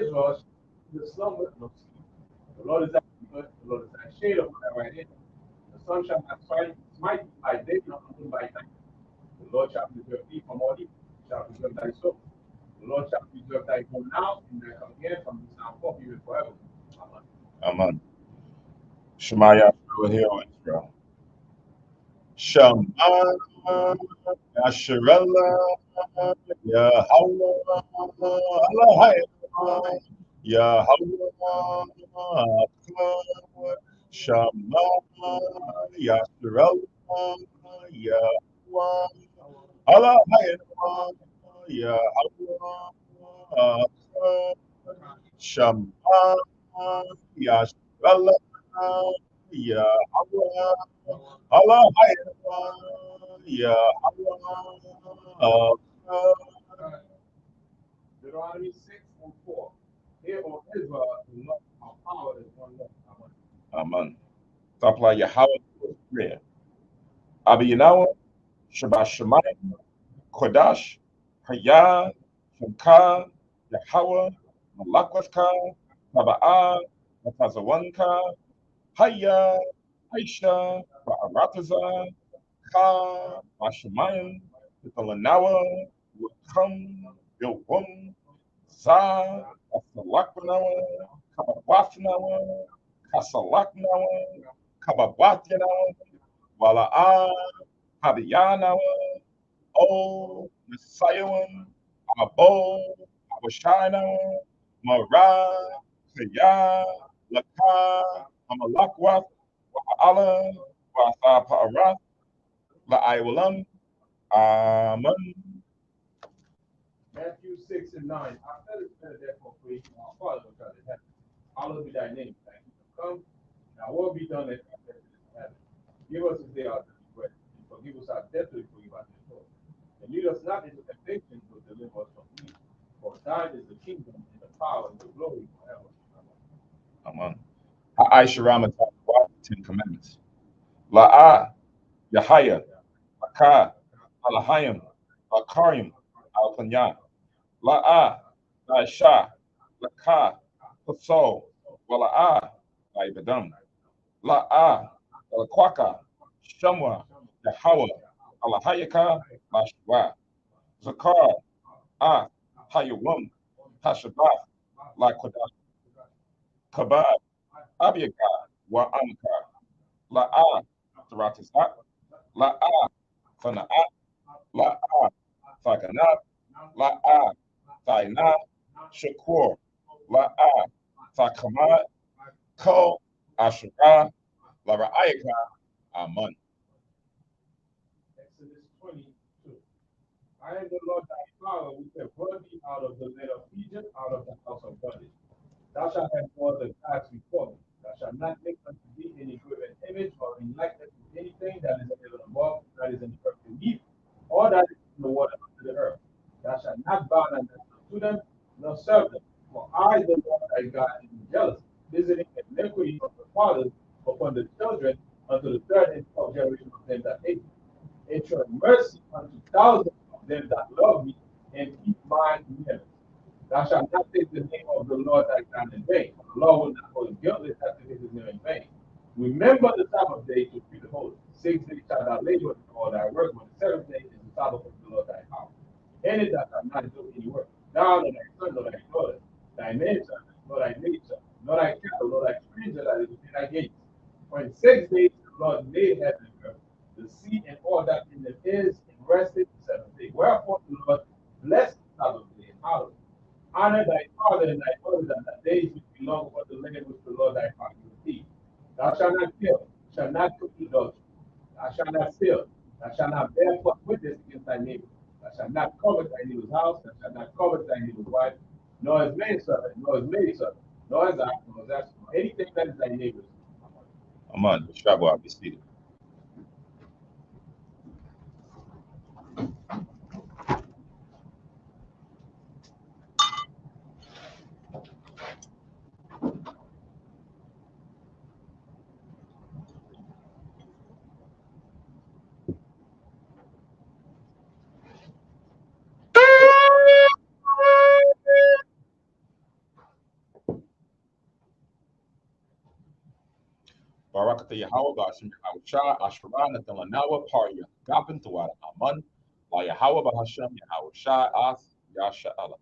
Israel the slumber no sleep. The Lord is thy keeper, the Lord is thy shade upon thy right hand. The sun shall not smite thee by day, nor the moon by night. The Lord shall preserve thee from all evil, he shall preserve thy soul. The Lord shall preserve thy going out and thy coming in from this time forth, even forever. Amen. Amen. Shemaya here on Israel. Shema Yasharallah Yahweh Elohim Yahweh Shema Yasharallah Yahweh Elohim Yahweh Shema Yasharallah Yahweh Allah, yeah, Deuteronomy 6:4. Hear, O Israel, the Lord our power is one Lord. Amen. Amen. Tapla Yahweh was prayer. Abiyanawa, Shabbat Shemayim, Kodash, Hayah, Shamka, Yahweh, Malakwaska, Taba'ah, Matazawanka, Hayah, Aisha, Ba'arataza, Ka, Mashamayim, Pitalanawa, Wakam, Bilwum, Za, Asalaknawa, Kababafnawa, Kasalaknawa, Kababatyanawa, Wala'a, Habiyanawa, O, Messiahum, Abo, Abashinawa, Mara, Kaya, Laka, Amalakwath, Wa'ala, Wa'atha Pa'arath, La'aywalam, Amen. Matthew 6:9. I said it's better therefore for you, our Father which art in heaven. Hallowed be thy name. Thy kingdom come, thy will be done as it is in heaven. Give us this day our daily bread, and forgive us our debts as we forgive our debtors. And lead us not into temptation, but deliver us from evil. For thine is the kingdom, and the power, and the glory forever. Amen. Aisha Ramadan, 10 Commandments. La'a, Yahaya, Aka, Alahayim, Akarim, Al-Panya, La'a, Aisha, Laka, Paso, Wala'a, Ibadam, La'a, Alakwaka, Shamwa, Yahweh, Alahayaka, Lashwa, Zakar, Ah, Hayawam, Hashabath, Lakodah, Kabad, Abiyaka, Wa'amka, La'a, Taratizat, La'a, Fana'at, La'a, Faganat, La'a, Thaina, Shakur, La'a, Thakamat, Ko, Ashura, Lara'ayaka, Aman. Exodus 22. I am the Lord thy power, which have brought thee out of the land of Egypt, out of the house of bondage. Thou shalt have no other gods before me. Thou shalt not make unto thee any graven image or in likeness to anything that is in heaven above, that is in the earth beneath, or that is in the water under the earth. Thou shalt not bow thy neck unto them, nor serve them. For I, the Lord thy God, am jealous, visiting iniquity of the fathers upon the children unto the third and fourth generation of them that hate me, and show mercy unto thousands of them that love me and keep my commandments. Thou shalt not take the name of the Lord thy God in vain. For the Lord will not hold guiltless that take his name in vain. Remember the Sabbath day to keep it holy. 6 days shalt thou labor and do all thy work, but the seventh day is the Sabbath of the Lord thy power. In it thou shalt not do any work. Thou, nor thy son, nor thy daughter, thy manservant, nor thy maidservant, nor thy cattle, nor thy stranger that is within thy gates. For in 6 days the Lord made heaven and earth, the sea and all that in them is, and rested the seventh day. Wherefore the Lord blessed the Sabbath day and hallowed it. Honor thy father and thy mother, that thy days which belong upon the land which the Lord thy God giveth thee. Thou shalt not kill, shalt not commit adultery. Thou shalt not steal. Thou shalt not bear false witness against thy neighbor. Thou shalt not covet thy neighbor's house. Thou shalt not covet thy neighbor's wife, nor his manservant, nor his maidservant, nor his ox, nor his ass, nor anything that is thy neighbor's. Aman. Shabu Abisidi. Barakata Yahweh, Bashim Yahweh Shah, Ashra, Natalanawa, Parya, Gabin, Tuwada Aman, La Yahweh, Bahashem, Yahweh Shah, Ath, Yasha Allah.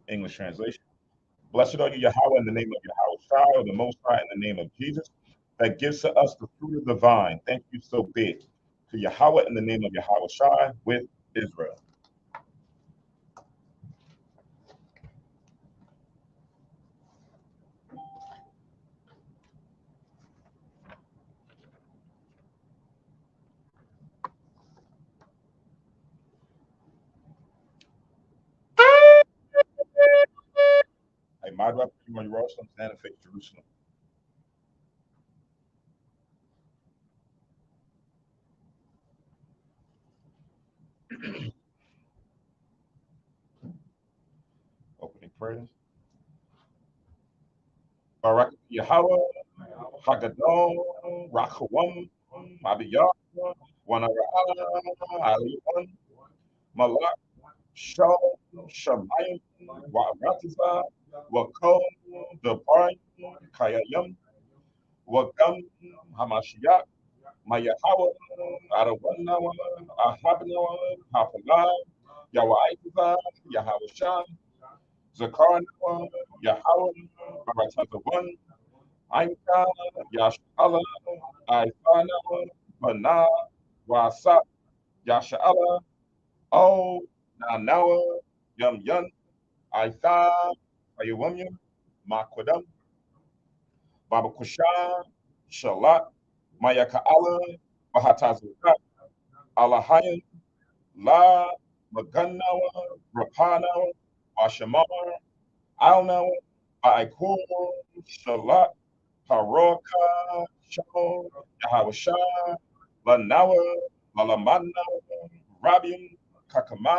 English translation. Blessed are you, Yahweh, in the name of Yahweh Shai, or the Most High, in the name of Jesus, that gives to us the fruit of the vine. Thank you so big. To Yahweh, in the name of Yahweh Shai, with Israel. Hey, Madra, you want your Jerusalem, stand and face Jerusalem. Opening prayers. Barak Yahweh, Hagadol, Rakawam, Mabiyah, Wanara, Aliwan, Malak, Shal, Shamayim, Wa'ratifa, Wakom, Dabar, Kayayam, Wagam, Hamashiach, Mayahawa, Arawanawa, Ahabnawa, Hafalah, Yawaitifa, Yahawashah, Zakar, Yahweh, Baratatavan, Ainka, Yashala, Aifana, Mana, Wasa, Yashala, O, Nanawa, Yum Yun, Aitha, Ayawamya, Makwadam, Babakusha, Shalat, Mayakaala, Bahatazuka, Alahayan, La, Maganawa, Rapanawa, Washamar, Alnawa, Aikur, Shalat, Haroka, Shalom, Yahawashah, Lanawa, Lalamana, Rabim, Kakama,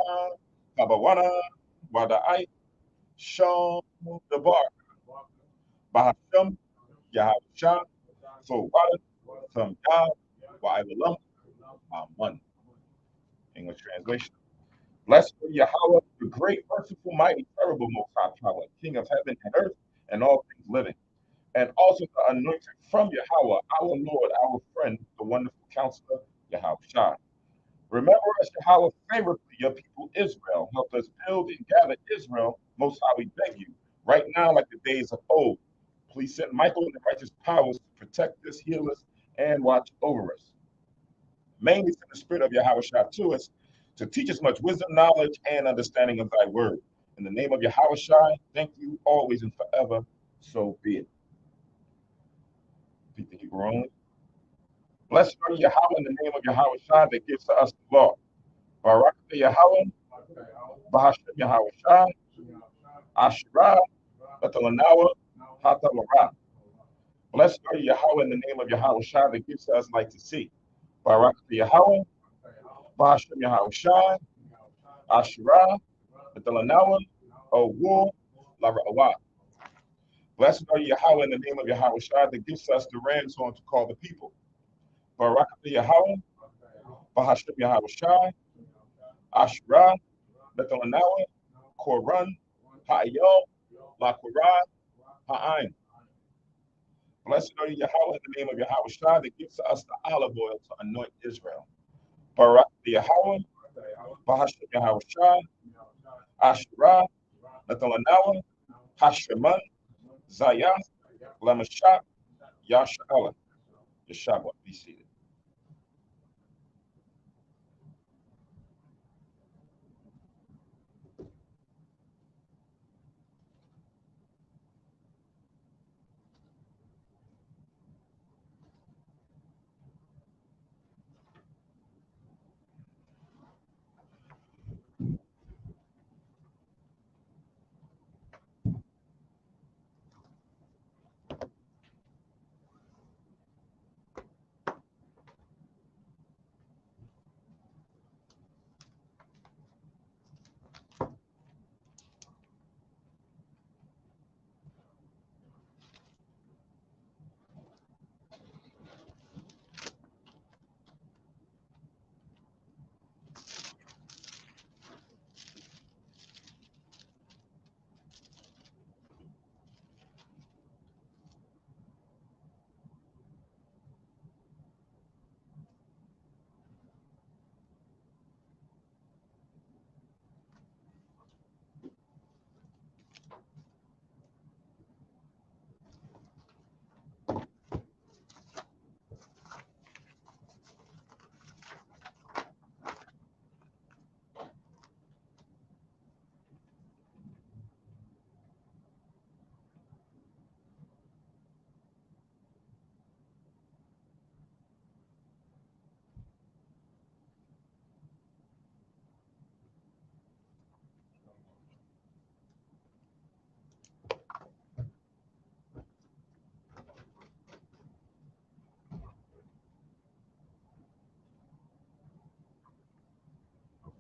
Kabawana, Wadai, Sham, Dabar, Bahasham, Yahawashah, so Wada, Some Yah, Wa'ilam, Aman. English translation. Blessed be Yahweh, the great, merciful, mighty, terrible, most high power, King of heaven and earth, and all things living. And also the anointed from Yahweh, our Lord, our friend, the wonderful counselor, Yahweh Shai. Remember us, Yahweh, favorably, your people Israel. Help us build and gather Israel. Most high, we beg you, right now, like the days of old. Please send Michael and the righteous powers to protect us, heal us, and watch over us. Mainly send the spirit of Yahweh Shai to us to teach us much wisdom, knowledge, and understanding of thy word. In the name of Yahweh Shai, thank you always and forever. So be it. Repeat the Hebrew only. Blessed are Yahweh in the name of Yahweh Shai that gives to us the law. Barak Yahweh, Bahashem Yahweh Shai, Ashirah, Betalanawa, Hatamarah. Blessed are Yahweh in the name of Yahweh Shai that gives to us light to see. Barak Yahweh, Bahashem Yahweh Shai, Ashirah, Betalanawa, Owu, Lara'awah. Blessed are Yahweh in the name of Yahweh Shai that gives us the ram's horn to call the people. Barak Yahweh, Bahashem Yahweh Shai, Ashra, Betalanawa, Koran, Ha'ayom, Lakoran, Ha'ain. Blessed are you, Yahweh, in the name of Yahweh Shai that gives to us the olive oil to anoint Israel. Barak Yahweh, Bahashem Yahweh Shai, Ashra, Betalanawa, Hasheman, Zayah, Lamashak, Yasha'ala. Yeshua, be seated.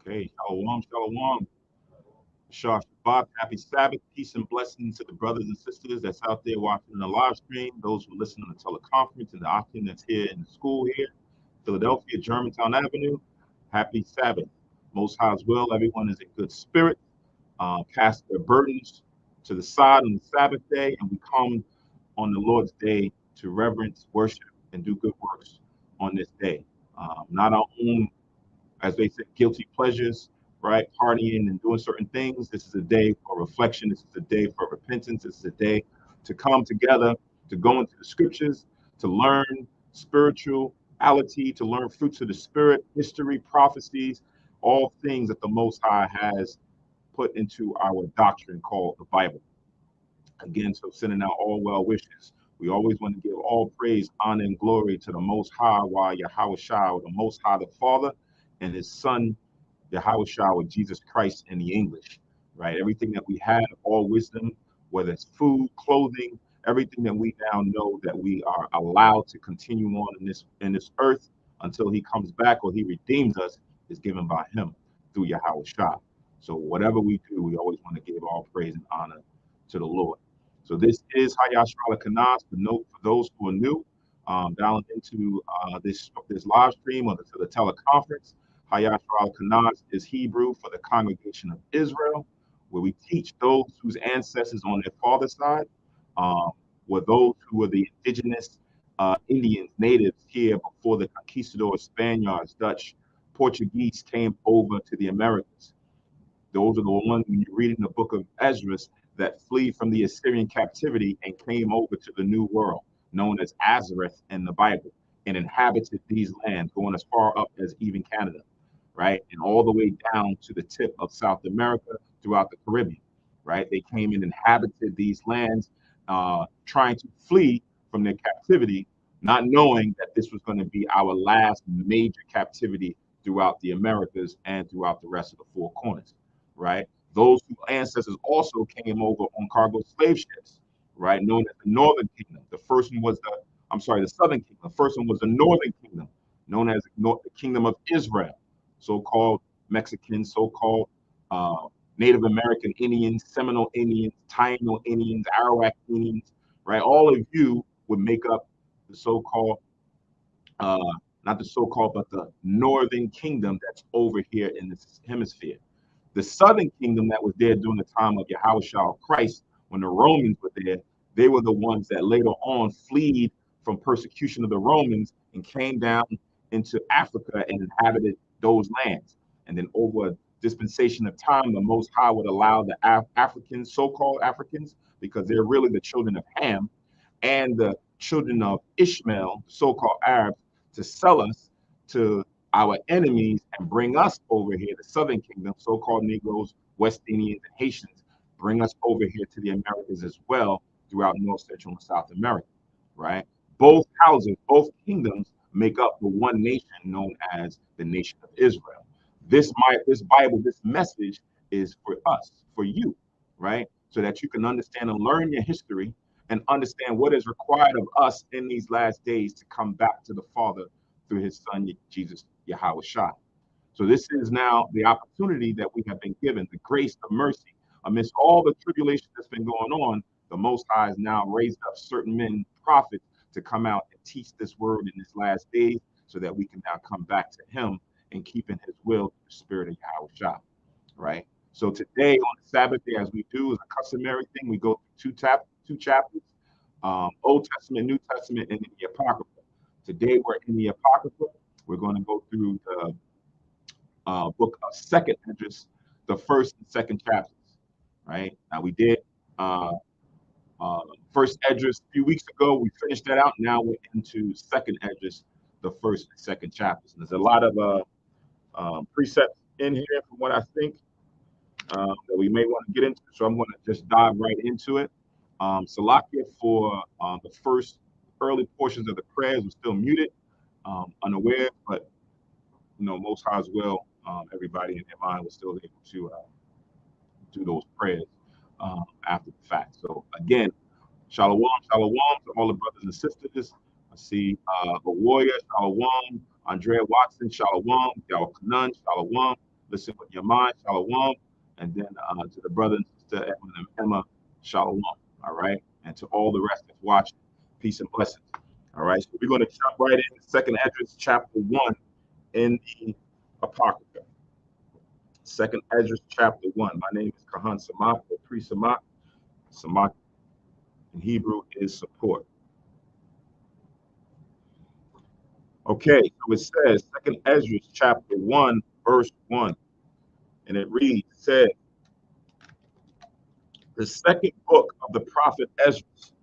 Okay, shalom, shalom. Shah Shabbat, happy Sabbath, peace and blessings to the brothers and sisters that's out there watching the live stream, those who listen on the teleconference, and the Akim that's here in the school here, Philadelphia, Germantown Avenue. Happy Sabbath. Most High's will, everyone is in good spirit. Cast their burdens to the side on the Sabbath day, and we come on the Lord's day to reverence, worship, and do good works on this day. Not our own, as they say, guilty pleasures, right? Partying and doing certain things. This is a day for reflection. This is a day for repentance. This is a day to come together, to go into the scriptures, to learn spirituality, to learn fruits of the spirit, history, prophecies, all things that the Most High has put into our doctrine called the Bible. Again, so sending out all well wishes. We always want to give all praise, honor, and glory to the Most High, while Yahweh Shah, the Most High, the Father, and His Son, Yahweh Shah, with Jesus Christ in the English, right? Everything that we have, all wisdom, whether it's food, clothing, everything that we now know that we are allowed to continue on in this earth until He comes back or He redeems us, is given by Him through Yahweh Shah. So whatever we do, we always want to give all praise and honor to the Lord. So this is Hayash Kanas. For note for those who are new, dialing into this live stream or to the teleconference. Hayash Kanas is Hebrew for the congregation of Israel, where we teach those whose ancestors on their father's side were those who were the indigenous Indians, natives here before the conquistadors, Spaniards, Dutch, Portuguese came over to the Americas. Those are the ones, when you read in the book of Esdras, that flee from the Assyrian captivity and came over to the New World, known as Azareth in the Bible, and inhabited these lands, going as far up as even Canada, right? And all the way down to the tip of South America throughout the Caribbean, right? They came and inhabited these lands, trying to flee from their captivity, not knowing that this was going to be our last major captivity throughout the Americas and throughout the rest of the Four Corners, right? Those ancestors also came over on cargo slave ships, right? Known as the Northern Kingdom. The first one was the Southern Kingdom. The first one was the Northern Kingdom, known as the Kingdom of Israel, so-called Mexicans, so-called Native American Indians, Seminole Indians, Taino Indians, Arawak Indians, right? All of you would make up the so-called, not the so-called, but the Northern Kingdom that's over here in this hemisphere. The Southern Kingdom that was there during the time of Yahushua Christ, when the Romans were there, they were the ones that later on fled from persecution of the Romans and came down into Africa and inhabited those lands. And then over a dispensation of time, the Most High would allow the Africans, so-called Africans, because they're really the children of Ham, and the children of Ishmael, so-called Arabs, to sell us to our enemies and bring us over here, the Southern Kingdom, so-called Negroes, West Indians, and Haitians, bring us over here to the Americas as well throughout North, Central, and South America, right? Both houses, both kingdoms make up the one nation known as the nation of Israel. This Bible, this message is for us, for you, right? So that you can understand and learn your history and understand what is required of us in these last days to come back to the Father through His Son, Jesus, Yahweh Shah. So this is now the opportunity that we have been given, the grace, the mercy. Amidst all the tribulation that's been going on, the Most High has now raised up certain men, prophets, to come out and teach this word in this last days so that we can now come back to Him and keep in His will, the Spirit of Yahweh Shah, right? So today on the Sabbath day, as we do, is a customary thing. We go through two chapters, Old Testament, New Testament, and then the Apocrypha. Today we're in the Apocrypha. We're going to go through the book of Second Esdras, the first and second chapters, right? Now we did First Esdras a few weeks ago. We finished that out. Now we're into Second Esdras, the first and second chapters. And there's a lot of precepts in here from what I think that we may want to get into. So I'm going to just dive right into it. Salakia for the first early portions of the prayers was still muted, unaware, but Most High's will, everybody in their mind was still able to do those prayers after the fact. So again, shalom, shalom to all the brothers and sisters. I see a warrior, shalom. Andrea Watson, shalom. Yahweh Kanan, shalom. listen with your mind, shalom. And then to the brother and sister Edwin and Emma, shalom. All right. And to all the rest that's watching, peace and blessings. All right. So we're going to jump right in. Second Esdras chapter 1 in the Apocrypha. Second Esdras chapter 1. My name is Kahan Samak, or Pri Samak. Samak in Hebrew is support. Okay, so it says, Second Esdras chapter 1, verse 1. And it reads, said, the second book of the prophet Esdras,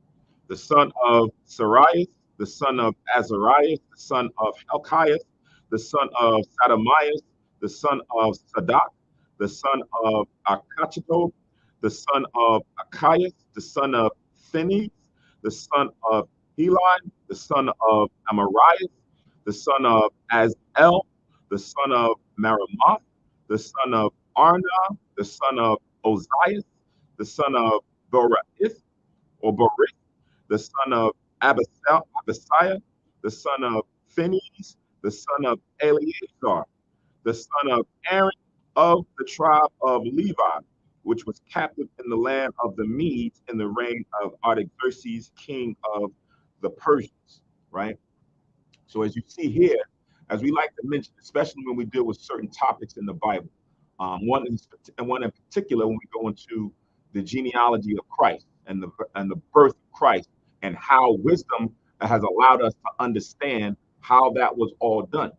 the son of Sarias, the son of Azarias, the son of Helkias, the son of Sadamias, the son of Sadak, the son of Akachito, the son of Achias, the son of Phineas, the son of Heli, the son of Amarias, the son of Azel, the son of Maramoth, the son of Arna, the son of Ozias, the son of Borith, or Borith, the son of Abasiah, the son of Phineas, the son of Eleazar, the son of Aaron of the tribe of Levi, which was captive in the land of the Medes in the reign of Artaxerxes, king of the Persians, right? So as you see here, as we like to mention, especially when we deal with certain topics in the Bible, one in particular when we go into the genealogy of Christ and the birth of Christ and how wisdom has allowed us to understand how that was all done,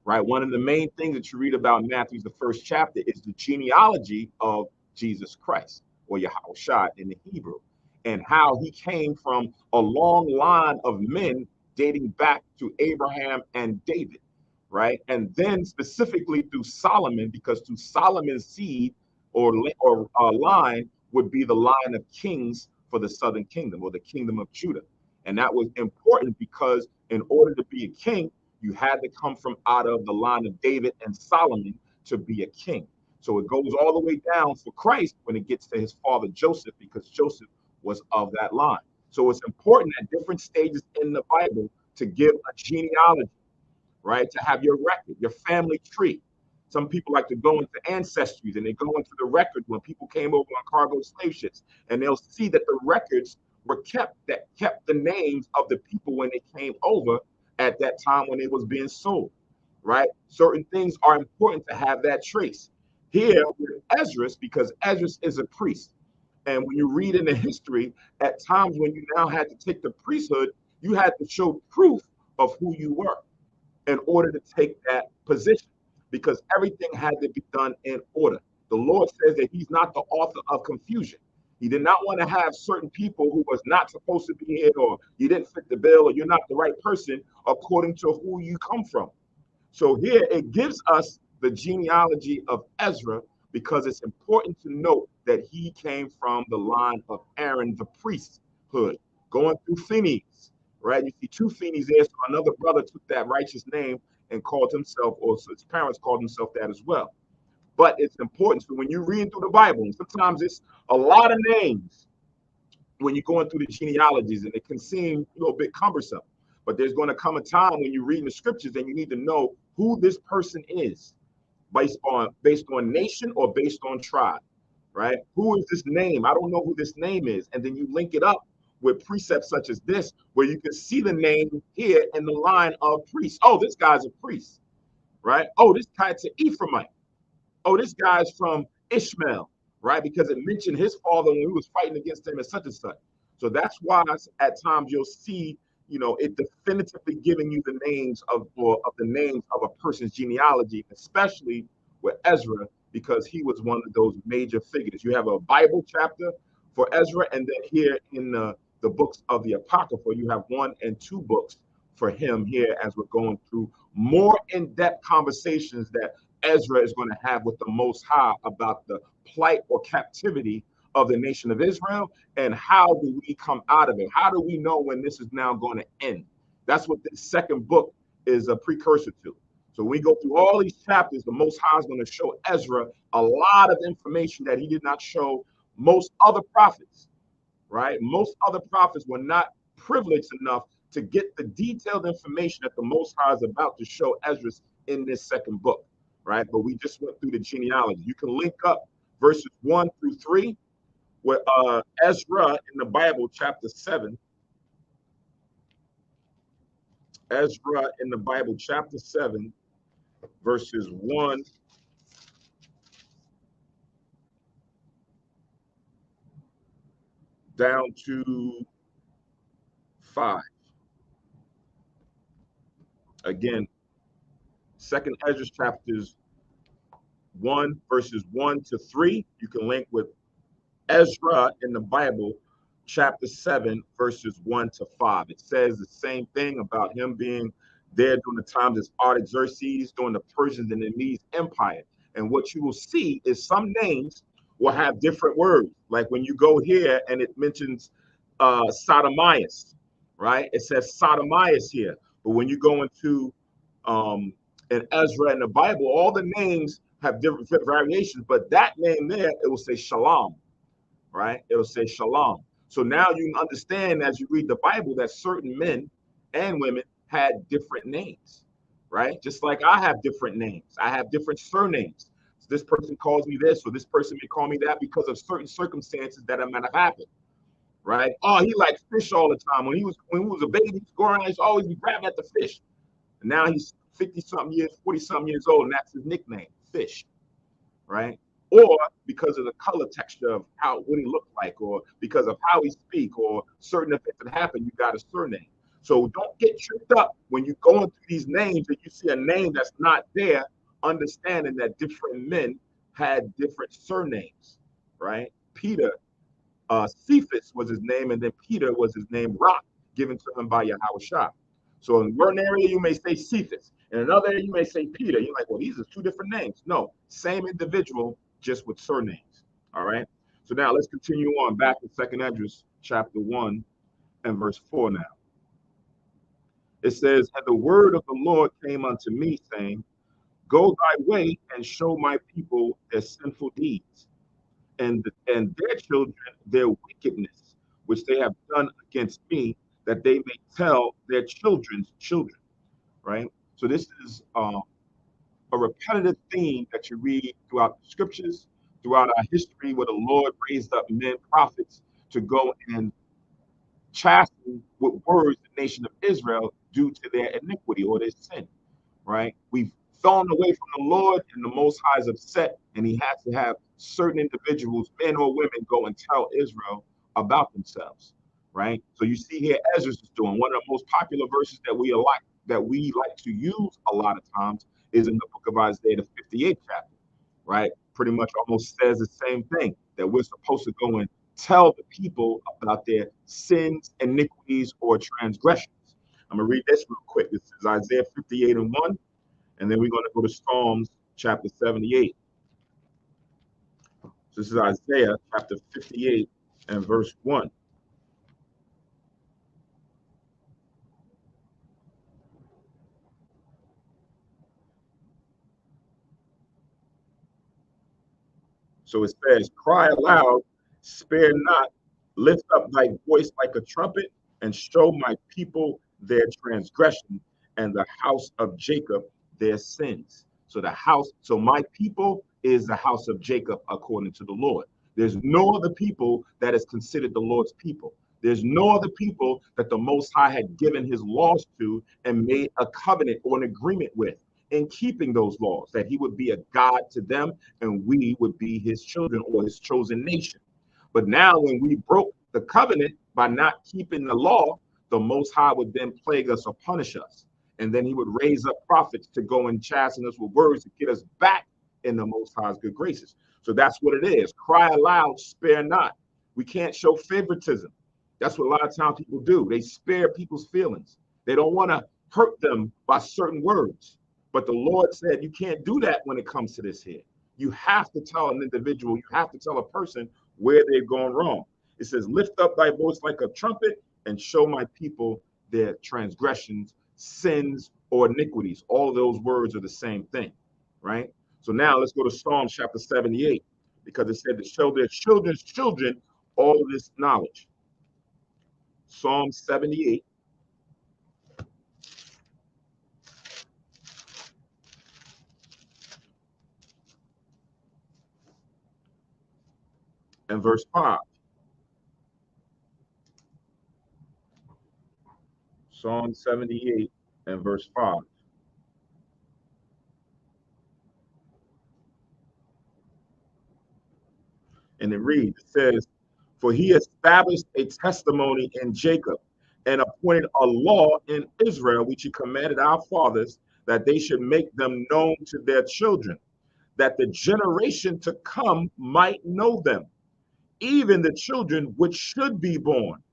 right? One of the main things that you read about in Matthew's the first chapter is the genealogy of Jesus Christ, or Yahushua in the Hebrew, and how he came from a long line of men dating back to Abraham and David, right? And then specifically through Solomon, because through Solomon's seed or line would be the line of kings for the southern kingdom or the kingdom of Judah. And that was important because in order to be a king, you had to come from out of the line of David and Solomon to be a king. So it goes all the way down for Christ when it gets to his father Joseph, because Joseph was of that line. So it's important at different stages in the Bible to give a genealogy, right? To have your record, your family tree. Some people like to go into ancestries and they go into the record when people came over on cargo slave ships, and they'll see that the records were kept that kept the names of the people when they came over at that time when it was being sold, right? Certain things are important to have that trace. Here with Esdras, because Esdras is a priest. And when you read in the history, at times when you now had to take the priesthood, you had to show proof of who you were in order to take that position, because everything had to be done in order. The Lord says that he's not the author of confusion. He did not want to have certain people who was not supposed to be here, or you didn't fit the bill, or you're not the right person according to who you come from. So here it gives us the genealogy of Ezra, because it's important to note that he came from the line of Aaron, the priesthood, going through Phineas, right? You see two Phineas there, so another brother took that righteous name and called himself, or his parents called himself that as well. But it's important. So when you read through the Bible, and sometimes it's a lot of names when you're going through the genealogies, and it can seem a little bit cumbersome. But there's going to come a time when you're reading the scriptures and you need to know who this person is based on nation or based on tribe, right? Who is this name? I don't know who this name is. And then you link it up with precepts such as this, where you can see the name here in the line of priests. Oh, this guy's a priest, right? Oh, this guy's an Ephraimite. Oh, this guy's from Ishmael, right? Because it mentioned his father when he was fighting against him and such and such. So that's why at times you'll see, it definitively giving you the names of the names of a person's genealogy, especially with Ezra, because he was one of those major figures. You have a Bible chapter for Ezra, and then here in the books of the Apocrypha, you have 1 and 2 books for him here as we're going through more in-depth conversations that Ezra is going to have with the Most High about the plight or captivity of the nation of Israel, and how do we come out of it? How do we know when this is now going to end? That's what the second book is a precursor to. So when we go through all these chapters, the Most High is going to show Ezra a lot of information that he did not show most other prophets, right? Most other prophets were not privileged enough to get the detailed information that the Most High is about to show Ezra in this second book. right? But we just went through the genealogy. You can link up verses 1 through 3 with Ezra in the Bible, chapter 7. Ezra in the Bible, chapter 7, verses 1 down to 5. Again, second Ezra chapters 1, verses 1 to 3. You can link with Ezra in the Bible, chapter 7, verses 1 to 5. It says the same thing about him being there during the times of Artaxerxes, during the Persians and the Medes Empire. And what you will see is some names will have different words. Like when you go here and it mentions Sodomias, right? It says Sodomias here. But when you go into in Ezra in the Bible, all the names have different variations, but that name there, it will say Shalom, right? It will say Shalom. So now you can understand as you read the Bible that certain men and women had different names, right? Just like I have different names, I have different surnames. So this person calls me this, or this person may call me that because of certain circumstances that might have happened, right? Oh, he liked fish all the time. When he was a baby, he was going around, he's always be grabbing at the fish. And now he's 50 something years, 40 something years old, and that's his nickname, Fish, right? Or because of the color texture of what he looked like, or because of how he speak, or certain events that happen, you got a surname. So don't get tripped up when you're going through these names and you see a name that's not there, understanding that different men had different surnames, right? Peter, Cephas was his name, and then Peter was his name, Rock, given to him by Yahushua. So in one area you may say Cephas, in another area you may say Peter. You're like, well, these are two different names. No, same individual, just with surnames. All right. So now let's continue on back in Second Esdras chapter 1 and verse 4 now. It says, and the word of the Lord came unto me, saying, go thy way and show my people their sinful deeds, and their children their wickedness, which they have done against me, that they may tell their children's children. Right? So this is a repetitive theme that you read throughout the scriptures, throughout our history, where the Lord raised up men, prophets, to go and chasten with words the nation of Israel due to their iniquity or their sin. Right? We've fallen away from the Lord, and the Most High is upset, and He has to have certain individuals, men or women, go and tell Israel about themselves. Right? So you see here, Esdras is doing one of the most popular verses that we like to use a lot of times is in the book of Isaiah, the 58th chapter. Right? Pretty much almost says the same thing, that we're supposed to go and tell the people about their sins, iniquities, or transgressions. I'm going to read this real quick. This is Isaiah 58 and 1. And then we're going to go to Psalms chapter 78. So this is Isaiah chapter 58 and verse 1. So it says, cry aloud, spare not, lift up thy voice like a trumpet, and show my people their transgression, and the house of Jacob their sins. So my people is the house of Jacob according to the Lord. There's no other people that is considered the Lord's people. There's no other people that the Most High had given his laws to and made a covenant or an agreement with in keeping those laws, that he would be a God to them and we would be his children or his chosen nation. But now, when we broke the covenant by not keeping the law, the Most High would then plague us or punish us. And then he would raise up prophets to go and chasten us with words to get us back in the Most High's good graces. So that's what it is. Cry aloud, spare not. We can't show favoritism. That's what a lot of times people do. They spare people's feelings. They don't want to hurt them by certain words. But the Lord said you can't do that when it comes to this here. You have to tell an individual, you have to tell a person where they're going wrong. It says, lift up thy voice like a trumpet and show my people their transgressions, sins, or iniquities. All of those words are the same thing, right? So now let's go to Psalm chapter 78, because it said to show their children's children all of this knowledge. Psalm 78. and verse 5. Psalm 78 and verse 5. And it reads, it says, "For he established a testimony in Jacob and appointed a law in Israel, which he commanded our fathers, that they should make them known to their children, that the generation to come might know them, even the children which should be born,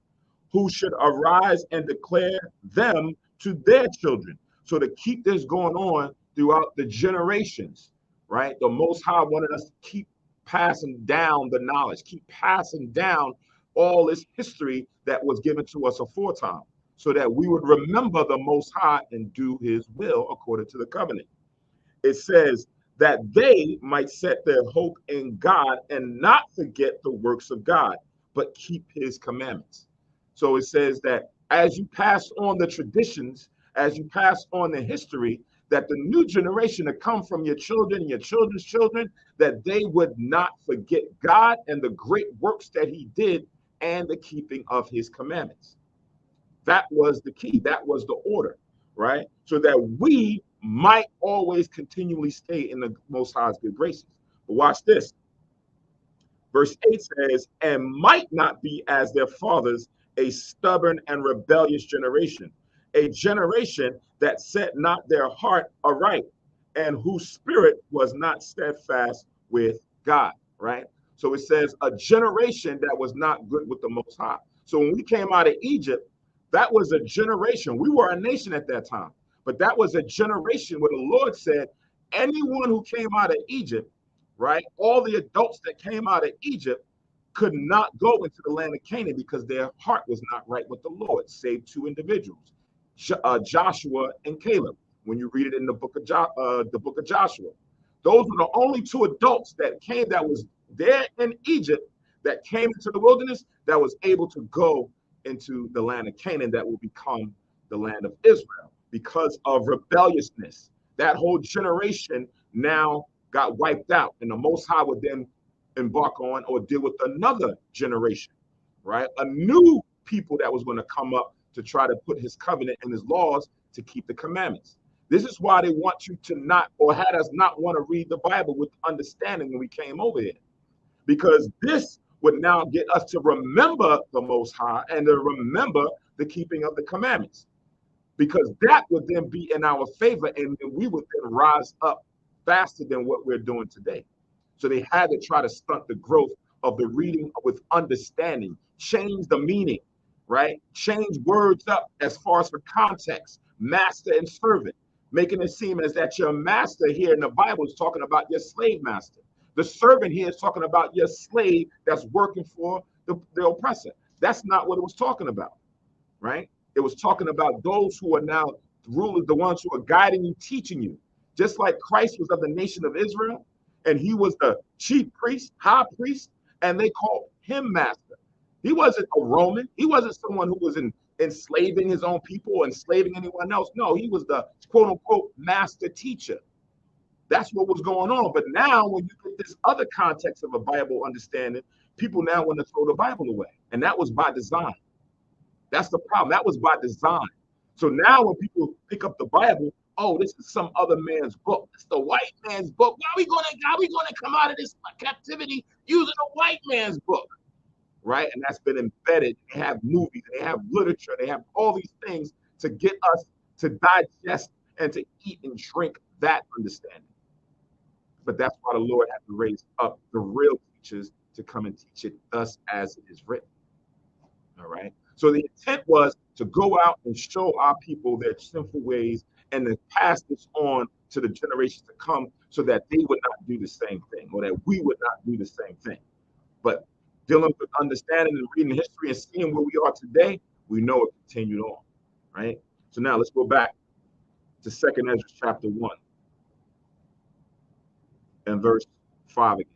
who should arise and declare them to their children." So to keep this going on throughout the generations, right? The Most High wanted us to keep passing down the knowledge, keep passing down all this history that was given to us aforetime, so that we would remember the Most High and do his will according to the covenant. It says that they might set their hope in God and not forget the works of God, but keep his commandments. So it says that as you pass on the traditions, as you pass on the history, that the new generation that come from your children and your children's children, that they would not forget God and the great works that he did and the keeping of his commandments. That was the key. That was the order, right? So that we might always continually stay in the Most High's good graces. But watch this. Verse 8 says, "And might not be as their fathers, a stubborn and rebellious generation, a generation that set not their heart aright, and whose spirit was not steadfast with God," right? So it says a generation that was not good with the Most High. So when we came out of Egypt, that was a generation. We were a nation at that time, but that was a generation where the Lord said, anyone who came out of Egypt, right? All the adults that came out of Egypt could not go into the land of Canaan because their heart was not right with the Lord, save two individuals, Joshua and Caleb. When you read it in the book of Joshua, those were the only two adults that came, that was there in Egypt, that came into the wilderness, that was able to go into the land of Canaan, that will become the land of Israel because of rebelliousness. That whole generation now got wiped out, and the Most High would then embark on or deal with another generation, right? A new people that was going to come up to try to put his covenant and his laws to keep the commandments. This is why they want you to not, or had us not want to read the Bible with understanding when we came over here, because this would now get us to remember the Most High and to remember the keeping of the commandments, because that would then be in our favor, and we would then rise up faster than what we're doing today. So they had to try to stunt the growth of the reading with understanding, change the meaning, right? Change words up as far as for context, master and servant, making it seem as that your master here in the Bible is talking about your slave master. The servant here is talking about your slave that's working for the oppressor. That's not what it was talking about, right? It was talking about those who are now rulers, the ones who are guiding you, teaching you. Just like Christ was of the nation of Israel, and he was the chief priest, high priest, and they called him master. He wasn't a Roman. He wasn't someone who was enslaving his own people or enslaving anyone else. No, he was the quote unquote master teacher. That's what was going on. But now, when you get this other context of a Bible understanding, people now want to throw the Bible away. And that was by design. That's the problem. That was by design. So now when people pick up the Bible, oh, this is some other man's book. It's the white man's book. How are we gonna come out of this captivity using a white man's book? Right? And that's been embedded. They have movies, they have literature, they have all these things to get us to digest and to eat and drink that understanding. But that's why the Lord had to raise up the real teachers to come and teach it thus as it is written. All right. So the intent was to go out and show our people their sinful ways and to pass this on to the generations to come so that they would not do the same thing, or that we would not do the same thing. But dealing with understanding and reading history and seeing where we are today, we know it continued on. Right. So now let's go back to 2nd Esdras chapter 1 and verse 5 again.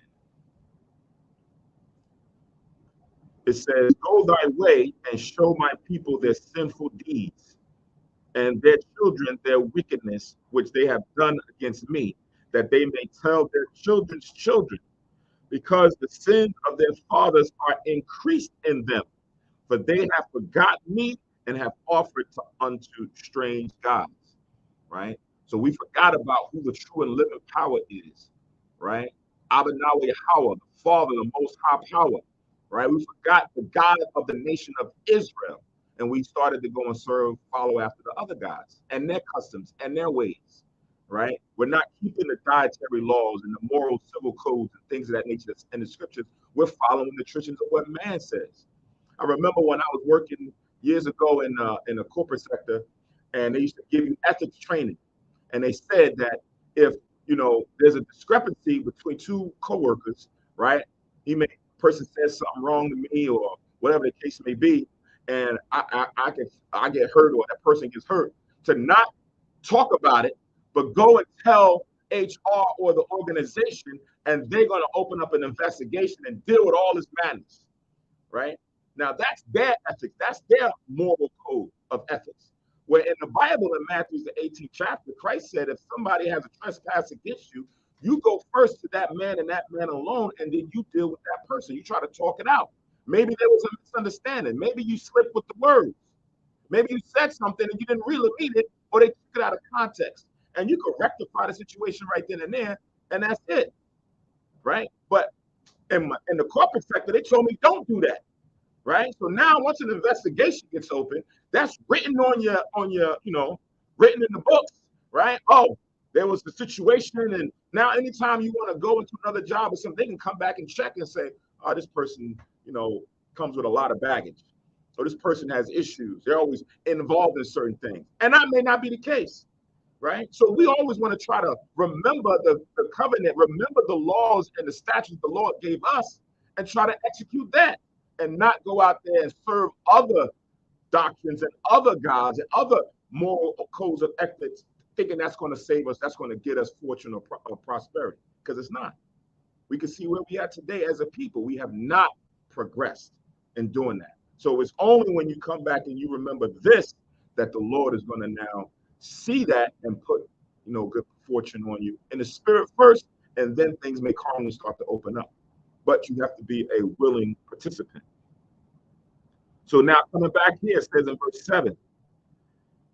It says, "Go thy way and show my people their sinful deeds, and their children their wickedness, which they have done against me, that they may tell their children's children, because the sins of their fathers are increased in them, for they have forgotten me and have offered unto strange gods. Right? So we forgot about who the true and living power is, right? Abba Yahweh, the Father, the Most High Power, right? We forgot the God of the nation of Israel, and we started to go and follow after the other gods and their customs and their ways, right? We're not keeping the dietary laws and the moral civil codes and things of that nature that's in the scriptures. We're following the traditions of what man says. I remember when I was working years ago in the corporate sector, and they used to give you ethics training, and they said that if there's a discrepancy between two coworkers, right? Person says something wrong to me or whatever the case may be, and I get hurt or that person gets hurt, to not talk about it, but go and tell HR or the organization, and they're going to open up an investigation and deal with all this madness, right? Now that's their ethics. That's their moral code of ethics. Where in the Bible, in Matthew, the 18th chapter, Christ said, if somebody has a trespass against you, you go first to that man and that man alone, and then you deal with that person. You try to talk it out. Maybe there was a misunderstanding. Maybe you slipped with the words. Maybe you said something and you didn't really mean it, or they took it out of context. And you could rectify the situation right then and there, and that's it, right? But in the corporate sector, they told me, don't do that. Right. So now once an investigation gets open, that's written on your, written in the books, right? Oh, there was the situation. And now anytime you want to go into another job or something, they can come back and check and say, oh, this person, comes with a lot of baggage. So this person has issues. They're always involved in certain things. And that may not be the case. Right. So we always want to try to remember the covenant, remember the laws and the statutes the Lord gave us, and try to execute that, and not go out there and serve other doctrines and other gods and other moral codes of ethics, thinking that's going to save us, that's going to get us fortune or prosperity, because it's not. We can see where we are today as a people. We have not progressed in doing that. So it's only when you come back and you remember this that the Lord is going to now see that and put, good fortune on you in the spirit first, and then things may calmly start to open up. But you have to be a willing participant. So now coming back here, it says in verse 7,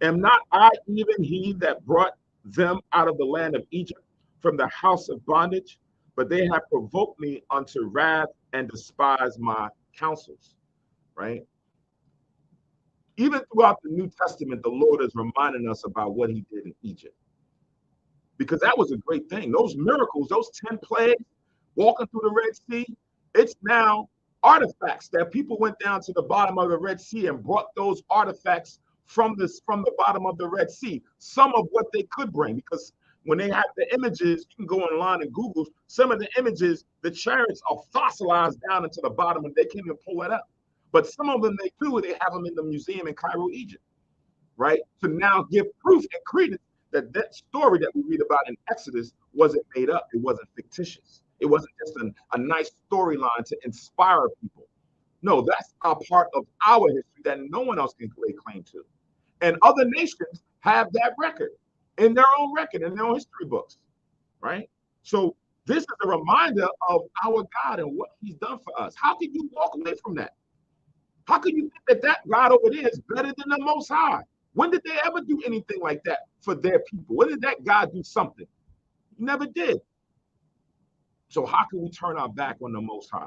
am not I even he that brought them out of the land of Egypt from the house of bondage? But they have provoked me unto wrath and despised my counsels, right? Even throughout the New Testament, the Lord is reminding us about what he did in Egypt. Because that was a great thing. Those miracles, those 10 plagues, walking through the Red Sea, it's now artifacts that people went down to the bottom of the Red Sea and brought those artifacts from the bottom of the Red Sea, some of what they could bring, because when they have the images, you can go online and Google some of the images, the chariots are fossilized down into the bottom and they can't even pull it up. But some of them they have them in the museum in Cairo, Egypt, right? To now give proof and credence that that story that we read about in Exodus wasn't made up. It wasn't fictitious. It wasn't just a nice storyline to inspire people. No, that's a part of our history that no one else can lay claim to. And other nations have that record in their own record, in their own history books, right? So this is a reminder of our God and what he's done for us. How can you walk away from that? How can you think that God over there is better than the Most High? When did they ever do anything like that for their people? When did that God do something? He never did. So how can we turn our back on the Most High,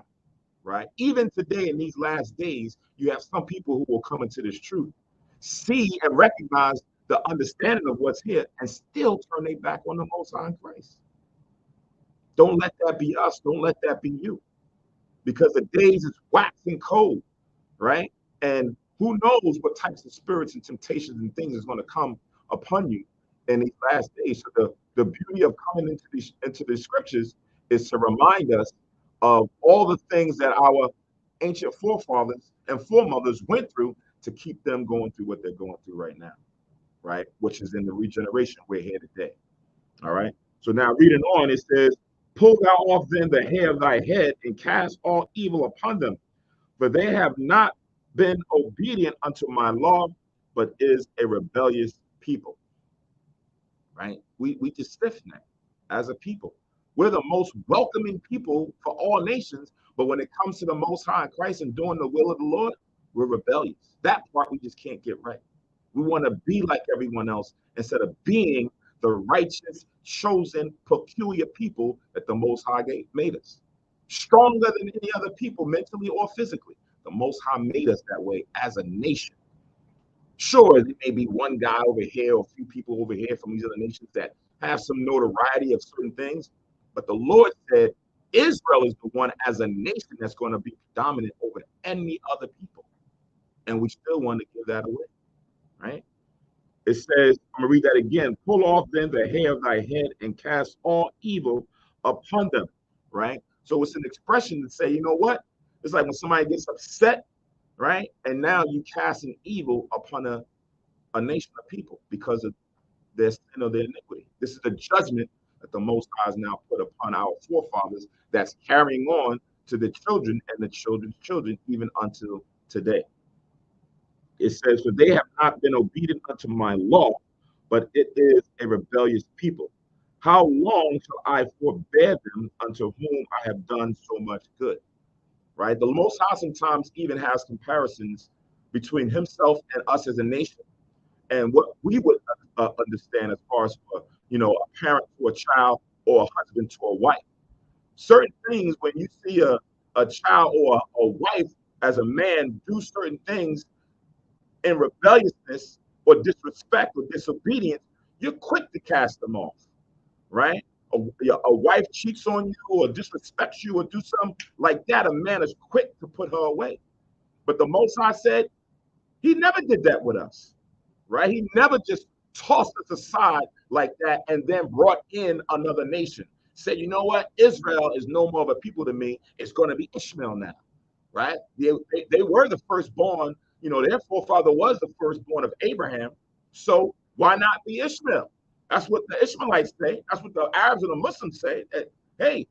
right? Even today in these last days, you have some people who will come into this truth, see and recognize the understanding of what's here, and still turn their back on the Most High in Christ. Don't let that be us. Don't let that be you. Because the days is waxing cold, right? And who knows what types of spirits and temptations and things is going to come upon you in these last days. So the beauty of coming into the scriptures is to remind us of all the things that our ancient forefathers and foremothers went through to keep them going through what they're going through right now, right? Which is in the regeneration we're here today. All right. So now reading on, it says, pull thou off then the hair of thy head and cast all evil upon them, for they have not been obedient unto my law, but is a rebellious people. Right? We just stiffen that as a people. We're the most welcoming people for all nations. But when it comes to the Most High in Christ and doing the will of the Lord, we're rebellious. That part we just can't get right. We want to be like everyone else instead of being the righteous, chosen, peculiar people that the Most High made us. Stronger than any other people, mentally or physically. The Most High made us that way as a nation. Sure, there may be one guy over here or a few people over here from these other nations that have some notoriety of certain things, but the Lord said Israel is the one as a nation that's going to be dominant over any other people. And we still want to give that away, right? It says, I'm going to read that again. Pull off then the hair of thy head and cast all evil upon them, right? So it's an expression to say, you know what? It's like when somebody gets upset, right? And now you cast an evil upon a nation of people because of their sin or their iniquity. This is the judgment that the Most High has now put upon our forefathers that's carrying on to the children and the children's children, even until today. It says, for they have not been obedient unto my law, but it is a rebellious people. How long shall I forbear them unto whom I have done so much good? Right? The Most High sometimes even has comparisons between himself and us as a nation and what we would understand as far as a parent to a child or a husband to a wife. Certain things, when you see a child or a wife as a man do certain things in rebelliousness or disrespect or disobedience, you're quick to cast them off, right? A wife cheats on you or disrespects you or do something like that, a man is quick to put her away. But the Most High said he never did that with us, right? He never just tossed us aside like that and then brought in another nation. Said, you know what? Israel is no more of a people to me. It's going to be Ishmael now, right? They were the firstborn. Their forefather was the firstborn of Abraham. So why not be Ishmael? That's what the Ishmaelites say. That's what the Arabs and the Muslims say. That, hey,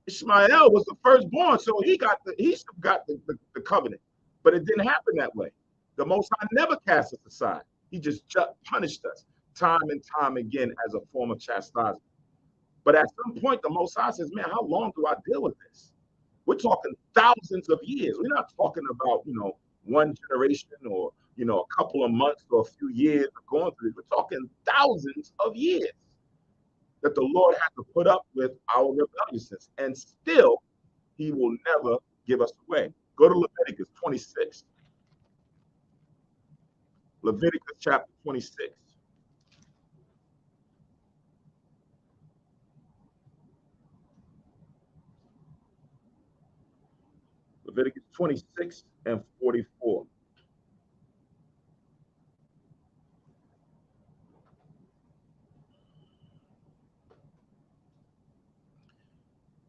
Ishmael was the firstborn, so he still got the covenant. But it didn't happen that way. The Most High never cast us aside. He just punished us time and time again as a form of chastisement. But at some point, the Most High says, man, how long do I deal with this? We're talking thousands of years. We're not talking about, one generation or, a couple of months or a few years of going through this. We're talking thousands of years that the Lord had to put up with our rebelliousness. And still, he will never give us away. Go to Leviticus 26. Leviticus chapter 26. Leviticus 26 and 44.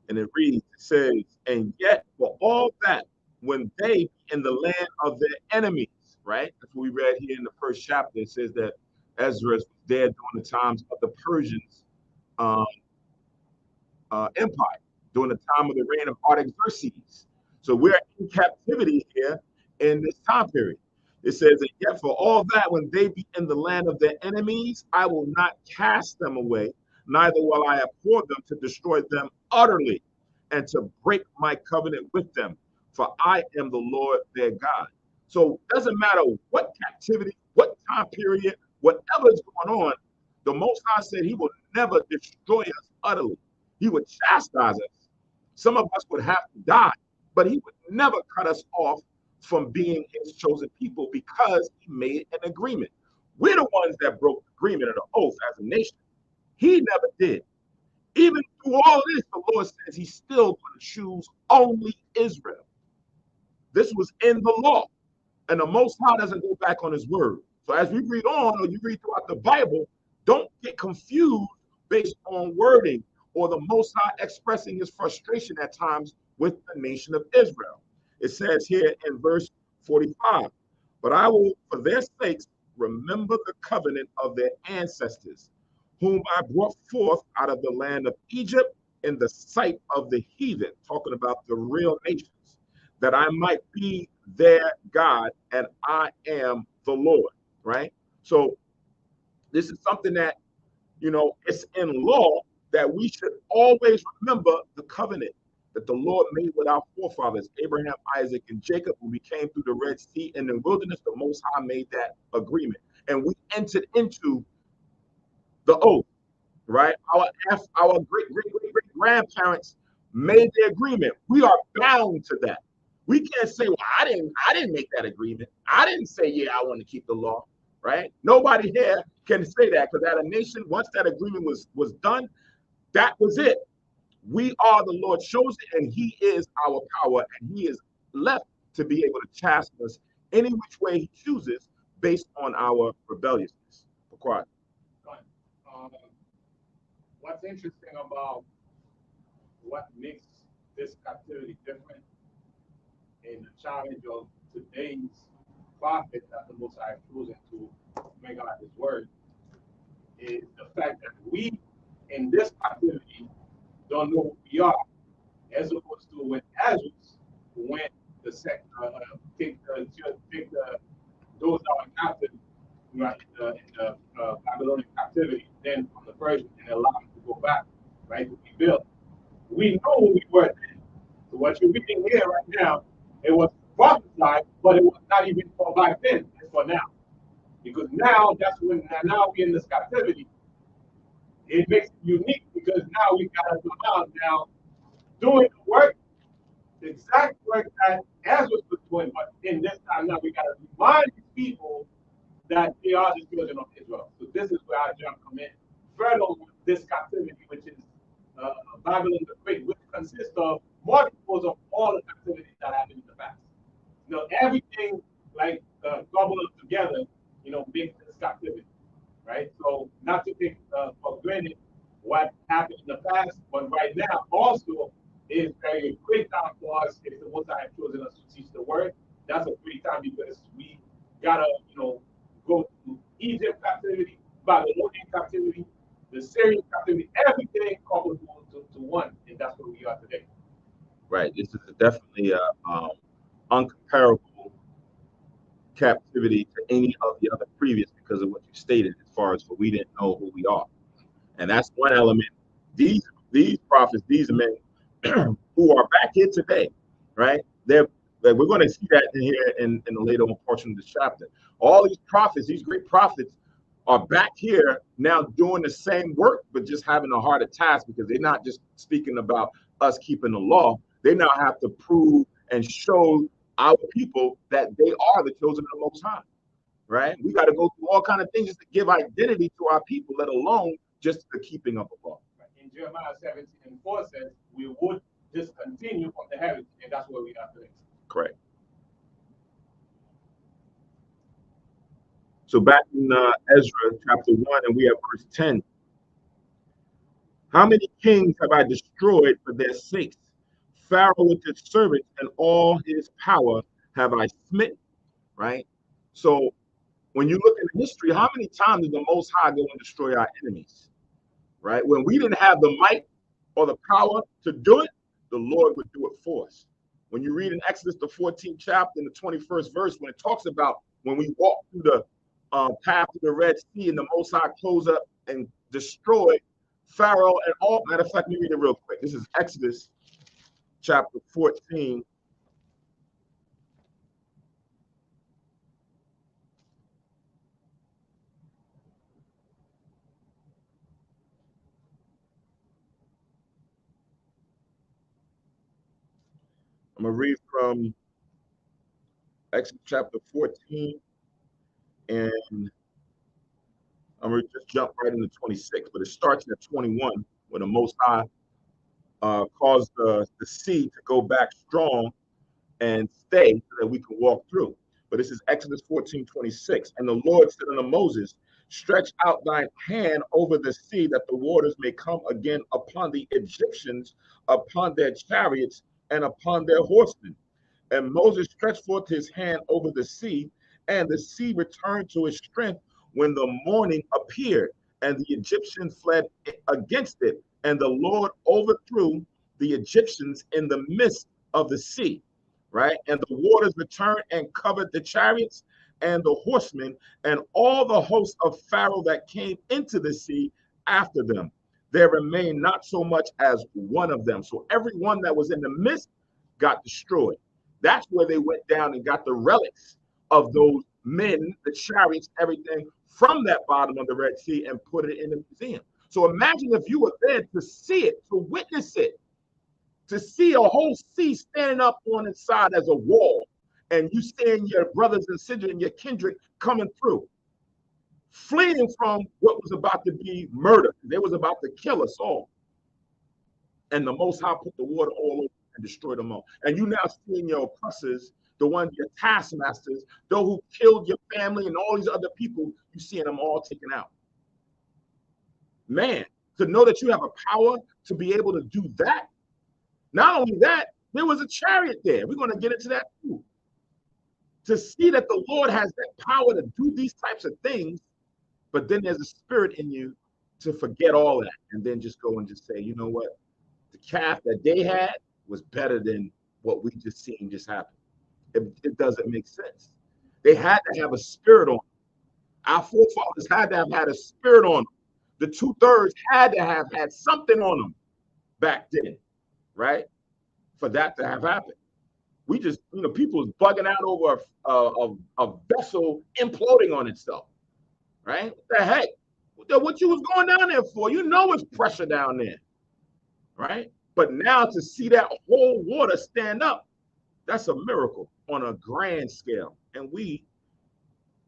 And it reads, it says, and yet for all that, when they be in the land of their enemies, right? That's what we read here in the first chapter. It says that Esdras was there during the times of the Persians um, Empire, during the time of the reign of Artaxerxes. So we're in captivity here in this time period. It says, and yet for all that, when they be in the land of their enemies, I will not cast them away, neither will I abhor them to destroy them utterly and to break my covenant with them, for I am the Lord their God. So it doesn't matter what captivity, what time period, whatever is going on, the Most High said he will never destroy us utterly. He would chastise us. Some of us would have to die, but he would never cut us off from being his chosen people because he made an agreement. We're the ones that broke the agreement of the oath as a nation. He never did. Even through all this, the Lord says he's still going to choose only Israel. This was in the law, and the Most High doesn't go back on his word. So as we read on, or you read throughout the Bible, don't get confused based on wording or the Most High expressing his frustration at times with the nation of Israel. It says here in verse 45, but I will, for their sakes, remember the covenant of their ancestors, whom I brought forth out of the land of Egypt in the sight of the heathen, talking about the real nations, that I might be their God and I am the Lord, right? So this is something that, it's in law, that we should always remember the covenant that the Lord made with our forefathers, Abraham, Isaac, and Jacob, when we came through the Red Sea in the wilderness. The Most High made that agreement, and we entered into the oath, right? Our great grandparents made the agreement. We are bound to that. We can't say, well, I didn't make that agreement. I didn't say, yeah, I want to keep the law, right? Nobody here can say that, because at a nation, once that agreement was done, that was it. We are the Lord's chosen, and He is our power, and He is left to be able to chasten us any which way He chooses based on our rebelliousness. Quiet. What's interesting about what makes this captivity different in the challenge of today's prophet that the Most High has chosen to bring out His word is the fact that we in this captivity don't know who we are, as opposed to when Esdras went the take those that were captive, right, in the Babylonian captivity, then from the Persian, and allow them to go back, right, to be built. We know who we were then. So what you're reading here right now, it was prophesied, but it was not even for back then, it's for now. Because now that's when now we're in this captivity. It makes it unique because now we gotta come out now doing the work, the exact work that Ezra was doing, but in this time now we gotta remind these people that they are the children of Israel. So this is where our job come in. Further with this captivity, which is Babylon the Great, which consists of multiples of all the captivities that happened in the past. You know, everything like coupled together, you know, makes this captivity, right? So not to take for granted what happened in the past, but right now also is a great time for us if the Most High have chosen us to teach the word. That's a great time because we gotta, you know, go to Egypt captivity, Babylonian captivity, the Syrian captivity, everything coupled to one, and that's where we are today. Right. This is definitely a uncomparable captivity to any of the other previous, because of what you stated as far as we didn't know who we are. And that's one element. These prophets, these men who are back here today, right? They're like, we're going to see that in here in the later portion of the chapter. All these prophets, these great prophets, are back here now doing the same work, but just having a harder task, because they're not just speaking about us keeping the law. They now have to prove and show our people that they are the chosen of the Most High, right? We got to go through all kind of things just to give identity to our people, let alone just the keeping of the law. In Jeremiah 17:4 says, we would discontinue from the heritage, and that's where we are today. Correct. So back in Ezra chapter 1, and we have verse 10. How many kings have I destroyed for their sakes? Pharaoh with his servants and all his power have I smitten, right? So when you look at history, how many times did the Most High go and destroy our enemies, right? When we didn't have the might or the power to do it, the Lord would do it for us. When you read in Exodus, the 14th chapter, in the 21st verse, when it talks about when we walk through the path to the Red Sea, and the Most High close up and destroy Pharaoh and all. Matter of fact, let me read it real quick. This is Exodus chapter 14. I'm going to read from Exodus chapter 14, and I'm going to just jump right into 26, but it starts at 21, when the Most High caused the sea to go back strong and stay so that we can walk through. But this is Exodus 14:26. And the Lord said unto Moses, stretch out thine hand over the sea, that the waters may come again upon the Egyptians, upon their chariots, and upon their horsemen. And Moses stretched forth his hand over the sea, and the sea returned to its strength when the morning appeared, and the Egyptians fled against it. And the Lord overthrew the Egyptians in the midst of the sea, right? And the waters returned and covered the chariots and the horsemen and all the hosts of Pharaoh that came into the sea after them. there remained not so much as one of them. So everyone that was in the midst got destroyed. That's where they went down and got the relics of those men, the chariots, everything from that bottom of the Red Sea and put it in the museum. So imagine if you were there to see it, to witness it, to see a whole sea standing up on its side as a wall, and you seeing your brothers and sisters and your kindred coming through, fleeing from what was about to be murder. They was about to kill us all. And the Most High put the water all over and destroyed them all. And you now seeing your oppressors, the ones, your taskmasters, those who killed your family and all these other people, you seeing them all taken out. Man, to know that you have a power to be able to do that. Not only that, there was a chariot there. We're going to get into that too. To see that the Lord has that power to do these types of things, but then there's a spirit in you to forget all that and then just go and just say, you know what? The calf that they had was better than what we just seen just happen. It doesn't make sense. They had to have a spirit on them. Our forefathers had to have had a spirit on them. The 2/3 had to have had something on them back then, right? For that to have happened. We just, people was bugging out over a vessel imploding on itself, right? What the heck? What you was going down there for? You know it's pressure down there, right? But now to see that whole water stand up, that's a miracle on a grand scale. And we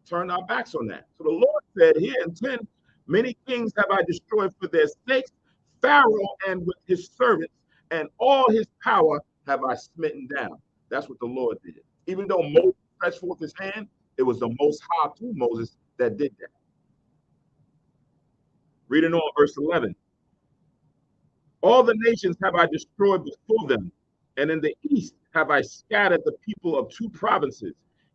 turned our backs on that. So the Lord said here in 10, many kings have I destroyed for their sakes, Pharaoh and with his servants, and all his power have I smitten down. That's what the Lord did. Even though Moses stretched forth his hand, it was the Most High through Moses that did that. Reading on verse 11. All the nations have I destroyed before them, and in the east have I scattered the people of 2 provinces,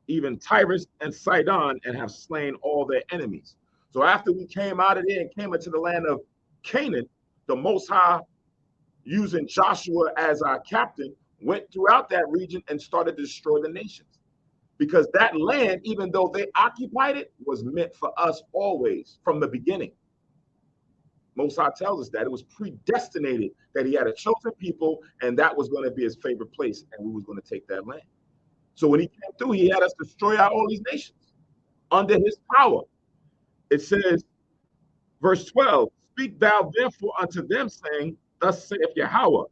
even Tyrus and Sidon, and have slain all their enemies. So after we came out of there and came into the land of Canaan, the Most High, using Joshua as our captain, went throughout that region and started to destroy the nations. Because that land, even though they occupied it, was meant for us always from the beginning. Most High tells us that it was predestinated that he had a chosen people, and that was going to be his favorite place, and we was going to take that land. So when he came through, he had us destroy out all these nations under his power. It says, verse 12, speak thou therefore unto them, saying, thus saith Yahweh,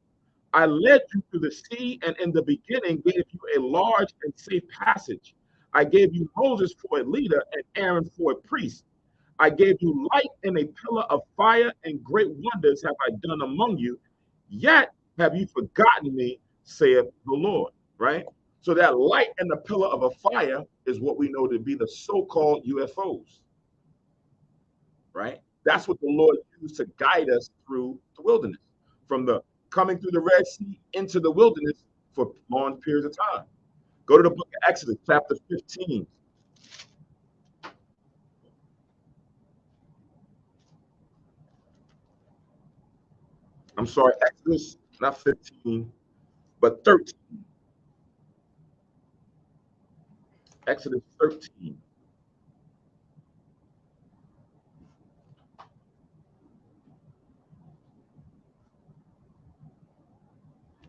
I led you through the sea, and in the beginning gave you a large and safe passage. I gave you Moses for a leader and Aaron for a priest. I gave you light in a pillar of fire, and great wonders have I done among you. Yet have you forgotten me, saith the Lord, right? So that light in the pillar of a fire is what we know to be the so-called UFOs, right? That's what the Lord used to guide us through the wilderness, from the coming through the Red Sea into the wilderness for long periods of time. Go to the book of Exodus, chapter 15. I'm sorry, Exodus, not 15, but 13. Exodus 13.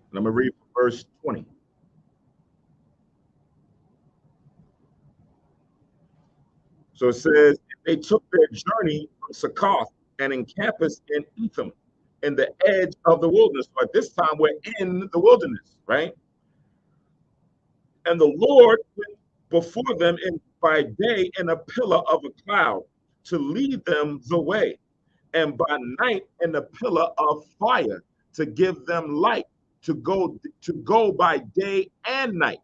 And I'm going to read verse 20. So it says, they took their journey from Succoth and encamped in Etham, in the edge of the wilderness. But this time we're in the wilderness, right? And the Lord went before them by day in a pillar of a cloud to lead them the way, and by night in a pillar of fire to give them light to go by day and night.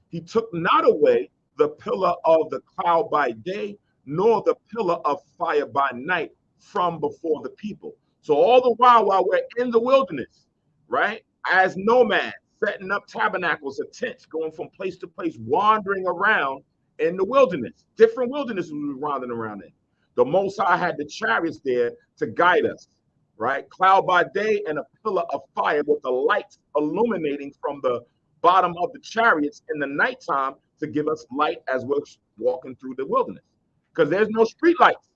He took not away the pillar of the cloud by day, nor the pillar of fire by night from before the people. So all the while we're in the wilderness, right, as nomads, setting up tabernacles or tents, going from place to place, wandering around in the wilderness, different wildernesses we were wandering around in. The Most High had the chariots there to guide us, right? Cloud by day and a pillar of fire with the lights illuminating from the bottom of the chariots in the nighttime to give us light as we're walking through the wilderness. Because there's no street lights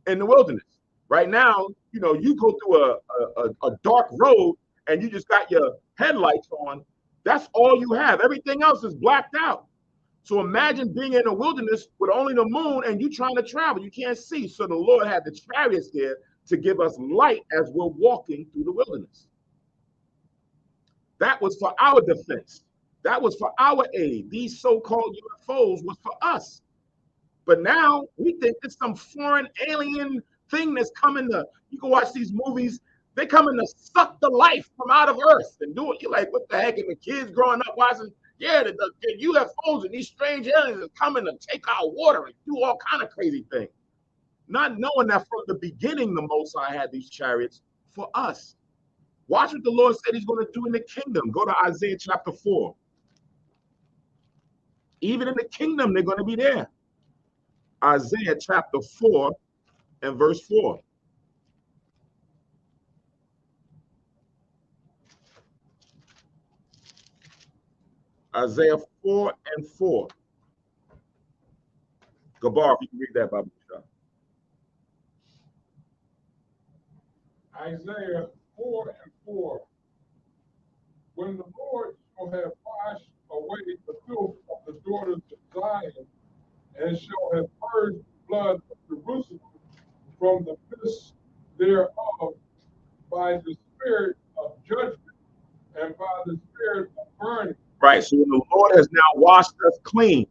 in the wilderness. Right now, you know, you go through a dark road and you just got your headlights on. That's all you have. Everything else is blacked out. So imagine being in the wilderness with only the moon and you trying to travel. You can't see. So the Lord had the chariots there to give us light as we're walking through the wilderness. That was for our defense. That was for our aid. These so-called UFOs was for us. But now we think it's some foreign alien thing that's coming to, you can watch these movies, they coming to suck the life from out of Earth and do it. You're like, what the heck? And the kids growing up watching, yeah, the UFOs and these strange aliens are coming to take our water and do all kind of crazy things. Not knowing that from the beginning, the Most High had these chariots for us. Watch what the Lord said he's going to do in the kingdom. Go to Isaiah chapter 4. Even in the kingdom, they're going to be there. Isaiah chapter 4 and verse 4. Isaiah 4 and 4. Gabar, if you can read that, Bible. Isaiah 4 and 4. When the Lord shall have washed away the filth of the daughters of Zion, and shall have purged the blood of Jerusalem from the midst thereof by the spirit of judgment and by the spirit of burning. Right. So when the Lord has now washed us clean,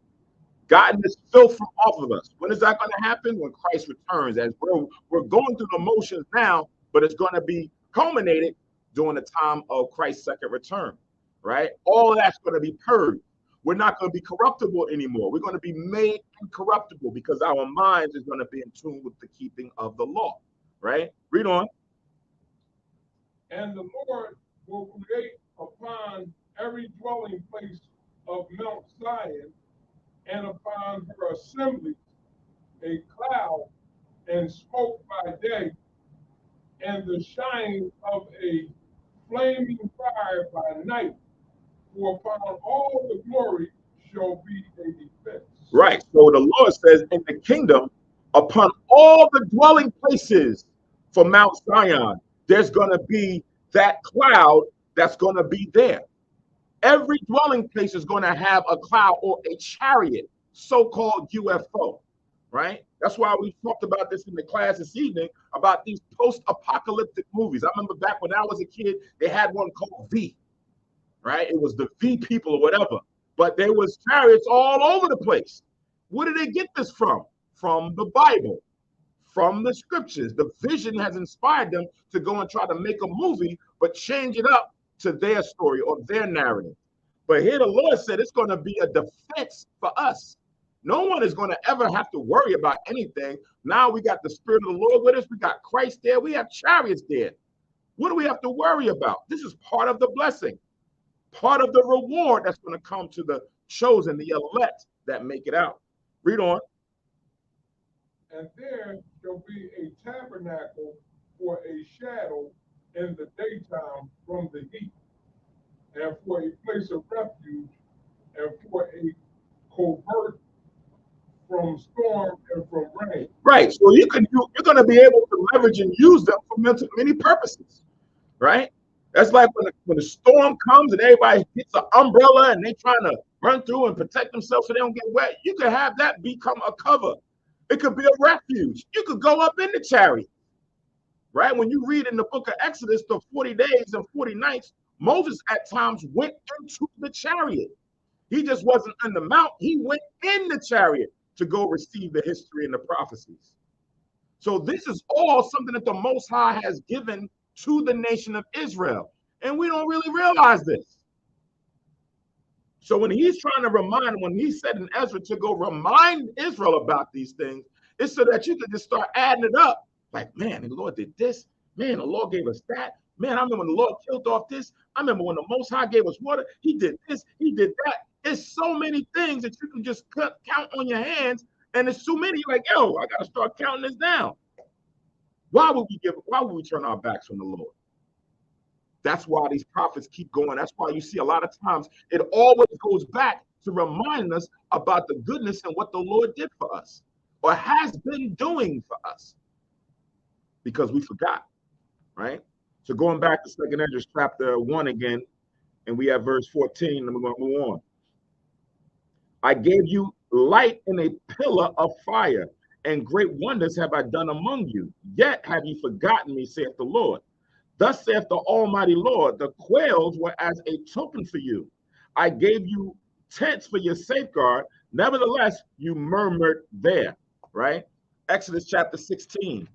gotten this filth from off of us. When is that going to happen? When Christ returns. As we're going through the motions now, but it's going to be culminated during the time of Christ's second return. Right? All of that's going to be purged. We're not going to be corruptible anymore. We're going to be made incorruptible because our minds is going to be in tune with the keeping of the law. Right? Read on. And the Lord will create upon every dwelling place of Mount Zion and upon her assemblies a cloud and smoke by day, and the shine of a flaming fire by night. For upon all the glory shall be a defense. Right. So the Lord says in the kingdom, upon all the dwelling places for Mount Zion, there's going to be that cloud that's going to be there. Every dwelling place is going to have a cloud or a chariot, so-called UFO, right? That's why we talked about this in the class this evening, about these post-apocalyptic movies. I remember back when I was a kid, they had one called V, right? It was the V people or whatever, but there was chariots all over the place. Where did they get this from? From the Bible, from the scriptures. The vision has inspired them to go and try to make a movie, but change it up to their story or their narrative. But here the Lord said it's going to be a defense for us. No one is going to ever have to worry about anything. Now we got the Spirit of the Lord with us. We got Christ there. We have chariots there. What do we have to worry about? This is part of the blessing, part of the reward that's going to come to the chosen, the elect that make it out. Read on. And there shall be a tabernacle for a shadow in the daytime from the heat, and for a place of refuge, and for a covert from storm and from rain. Right. So you're going to be able to leverage and use them for many purposes. Right. That's like when the storm comes and everybody gets an umbrella and they trying to run through and protect themselves so they don't get wet. You could have that become a cover. It could be a refuge. You could go up in the chariot. Right. When you read in the book of Exodus, the 40 days and 40 nights, Moses at times went into the chariot. He just wasn't on the mount. He went in the chariot to go receive the history and the prophecies. So this is all something that the Most High has given to the nation of Israel. And we don't really realize this. So when he's trying to remind, when he said in Ezra to go remind Israel about these things, it's so that you can just start adding it up. Like, man, the Lord did this. Man, the Lord gave us that. Man, I remember when the Lord killed off this. I remember when the Most High gave us water. He did this. He did that. It's so many things that you can just count on your hands. And it's too many. You're like, yo, I got to start counting this down. Why would we turn our backs on the Lord? That's why these prophets keep going. That's why you see a lot of times it always goes back to remind us about the goodness and what the Lord did for us or has been doing for us. because we forgot, right? So going back to 2nd Esdras chapter 1 again, and we have verse 14, and we're going to move on. I gave you light in a pillar of fire, and great wonders have I done among you. Yet have you forgotten me, saith the Lord. Thus saith the Almighty Lord, the quails were as a token for you. I gave you tents for your safeguard. Nevertheless, you murmured there, right? Exodus chapter 16.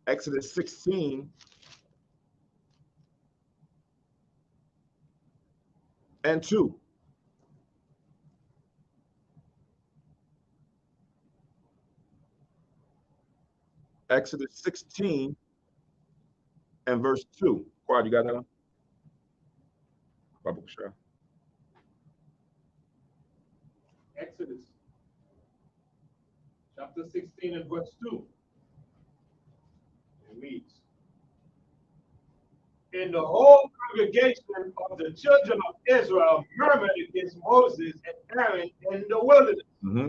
Exodus 16 and 2. Exodus 16 and verse 2. Quad, you got that one? Sure. Exodus chapter 16 and verse 2. It reads, and the whole congregation of the children of Israel murmured against Moses and Aaron in the wilderness. Mm-hmm.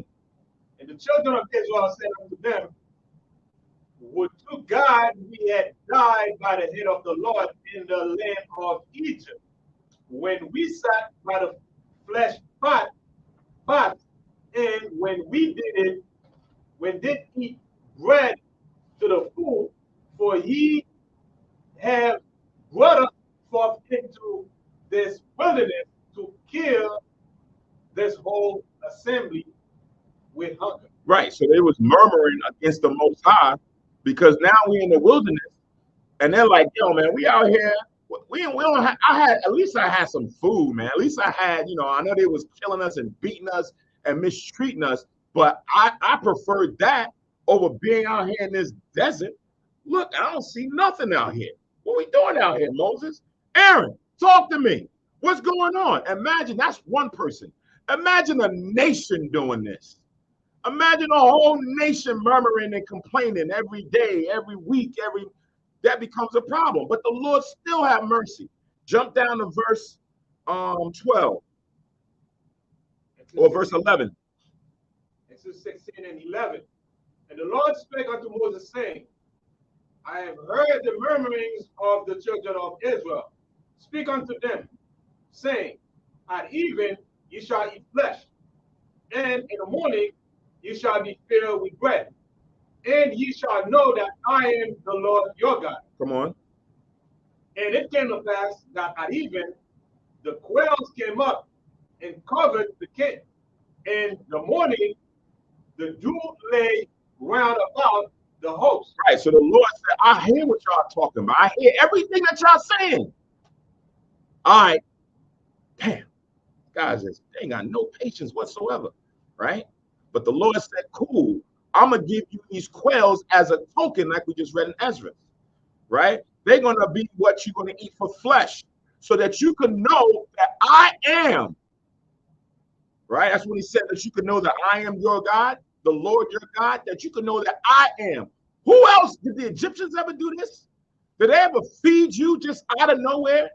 And the children of Israel said unto them, would to God we had died by the hand of the Lord in the land of Egypt, when we sat by the flesh pot, and when we did eat bread to the full, for ye have brought us forth into this wilderness to kill this whole assembly with hunger. Right. So they was murmuring against the Most High because now we're in the wilderness, and they're like, "Yo, man, we out here. We don't have. At least I had some food, man. At least I had, I know they was killing us and beating us and mistreating us, but I preferred that over being out here in this desert. Look, I don't see nothing out here. What we doing out here, Moses? Aaron, talk to me. What's going on? Imagine that's one person. Imagine a nation doing this. Imagine a whole nation murmuring and complaining every day, every week, that becomes a problem. But the Lord still have mercy. Jump down to verse 12 or verse 11. Exodus 16 and 11. And the Lord spake unto Moses, saying, I have heard the murmurings of the children of Israel. Speak unto them, saying, at even ye shall eat flesh, and in the morning ye shall be filled with bread, and ye shall know that I am the Lord your God. Come on. And it came to pass that at even the quails came up and covered the camp. In the morning the dew lay round about the host. Right. So the Lord said, I hear what y'all talking about. I hear everything that y'all saying. All right. Damn. Guys, they ain't got no patience whatsoever. Right? But the Lord said, cool. I'm going to give you these quails as a token, like we just read in Esdras. Right? They're going to be what you're going to eat for flesh, so that you can know that I am. Right? That's when he said that you can know that I am your God, the Lord your God, that you can know that I am. Who else? Did the Egyptians ever do this? Did they ever feed you just out of nowhere?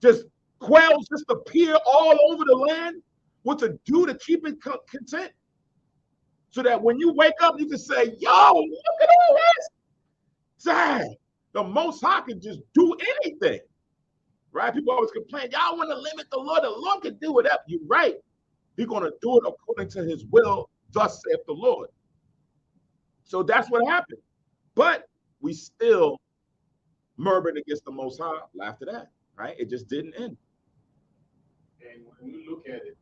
Just quails just appear all over the land? What to do to keep it content? So that when you wake up, you can say, yo, look at all this. Dang, the Most High can just do anything. Right? People always complain, y'all want to limit the Lord. The Lord can do whatever. You're right. He's going to do it according to his will, thus saith the Lord. So that's what happened. But we still murmured against the Most High after that, right? It just didn't end. And when you look at it,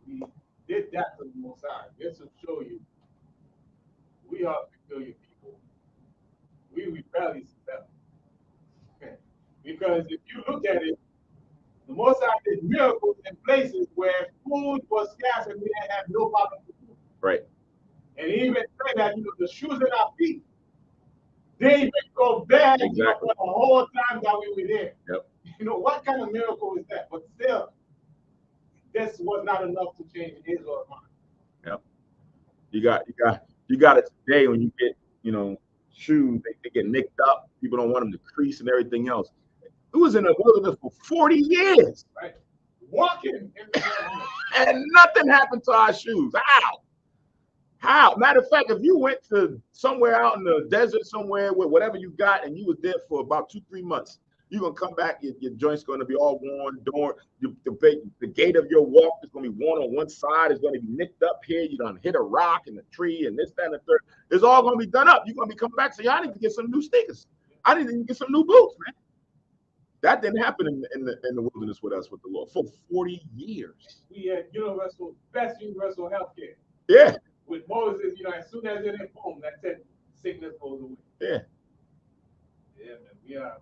we did that to the Most High. Just to show you, we are peculiar people. We rebellious people. Because if you look at it, the Most High did miracles in places where food was scarce and we didn't have no problem with food. Right. And he even said that, the shoes in our feet, they even go bad for the whole time that we were there. Yep. What kind of miracle is that? But still, this was not enough to change Israel's mind. Yep. You got it today when you get, shoes, they get nicked up. People don't want them to crease and everything else. It was in the wilderness for 40 years. Right. Walking. And nothing happened to our shoes. How? How? Matter of fact, if you went to somewhere out in the desert, somewhere with whatever you got, and you was there for about 2-3 months, you're gonna come back. Your joints gonna be all worn. The gait of your walk is gonna be worn on one side. It's gonna be nicked up here. You done hit a rock and a tree and this, that, and the third. It's all gonna be done up. You're gonna be coming back. So I need to get some new sneakers. I need to get some new boots, man. That didn't happen in the wilderness with us with the Lord for 40 years. We had best universal health care. Yeah. With Moses, as soon as they're in home, that sickness goes away. Yeah. Yeah, man. We are.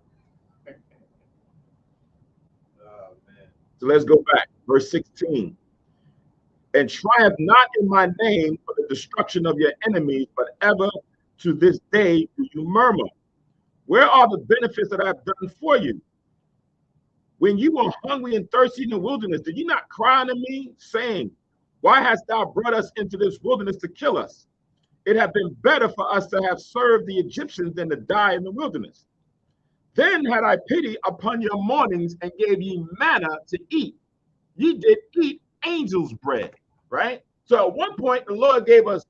Oh, man. So let's go back. Verse 16. And triumph not in my name for the destruction of your enemies, but ever to this day do you murmur. Where are the benefits that I've done for you? When you were hungry and thirsty in the wilderness, did you not cry unto me, saying, why hast thou brought us into this wilderness to kill us? It had been better for us to have served the Egyptians than to die in the wilderness. Then had I pity upon your mournings and gave ye manna to eat. Ye did eat angels' bread, right? So at one point, the Lord gave us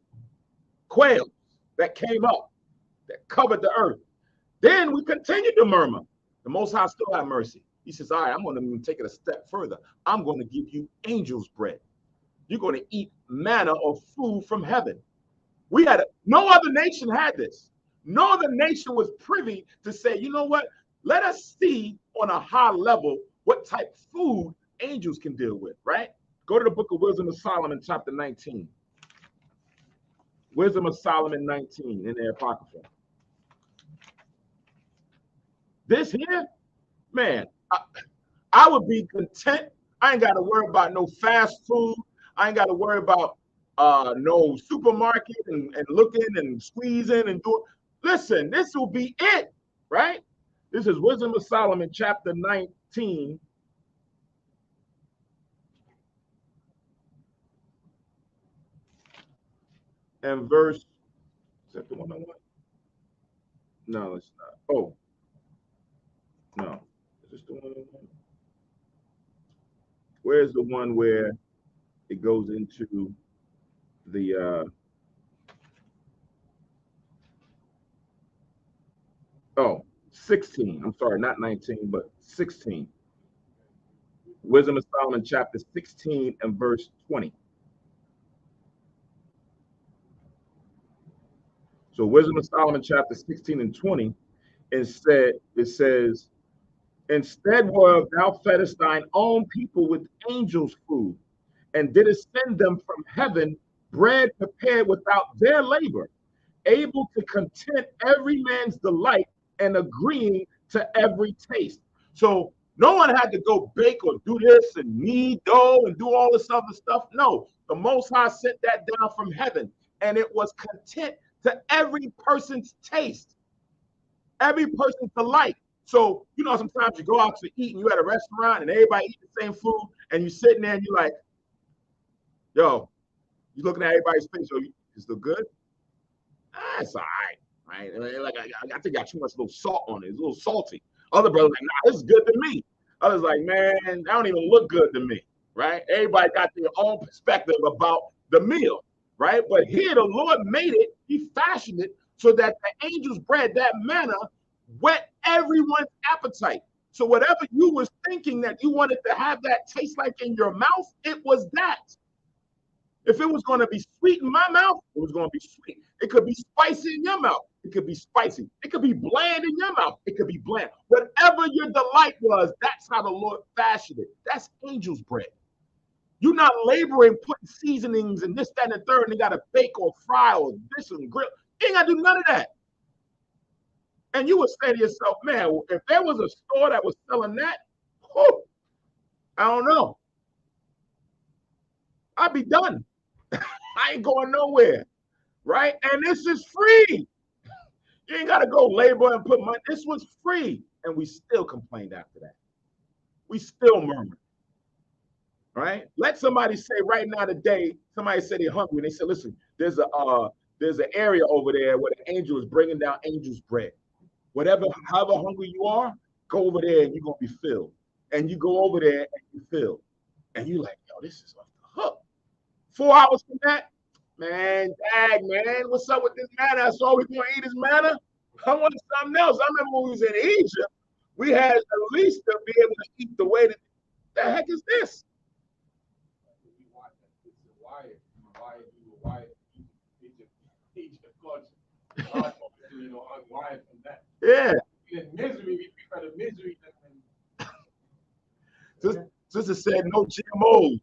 quail that came up, that covered the earth. Then we continued to murmur. The Most High still had mercy. He says, all right, I'm going to take it a step further. I'm going to give you angels' bread. You're going to eat manna or food from heaven. No other nation had this. No other nation was privy to say, you know what? Let us see on a high level what type of food angels can deal with, right? Go to the book of Wisdom of Solomon, chapter 19. Wisdom of Solomon 19 in the Apocrypha. This here, man, I would be content. I ain't got to worry about no fast food. I ain't got to worry about no supermarket and looking and squeezing and doing. Listen, this will be it, right? This is Wisdom of Solomon, chapter 19. And verse, is that the one I want? No, it's not. Oh, no. Is this the one I want? Where's the one where it goes into the oh, 16. I'm sorry, not 19, but 16. Wisdom of Solomon, chapter 16 and verse 20. So Wisdom of Solomon, chapter 16 and 20, it says, instead whereof thou feddest thine own people with angels' food, and didst send them from heaven bread prepared without their labor, able to content every man's delight and agreeing to every taste. So no one had to go bake or do this and knead dough and do all this other stuff. No, the Most High sent that down from heaven, and it was content to every person's taste, every person's delight. So, sometimes you go out to eat and you at a restaurant and everybody eat the same food and you're sitting there and you're like, yo, you're looking at everybody's face. So, is it good? It's all right, right? Like I think I got too much little salt on it. It's a little salty. Other brothers like, nah, this is good to me. Others like, man, that don't even look good to me, right? Everybody got their own perspective about the meal, right? But here the Lord made it, he fashioned it so that the angels' bread, that manna, whet everyone's appetite. So whatever you was thinking that you wanted to have that taste like in your mouth, it was that. If it was going to be sweet in my mouth, it was going to be sweet. It could be spicy in your mouth. It could be spicy. It could be bland in your mouth. It could be bland. Whatever your delight was, that's how the Lord fashioned it. That's angels' bread. You're not laboring, putting seasonings and this, that, and the third, and you got to bake or fry or this and grill. You ain't got to do none of that. And you would say to yourself, man, if there was a store that was selling that, whew, I don't know. I'd be done. I ain't going nowhere, right? And this is free. You ain't got to go labor and put money. This was free. And we still complained after that. We still murmured, right? Let somebody say right now today, somebody said they're hungry. And they said, listen, there's an area over there where the angel is bringing down angels' bread. However hungry you are, go over there and you're going to be filled. And you go over there and you fill. And you're like, yo, this is off the hook. 4 hours from that, Man, dag, man, what's up with this manna? That's all we're going to eat is manna? I want something else. I remember when we was in Egypt, we had at least to be able to eat the way that, the heck is this? Egypt culture. Unwired from that. Yeah. In misery, we prefer the misery than. Sister said no GMOs.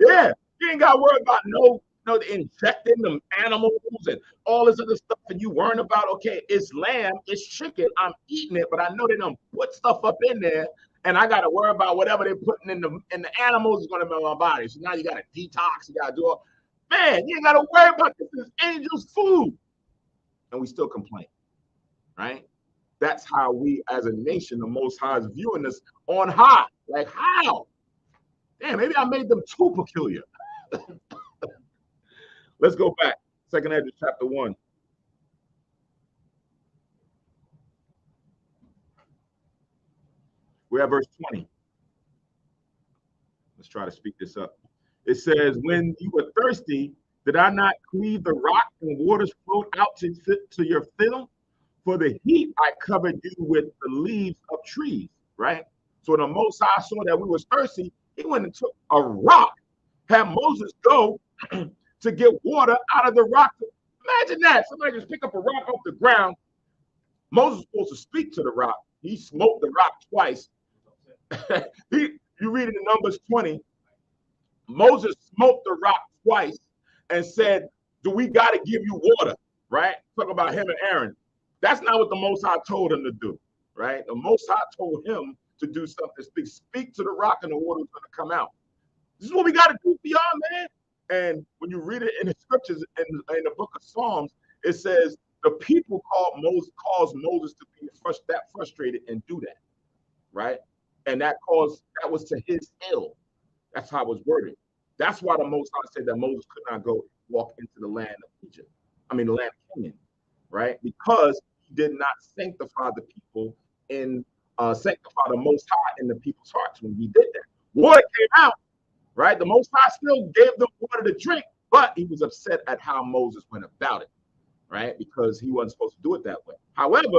Yeah, you ain't got to worry about no injecting them animals and all this other stuff, and you worrying about, okay, it's lamb, it's chicken, I'm eating it, but I know they don't put stuff up in there, and I got to worry about whatever they're putting in the animals is going to be in my body. So now you got to detox, you got to do all. Man, you ain't got to worry about this. Is angels' food, and we still complain, right? That's how we, as a nation, the Most High is viewing us on high. Like, how? Damn, maybe I made them too peculiar. Let's go back. 2nd Esdras chapter 1. We're at verse 20. Let's try to speak this up. It says, when you were thirsty, did I not cleave the rock and waters flowed out to your fill? For the heat I covered you with the leaves of trees, right? So the Most High saw that we was thirsty. He went and took a rock, had Moses go to get water out of the rock. Imagine that. Somebody just pick up a rock off the ground. Moses was supposed to speak to the rock. He smoked the rock twice. You read it in Numbers 20. Moses smoked the rock twice and said, do we got to give you water, right? Talk about him and Aaron. That's not what the Most High told him to do, right? The Most High told him to do something. Speak to the rock and the water is going to come out. This is what we got to do for y'all, man. And when you read it in the scriptures in the book of Psalms, it says the people caused Moses to be that frustrated and do that, right? And that was to his ill. That's how it was worded. That's why the Most High said that Moses could not go walk into the land of Egypt. I mean, the land of Canaan, right? Because he did not sanctify the people in sanctify the Most High in the people's hearts when he did that. Water came out, right? The Most High still gave them water to drink, but he was upset at how Moses went about it, right? Because he wasn't supposed to do it that way. However,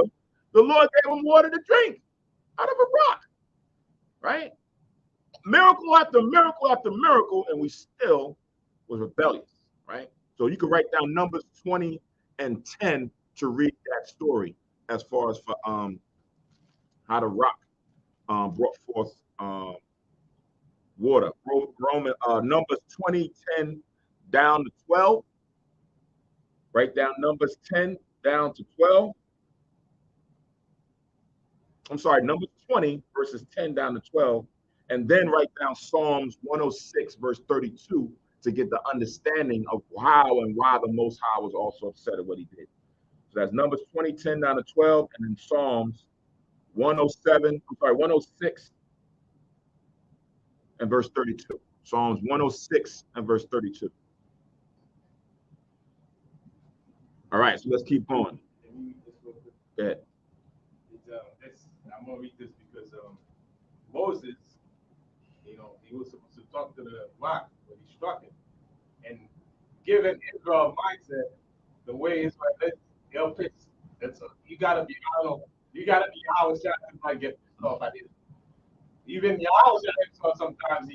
the Lord gave him water to drink out of a rock, right? Miracle after miracle after miracle, and we still was rebellious, right? So you can write down Numbers 20 and 10 to read that story as far as for how the rock brought forth water. Numbers 20, 10 down to 12. Write down Numbers 10 down to 12. I'm sorry, Numbers 20 verses 10 down to 12. And then write down Psalms 106 verse 32 to get the understanding of how and why the Most High was also upset at what he did. So that's Numbers 20, 10 down to 12, and then Psalms 106 and verse 32. Psalms 106 and verse 32. All right, so let's keep going. Go ahead. I'm going to read this because Moses, he was supposed to talk to the rock, but he struck him. And given Israel mindset, the way Israel is, you got to be, you got to be Yahweh Shah to not get pissed off at it. Even Yahweh Shah sometimes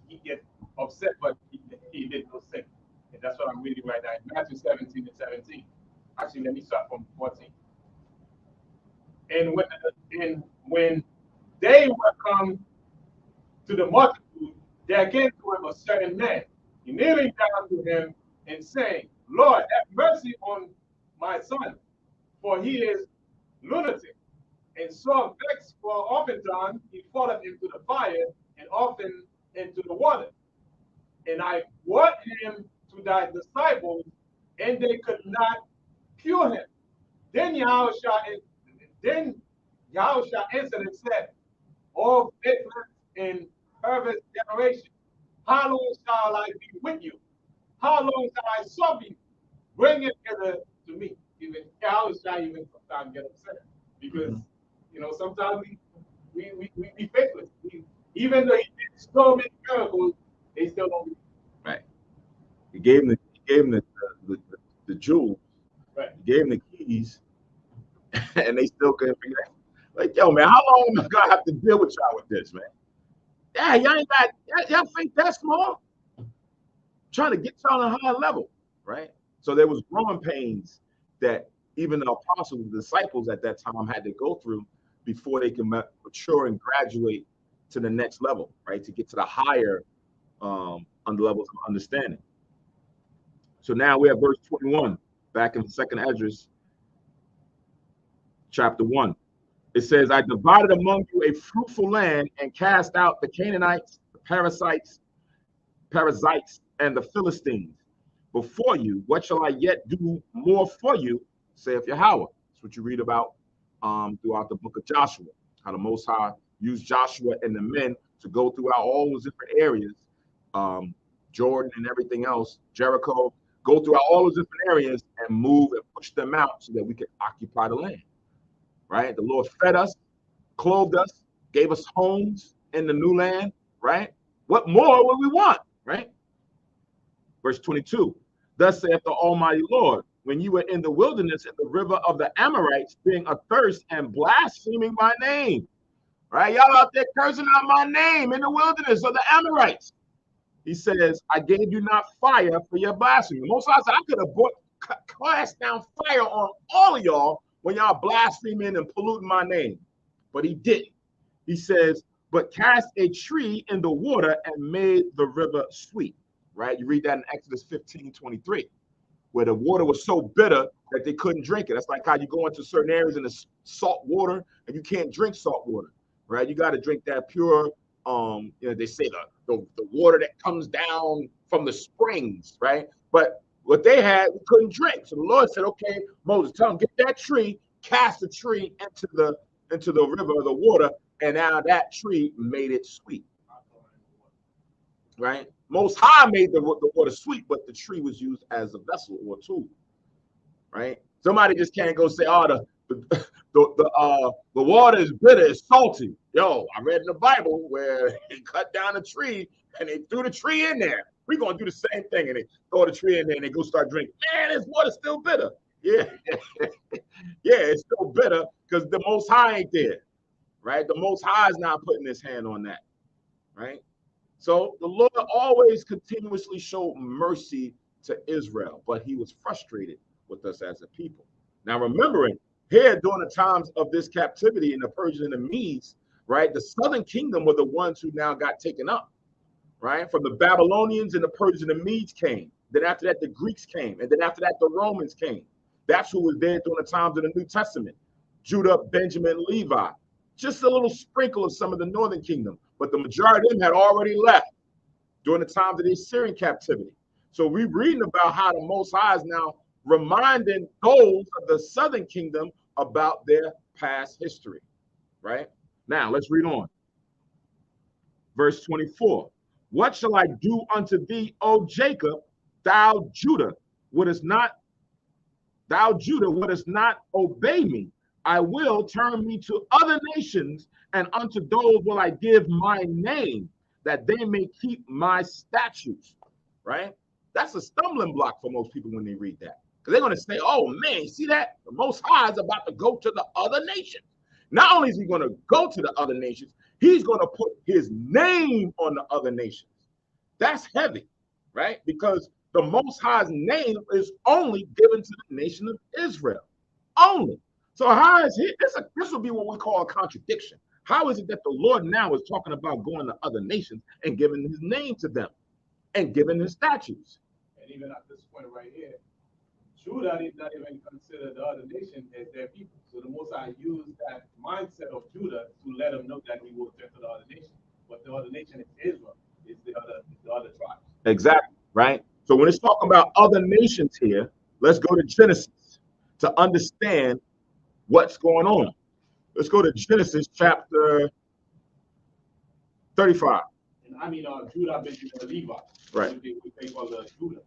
he gets upset, but he did no sin. And that's what I'm reading right now in Matthew 17 and 17. Actually, let me start from 14. And when they were come to the multitude, there came to him a certain man, kneeling down to him and saying, Lord, have mercy on my son, for he is lunatic, and so vexed, for oftentimes he falleth into the fire, and often into the water. And I brought him to thy disciples, and they could not cure him. Then Yahushua answered and said, O faithless and perverse generation, how long shall I be with you? How long shall I suffer you? Bring it hither to me. Even Yahushua even sometimes get upset because sometimes we be faithless. Even though he did so many miracles, they still don't believe. Right. He gave him the jewels. Right. He gave him the keys, and they still couldn't figure it out. Like, yo, man, how long am I gonna have to deal with y'all with this, man? Yeah, y'all ain't got, y'all think that's small? Trying to get y'all on a higher level, right? So there was growing pains that even the apostles, the disciples at that time had to go through before they can mature and graduate to the next level, right? To get to the higher levels of understanding. So now we have verse 21 back in the second Esdras chapter 1. It says, I divided among you a fruitful land and cast out the Canaanites, the parasites, and the Philistines before you. What shall I yet do more for you, saith Yahweh? That's what you read about throughout the book of Joshua, how the Most High used Joshua and the men to go throughout all those different areas, Jordan and everything else, Jericho, go throughout all those different areas and move and push them out so that we can occupy the land, right? The Lord fed us, clothed us, gave us homes in the new land, right? What more would we want, right? Verse 22, thus saith the Almighty Lord, when you were in the wilderness in the river of the Amorites, being athirst and blaspheming my name, right? Y'all out there cursing out my name in the wilderness of the Amorites. He says, I gave you not fire for your blasphemy. Most I said, I could have cast down fire on all of y'all when y'all blaspheming and polluting my name. But he didn't. He says, but cast a tree in the water and made the river sweet. Right? You read that in Exodus 15:23, where the water was so bitter that they couldn't drink it. That's like how you go into certain areas in the salt water and you can't drink salt water, right? You got to drink that pure, they say the water that comes down from the springs, right? But what they had, we couldn't drink. So the Lord said, okay, Moses, tell them, get that tree, cast the tree into the river or the water, and now that tree made it sweet. Right? Most High made the water sweet, but the tree was used as a vessel or tool. Right? Somebody just can't go say, "Oh, the water is bitter, it's salty." Yo, I read in the Bible where they cut down a tree and they threw the tree in there. We're gonna do the same thing, and they throw the tree in there and they go start drinking. Man, this water's still bitter. Yeah, yeah, it's still bitter because the Most High ain't there. Right? The Most High is not putting his hand on that. Right? So the Lord always continuously showed mercy to Israel, but he was frustrated with us as a people. Now, remembering here during the times of this captivity in the Persians and the Medes, right, the southern kingdom were the ones who now got taken up, right? From the Babylonians and the Persians and the Medes came. Then after that, the Greeks came. And then after that, the Romans came. That's who was there during the times of the New Testament. Judah, Benjamin, Levi. Just a little sprinkle of some of the northern kingdom. But the majority of them had already left during the times of the Assyrian captivity. So we're reading about how the Most High is now reminding those of the southern kingdom about their past history, right? Now, let's read on. Verse 24. What shall I do unto thee, O Jacob, thou Judah, wouldest not obey me? I will turn me to other nations, and unto those will I give my name, that they may keep my statutes, right? That's a stumbling block for most people when they read that. Because they're going to say, oh man, you see that? The Most High is about to go to the other nations. Not only is he going to go to the other nations, he's going to put his name on the other nations. That's heavy, right? Because the Most High's name is only given to the nation of Israel. Only. So how is he? This would be what we call a contradiction. How is it that the Lord now is talking about going to other nations and giving his name to them and giving his statutes? And even at this point right here, Judah did not even consider the other nation as their people. So the Most High used that mindset of Judah to let them know that he will turn to the other nation. But the other nation is Israel, is the other tribes. Exactly, right? So when it's talking about other nations here, let's go to Genesis to understand what's going on. Let's go to Genesis chapter 35. And I mean, Judah, Benjamin, and Levi. Right. We take all the Judah.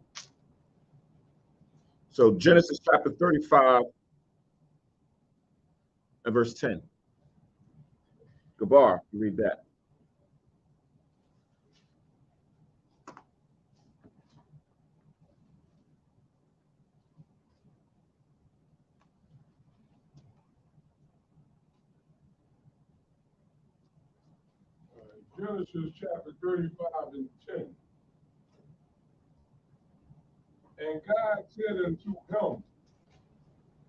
So Genesis chapter 35 and verse 10. Gabar, you read that. Genesis chapter 35 and 10. And God said unto him,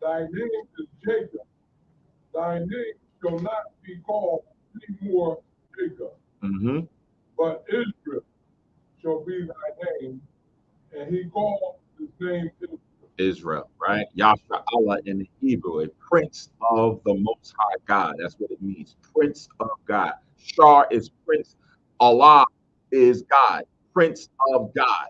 Thy name is Jacob. Thy name shall not be called any more Jacob, Mm-hmm. but Israel shall be thy name. And he called his name Israel. Israel, right? Yahshua Allah in the Hebrew, a prince of the Most High God. That's what it means, prince of God. Shah is prince. Allah is God, prince of God,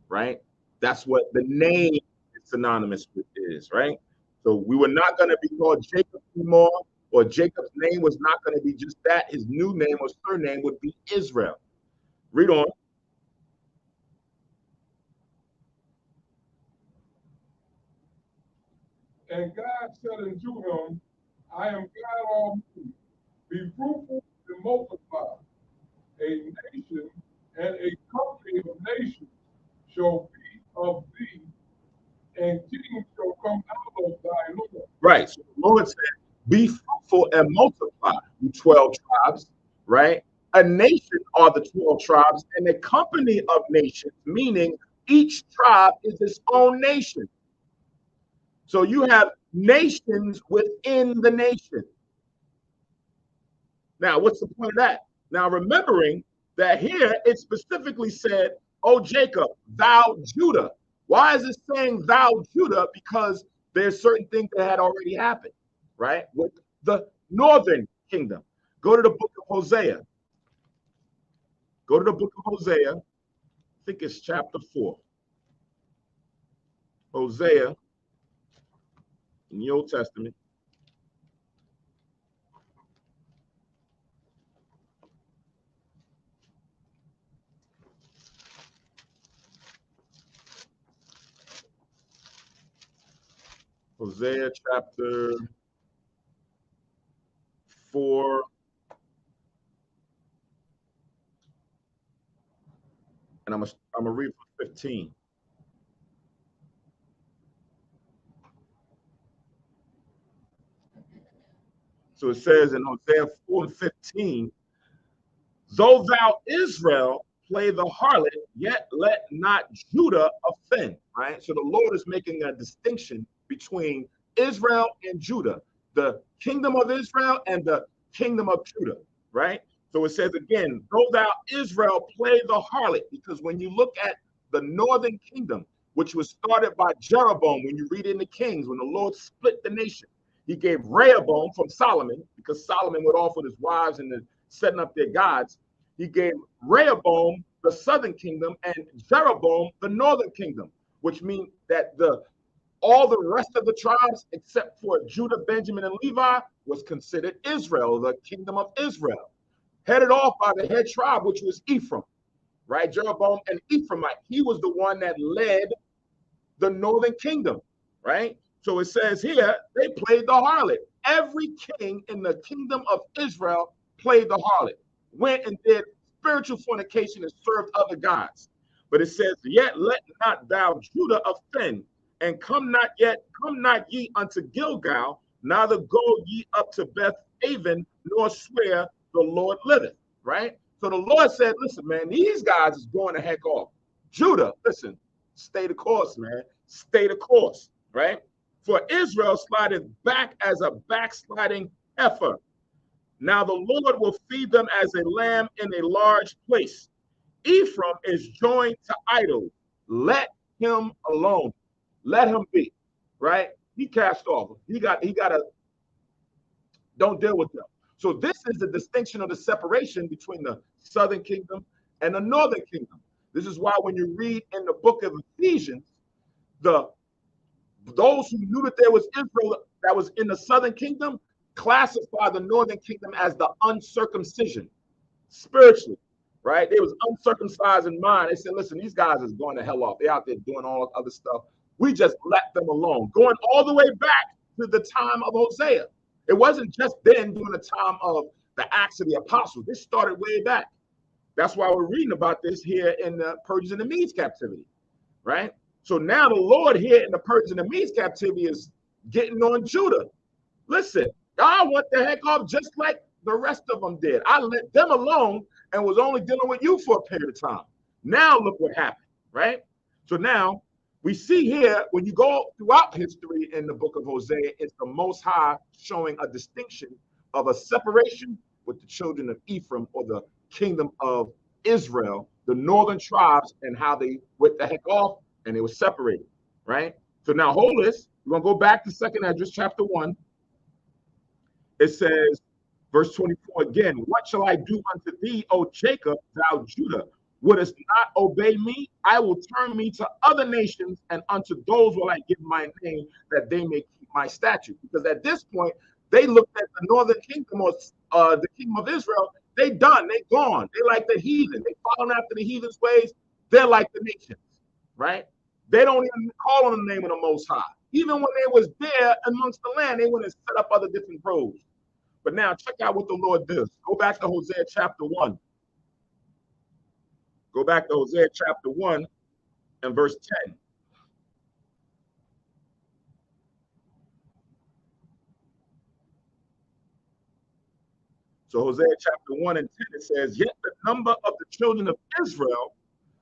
right? That's what the name is synonymous with is, right? So we were not going to be called Jacob anymore, or Jacob's name was not going to be just that. His new name or surname would be Israel. Read on. And God said unto him, I am God Almighty. Be fruitful and multiply. A nation and a company of nations shall be of thee, and kings shall come out of thy loins. Right. So the Lord said, be fruitful and multiply, you 12 tribes, right? A nation are the 12 tribes, and a company of nations, meaning each tribe is its own nation. So you have nations within the nation. Now, what's the point of that? Now, remembering that here it specifically said, "Oh Jacob, thou Judah." Why is it saying thou Judah? Because there's certain things that had already happened, right? With the northern kingdom. Go to the book of Hosea. Go to the book of Hosea. I think it's chapter 4. Hosea in the Old Testament. Hosea chapter 4. And I'm gonna read from 15. So it says in Hosea 4:15, though thou Israel play the harlot, yet let not Judah offend. Right? So the Lord is making a distinction between Israel and Judah, the kingdom of Israel and the kingdom of Judah. Right? So it says again, though thou Israel play the harlot, because when you look at the northern kingdom, which was started by Jeroboam, when you read in the Kings, when the Lord split the nation, he gave Rehoboam from Solomon, because Solomon went off with his wives and setting up their gods. He gave Rehoboam the southern kingdom and Jeroboam the northern kingdom, which means that all the rest of the tribes, except for Judah, Benjamin, and Levi, was considered Israel, the kingdom of Israel, headed off by the head tribe, which was Ephraim, right? Jeroboam and Ephraimite. He was the one that led the northern kingdom, right? So it says here, they played the harlot. Every king in the kingdom of Israel played the harlot, went and did spiritual fornication and served other gods. But it says, yet let not thou Judah offend, and come not ye unto Gilgal, neither go ye up to Beth Aven, nor swear the Lord liveth. Right? So the Lord said, listen, man, these guys is going the heck off. Judah, listen, stay the course, man. Stay the course, right? For Israel slideth back as a backsliding heifer. Now the Lord will feed them as a lamb in a large place. Ephraim is joined to idols. Let him alone. Let him be, right? He cast off. He got a, don't deal with them. So this is the distinction of the separation between the southern kingdom and the northern kingdom. This is why when you read in the book of Ephesians, those who knew that there was Israel that was in the southern kingdom classify the northern kingdom as the uncircumcision spiritually, right? They was uncircumcised in mind. They said, listen, these guys is going to hell off. They're out there doing all this other stuff. We just let them alone. Going all the way back to the time of Hosea. It wasn't just then during the time of the Acts of the Apostles. This started way back. That's why we're reading about this here in the Persians and the Medes captivity, right? So now the Lord here in the Persians and the Medes captivity is getting on Judah. Listen, y'all want the heck off just like the rest of them did. I let them alone and was only dealing with you for a period of time. Now look what happened, right? So now we see here, when you go throughout history in the book of Hosea, it's the Most High showing a distinction of a separation with the children of Ephraim, or the kingdom of Israel, the northern tribes, and how they went the heck off and they were separated, right? So now hold this. We're going to go back to 2nd Esdras chapter 1. It says, verse 24 again, what shall I do unto thee, O Jacob, thou Judah? Wouldest not obey me? I will turn me to other nations, and unto those will I give my name, that they may keep my statute. Because at this point, they looked at the northern kingdom, or the kingdom of Israel. They done, they gone. They like the heathen. They following after the heathen's ways. They're like the nations, right? They don't even call on the name of the Most High. Even when they was there amongst the land, they went and set up other different groves. But now check out what the Lord does. Go back to Hosea chapter 1. Go back to Hosea chapter 1 and verse 10. So Hosea chapter 1 and 10, it says, yet the number of the children of Israel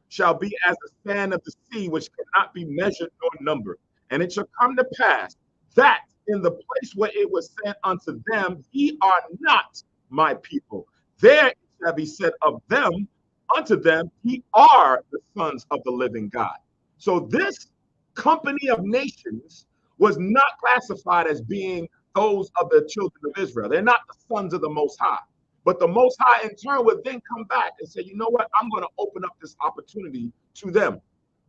shall be as the sand of the sea, which cannot be measured nor numbered. And it shall come to pass that in the place where it was said unto them, ye are not my people, there it shall be said of them, unto them, ye are the sons of the living God. So this company of nations was not classified as being those of the children of Israel. They're not the sons of the Most High. But the Most High in turn would then come back and say, you know what? I'm going to open up this opportunity to them,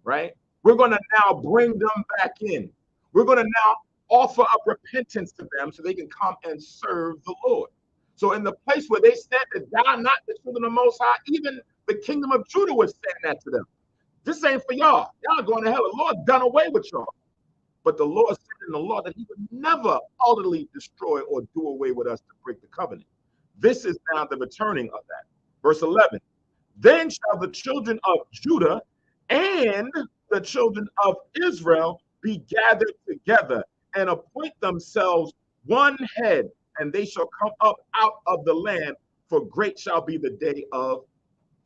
right? We're going to now bring them back in. We're going to now offer up repentance to them so they can come and serve the Lord. So in the place where they said that thou art not the children of the Most High, even the kingdom of Judah was saying that to them. This ain't for y'all. Y'all going to hell. The Lord done away with y'all. But the Lord said in the law that he would never utterly destroy or do away with us to break the covenant. This is now the returning of that. Verse 11, then shall the children of Judah and the children of Israel be gathered together and appoint themselves one head, and they shall come up out of the land, for great shall be the day of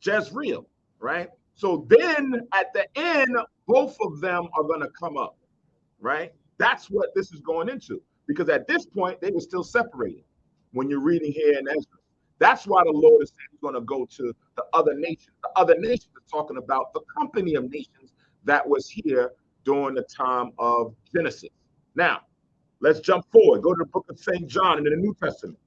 Jezreel, right? So then at the end, both of them are going to come up, right? That's what this is going into, because at this point, they were still separated when you're reading here in Ezra. That's why the Lord is saying he's going to go to the other nations. The other nations are talking about the company of nations that was here during the time of Genesis. Now, let's jump forward. Go to the book of St. John in the New Testament.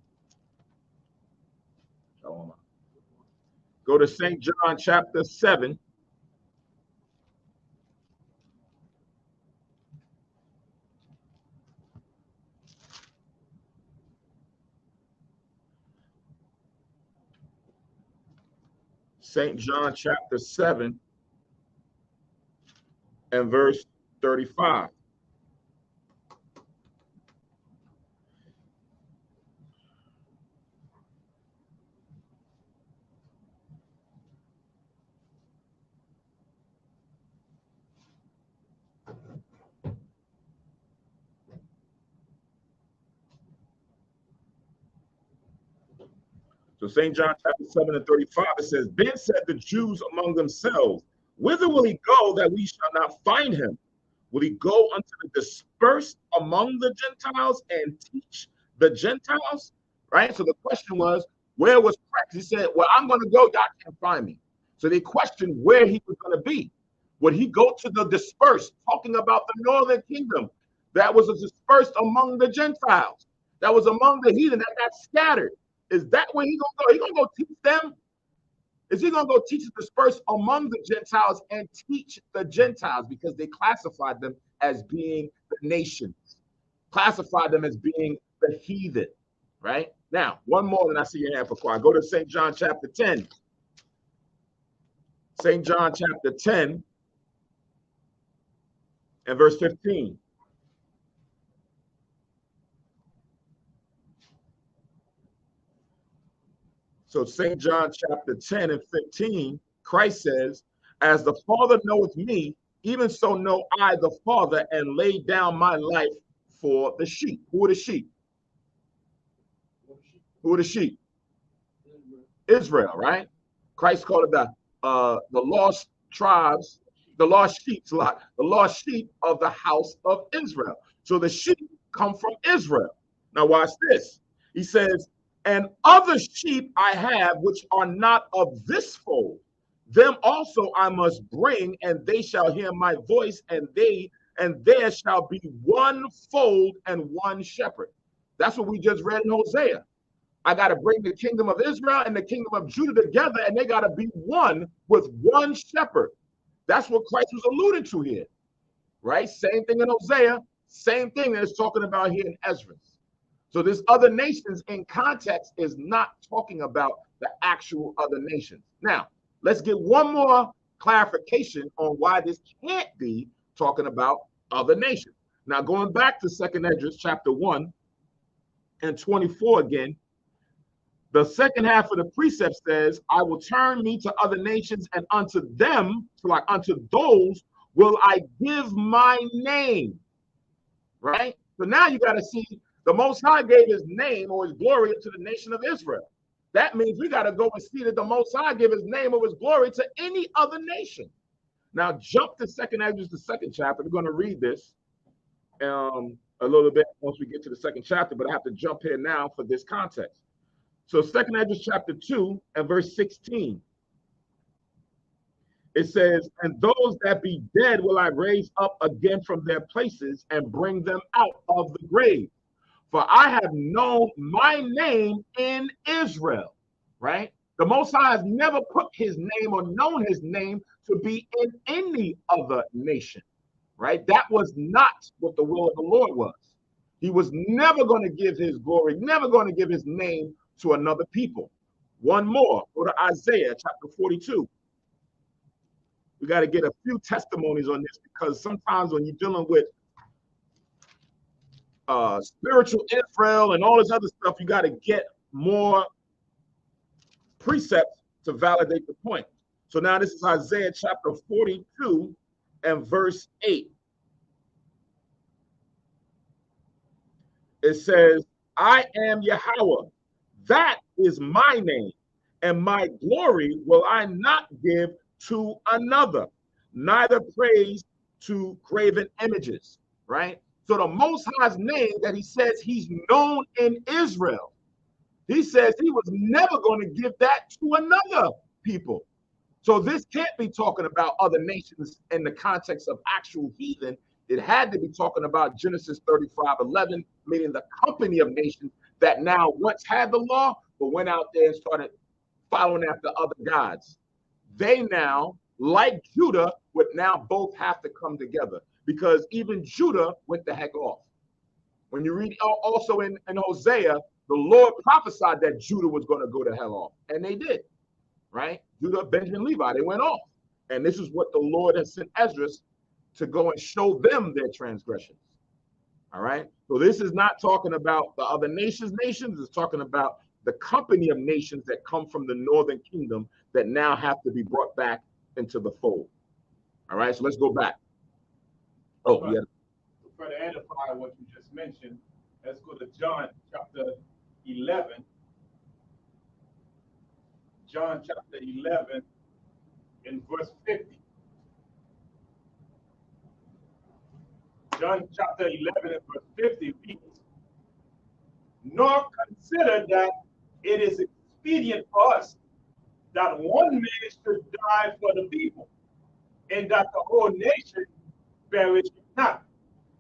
Go to St. John chapter 7. St. John chapter 7 and verse 35. So St. John chapter 7 and 35, it says, then said the Jews among themselves, whither will he go that we shall not find him? Will he go unto the dispersed among the Gentiles and teach the Gentiles? Right? So the question was, where was Christ? He said, well, I'm going to go, y'all can't find me. So they questioned where he was going to be. Would he go to the dispersed, talking about the northern kingdom that was dispersed among the Gentiles, that was among the heathen, that got scattered? Is that where he's going to go? He's going to go teach them? Is he going to go teach the dispersed among the Gentiles and teach the Gentiles, because they classified them as being the nations, classified them as being the heathen, right? Now, one more, and I see your hand for quiet. Go to St. John chapter 10. St. John chapter 10 and verse 15. So St. John chapter 10 and 15, Christ says, as the Father knoweth me, even so know I the Father, and lay down my life for the sheep. Who are the sheep? Who are the sheep? Israel, right? Christ called it the lost tribes, the lost sheep, the lost sheep of the house of Israel. So the sheep come from Israel. Now watch this. He says, and other sheep I have which are not of this fold, them also I must bring, and they shall hear my voice, and there shall be one fold and one shepherd. That's what we just read in Hosea. I got to bring the kingdom of Israel and the kingdom of Judah together, and they got to be one with one shepherd. That's what Christ was alluding to here, right? Same thing in Hosea, same thing that it's talking about here in Esdras. So this other nations in context is not talking about the actual other nations. Now, let's get one more clarification on why this can't be talking about other nations. Now, going back to 2nd Esdras chapter 1 and 24 again, the second half of the precept says, I will turn me to other nations, and unto them, so like unto those, will I give my name. Right? So now you got to see the Most High gave his name or his glory to the nation of Israel. That means we got to go and see that the Most High gave his name or his glory to any other nation. Now jump to 2nd Esdras, the 2nd chapter. We're going to read this a little bit once we get to the 2nd chapter, but I have to jump here now for this context. So 2nd Esdras chapter 2 and verse 16. It says, and those that be dead will I raise up again from their places and bring them out of the grave. For I have known my name in Israel, right? The Most High has never put his name or known his name to be in any other nation, right? That was not what the will of the Lord was. He was never going to give his glory, never going to give his name to another people. One more, go to Isaiah chapter 42. We got to get a few testimonies on this, because sometimes when you're dealing with spiritual Israel and all this other stuff, you got to get more precepts to validate the point. So now this is Isaiah chapter 42 and verse 8. It says, I am Yahweh, that is my name, and my glory will I not give to another, neither praise to graven images, right? So the Most High's name that he says he's known in Israel, he says he was never going to give that to another people. So this can't be talking about other nations in the context of actual heathen. It had to be talking about Genesis 35:11, meaning the company of nations that now once had the law, but went out there and started following after other gods. They now, like Judah, would now both have to come together, because even Judah went the heck off. When you read also in Hosea, the Lord prophesied that Judah was going to go to hell off, and they did, right? Judah, Benjamin, Levi, they went off. And this is what the Lord has sent Esdras to go and show them their transgressions. All right? So this is not talking about the other nations. It's talking about the company of nations that come from the northern kingdom that now have to be brought back into the fold. All right? So let's go back. Oh, yeah. To further edify what you just mentioned, let's go to John chapter 11. John chapter 11 in verse 50. John chapter 11 and verse 50 reads, nor consider that it is expedient for us that one man should die for the people, and that the whole nation perish not.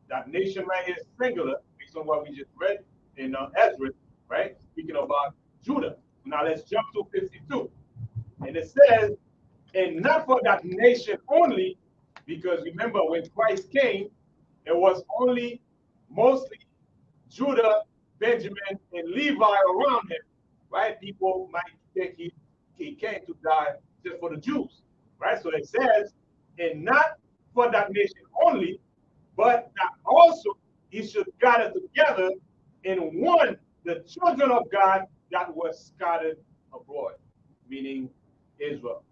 That nation right here is singular, based on what we just read in Esdras, right? Speaking about Judah. Now let's jump to 52. And it says, and not for that nation only, because remember when Christ came, it was only mostly Judah, Benjamin, and Levi around him, right? People might think he came to die just for the Jews, right? So it says, and not for that nation only, but that also he should gather together in one the children of God that were scattered abroad, meaning Israel,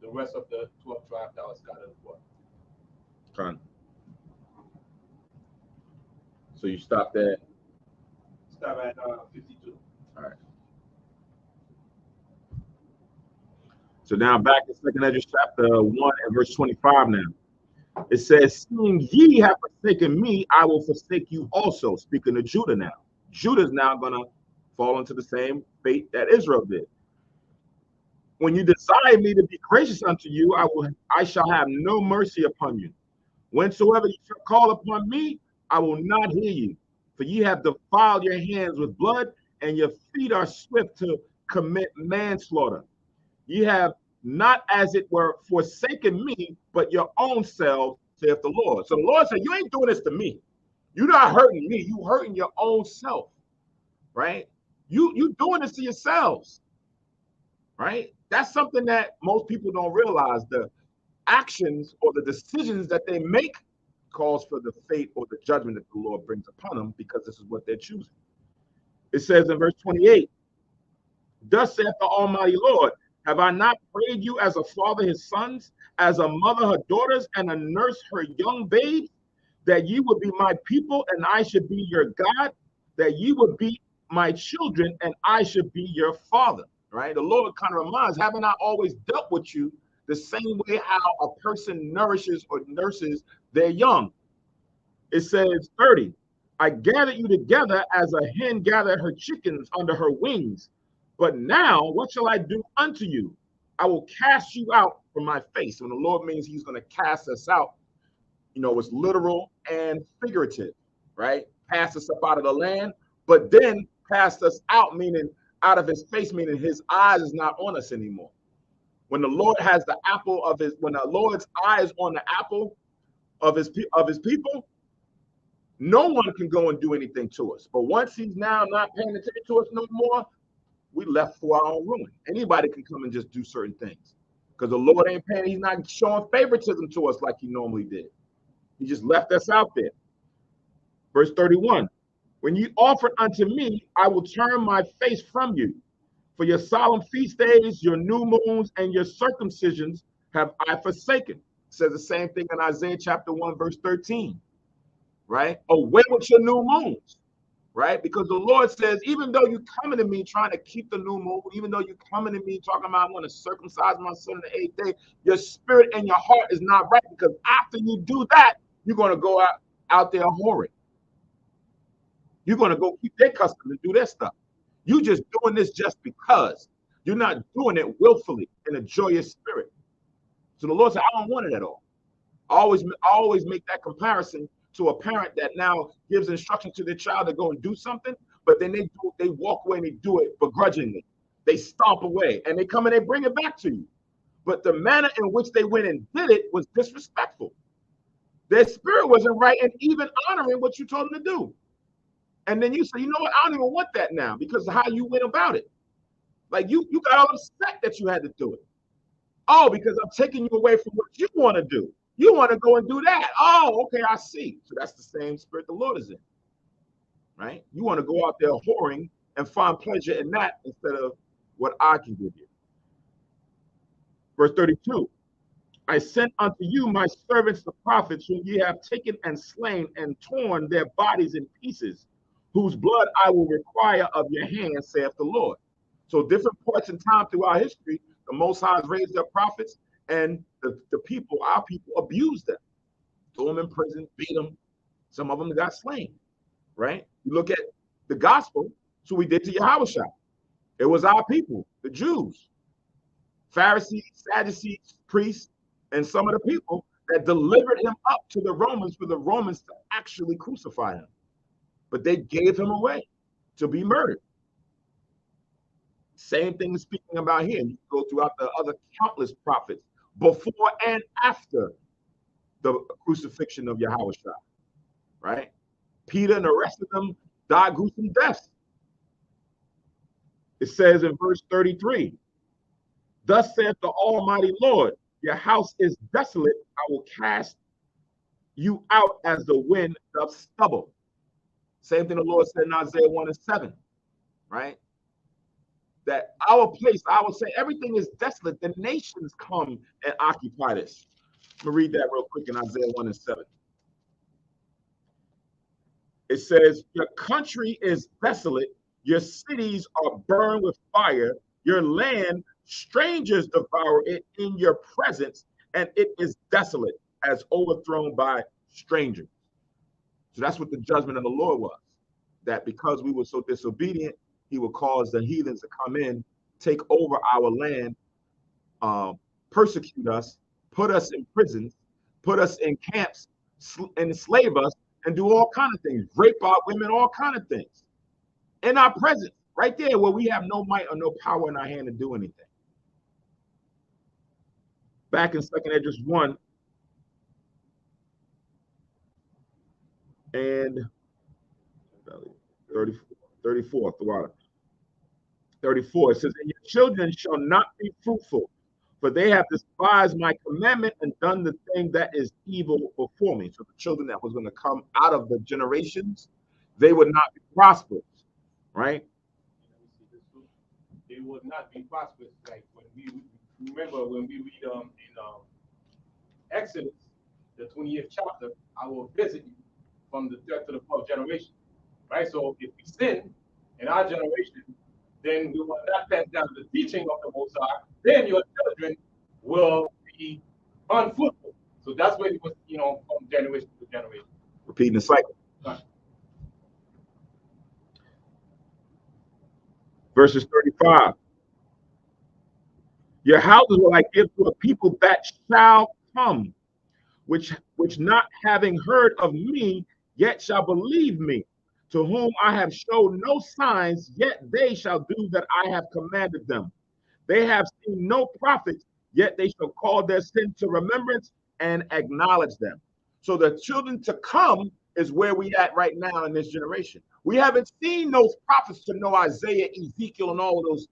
the rest of the 12 tribes that were scattered abroad. Fine. So you stop there. Stop at 52. All right. So now back to 2nd Esdras chapter 1 and verse 25 now. It says, seeing ye have forsaken me, I will forsake you also. Speaking of Judah now. Judah's now going to fall into the same fate that Israel did. When you desire me to be gracious unto you, I shall have no mercy upon you. Whensoever you shall call upon me, I will not hear you. For ye have defiled your hands with blood, and your feet are swift to commit manslaughter. Ye have not as it were forsaken me, but your own selves, saith the Lord. So the Lord said, you ain't doing this to me. You're not hurting me. You hurting your own self, right? You doing this to yourselves, right? That's something that most people don't realize. The actions or the decisions that they make calls for the fate or the judgment that the Lord brings upon them, because this is what they're choosing. It says in verse 28, thus saith the Almighty Lord, have I not prayed you as a father his sons, as a mother her daughters, and a nurse her young babes, that ye would be my people and I should be your God, that ye would be my children and I should be your father, right? The Lord kind of reminds, haven't I always dealt with you the same way how a person nourishes or nurses their young? It says 30, I gathered you together as a hen gathered her chickens under her wings. But now, what shall I do unto you? I will cast you out from my face. When the Lord means he's going to cast us out, you know, it's literal and figurative, right? Cast us up out of the land, but then cast us out, meaning out of his face, meaning his eyes is not on us anymore. When the Lord has the apple of his, when the Lord's eye is on the apple of his people, no one can go and do anything to us. But once he's now not paying attention to us no more, we left for our own ruin. Anybody can come and just do certain things because the Lord ain't paying. He's not showing favoritism to us like he normally did. He just left us out there. Verse 31, when you offer unto me, I will turn my face from you. For your solemn feast days, your new moons, and your circumcisions have I forsaken. It says the same thing in Isaiah chapter 1, verse 13, right? Away with your new moons, right? Because the Lord says, even though you coming to me trying to keep the new moon, even though you coming to me talking about I want to circumcise my son on the 8th day, your spirit and your heart is not right, because after you do that, you're going to go out there whoring. You're going to go keep their custom and do their stuff. You're just doing this just because. You're not doing it willfully in a joyous spirit. So the Lord said, I don't want it at all. I always make that comparison to a parent that now gives instruction to their child to go and do something, but then they walk away and they do it begrudgingly. They stomp away and they come and they bring it back to you. But the manner in which they went and did it was disrespectful. Their spirit wasn't right and even honoring what you told them to do. And then you say, you know what, I don't even want that now because of how you went about it. Like you got all upset that you had to do it. Oh, because I'm taking you away from what you want to do. You want to go and do that. Oh, okay, I see. So that's the same spirit the Lord is in, right? You want to go out there whoring and find pleasure in that instead of what I can give you. Verse 32, I sent unto you my servants the prophets, whom ye have taken and slain and torn their bodies in pieces, whose blood I will require of your hands, saith the Lord. So different points in time throughout history, the Most High has raised up prophets, and the people, our people, abused them, threw them in prison, beat them. Some of them got slain, right? You look at the gospel, so we did to Yahushua. It was our people, the Jews, Pharisees, Sadducees, priests, and some of the people that delivered him up to the Romans for the Romans to actually crucify him. But they gave him away to be murdered. Same thing speaking about here. You go throughout the other countless prophets before and after the crucifixion of Yahushua, right? Peter and the rest of them died gruesome deaths. It says in verse 33, thus saith the Almighty Lord, your house is desolate, I will cast you out as the wind of stubble. Same thing the Lord said in Isaiah 1 and 7, right? That our place, I will say, everything is desolate. The nations come and occupy this. Let me read that real quick in Isaiah 1 and 7. It says, your country is desolate, your cities are burned with fire, Your land, strangers devour it in your presence, and it is desolate, as overthrown by strangers. So that's what the judgment of the Lord was. That because we were so disobedient, he would cause the heathens to come in, take over our land, persecute us, put us in prisons, put us in camps, enslave us, and do all kind of things, rape our women, all kind of things. In our presence, right there where we have no might or no power in our hand to do anything. Back in 2nd Esdras 1 and 34, 34, it says, and your children shall not be fruitful, for they have despised my commandment and done the thing that is evil before me. So the children that was going to come out of the generations, they would not be prosperous, right? They would not be prosperous. Like when we remember when we read in Exodus, the 20th chapter, I will visit you from the third to the fourth generation. Right? So if we sin in our generation, then we will not pass down the teaching of the Most High, then your children will be unfruitful. So that's where it was, from generation to generation. Repeating the cycle. Right. Verses 35. Your houses will I give to a people that shall come, which not having heard of me, yet shall believe me, to whom I have showed no signs, yet they shall do that I have commanded them. They have seen no prophets, yet they shall call their sin to remembrance and acknowledge them. So the children to come is where we at right now in this generation. We haven't seen those prophets to know Isaiah, Ezekiel, and all of those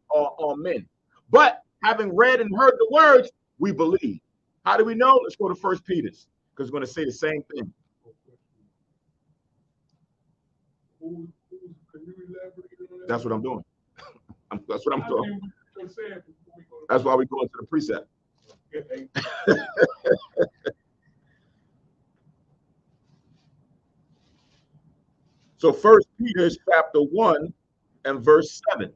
men. But having read and heard the words, we believe. How do we know? Let's go to 1 Peter, because it's going to say the same thing. That's what I'm doing. That's what I'm doing. That's why we go into the precept. So 1 Peter chapter 1 and verse 7,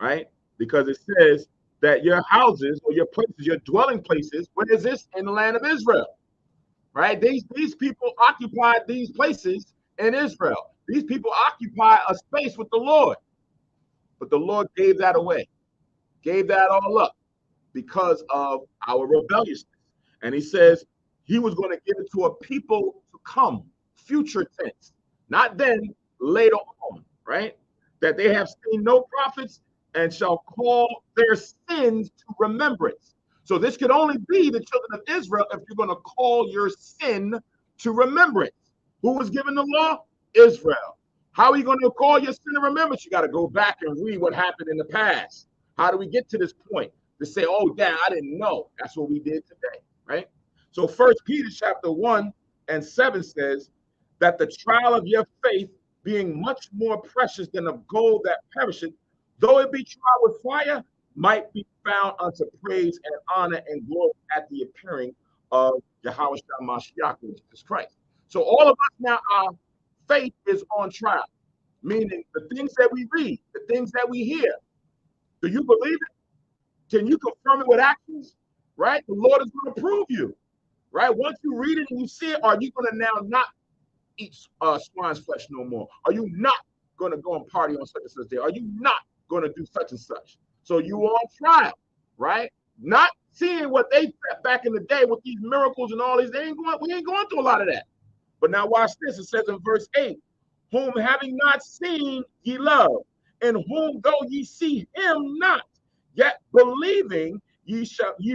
right? Because it says that your houses or your places, your dwelling places, where is this? In the land of Israel, right? These people occupied these places in Israel. These people occupy a space with the Lord. But the Lord gave that away, gave that all up because of our rebelliousness. And he says he was going to give it to a people to come, future tense, not then, later on, right? That they have seen no prophets and shall call their sins to remembrance. So this could only be the children of Israel if you're going to call your sin to remembrance. Who was given the law? Israel. How are you going to call your sin to remembrance? You got to go back and read what happened in the past. How do we get to this point to say, oh, yeah, I didn't know? That's what we did today, right? So 1 Peter chapter 1 and 7 says that the trial of your faith, being much more precious than of gold that perisheth, though it be tried with fire, might be found unto praise and honor and glory at the appearing of Yahweh Mashiach, Jesus Christ. So all of us now, our faith is on trial, meaning the things that we read, the things that we hear. Do you believe it? Can you confirm it with actions? Right? The Lord is going to prove you. Right? Once you read it and you see it, are you going to now not eat swine's flesh no more? Are you not going to go and party on such and such day? Are you not going to do such and such? So you are on trial, right? Not seeing what they said back in the day with these miracles and all these. We ain't going through a lot of that. But now watch this. It says in verse 8, whom having not seen ye love, and whom though ye see him not, yet believing ye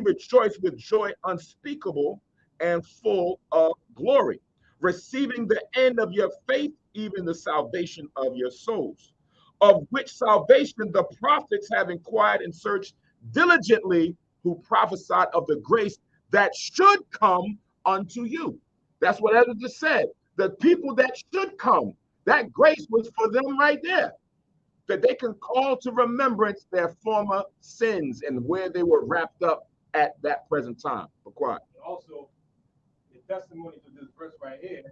rejoice with joy unspeakable and full of glory, receiving the end of your faith, even the salvation of your souls, of which salvation the prophets have inquired and searched diligently, who prophesied of the grace that should come unto you. That's what Esdras just said. The people that should come, that grace was for them right there, that they can call to remembrance their former sins and where they were wrapped up at that present time. Be quiet. Also, the testimony to this verse right here,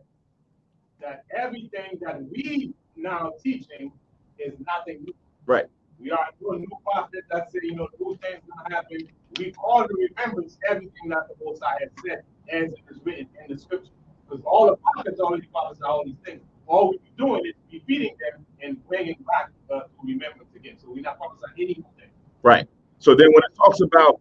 that everything that we now teaching is nothing new. Right. We are doing new prophet that say, new things gonna happen. We call to remembrance everything that the Most High has said as it is written in the scripture. Because all the prophets already prophesied all these things. All we're doing is repeating them and bringing back to remembrance again. So we're not prophesying any more things. Right. So then when it talks about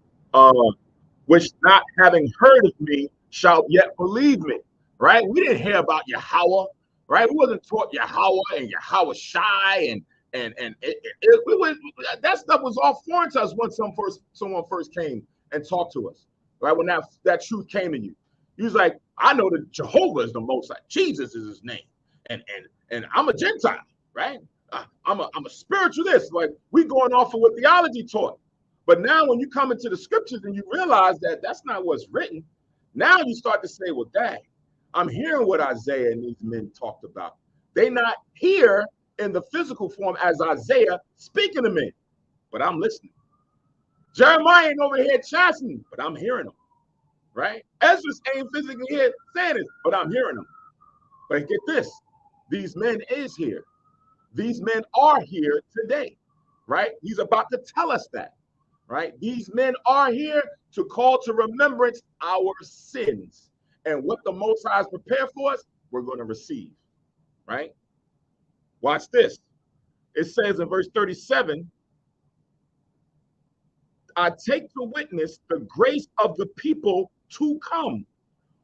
which not having heard of me shall yet believe me, right? We didn't hear about Yahweh, right? We wasn't taught Yahweh and Yahweh Shai we went, that stuff was all foreign to us when someone first came and talked to us, right? When that truth came to you, you was like, I know that Jehovah is the Most High, Jesus is his name, and I'm a Gentile, right? I'm a spiritualist. Like we going off of what theology taught. But now when you come into the scriptures and you realize that that's not what's written, now you start to say, well, dang, I'm hearing what Isaiah and these men talked about. They not here in the physical form as Isaiah speaking to me, but I'm listening. Jeremiah ain't over here chastening, but I'm hearing them, right? Esdras ain't physically here saying this, but I'm hearing them. But get this, these men is here. These men are here today, right? He's about to tell us that, right? These men are here to call to remembrance our sins. And what the Most High has prepared for us, we're going to receive, right? Watch this. It says in verse 37, I take to witness the grace of the people to come,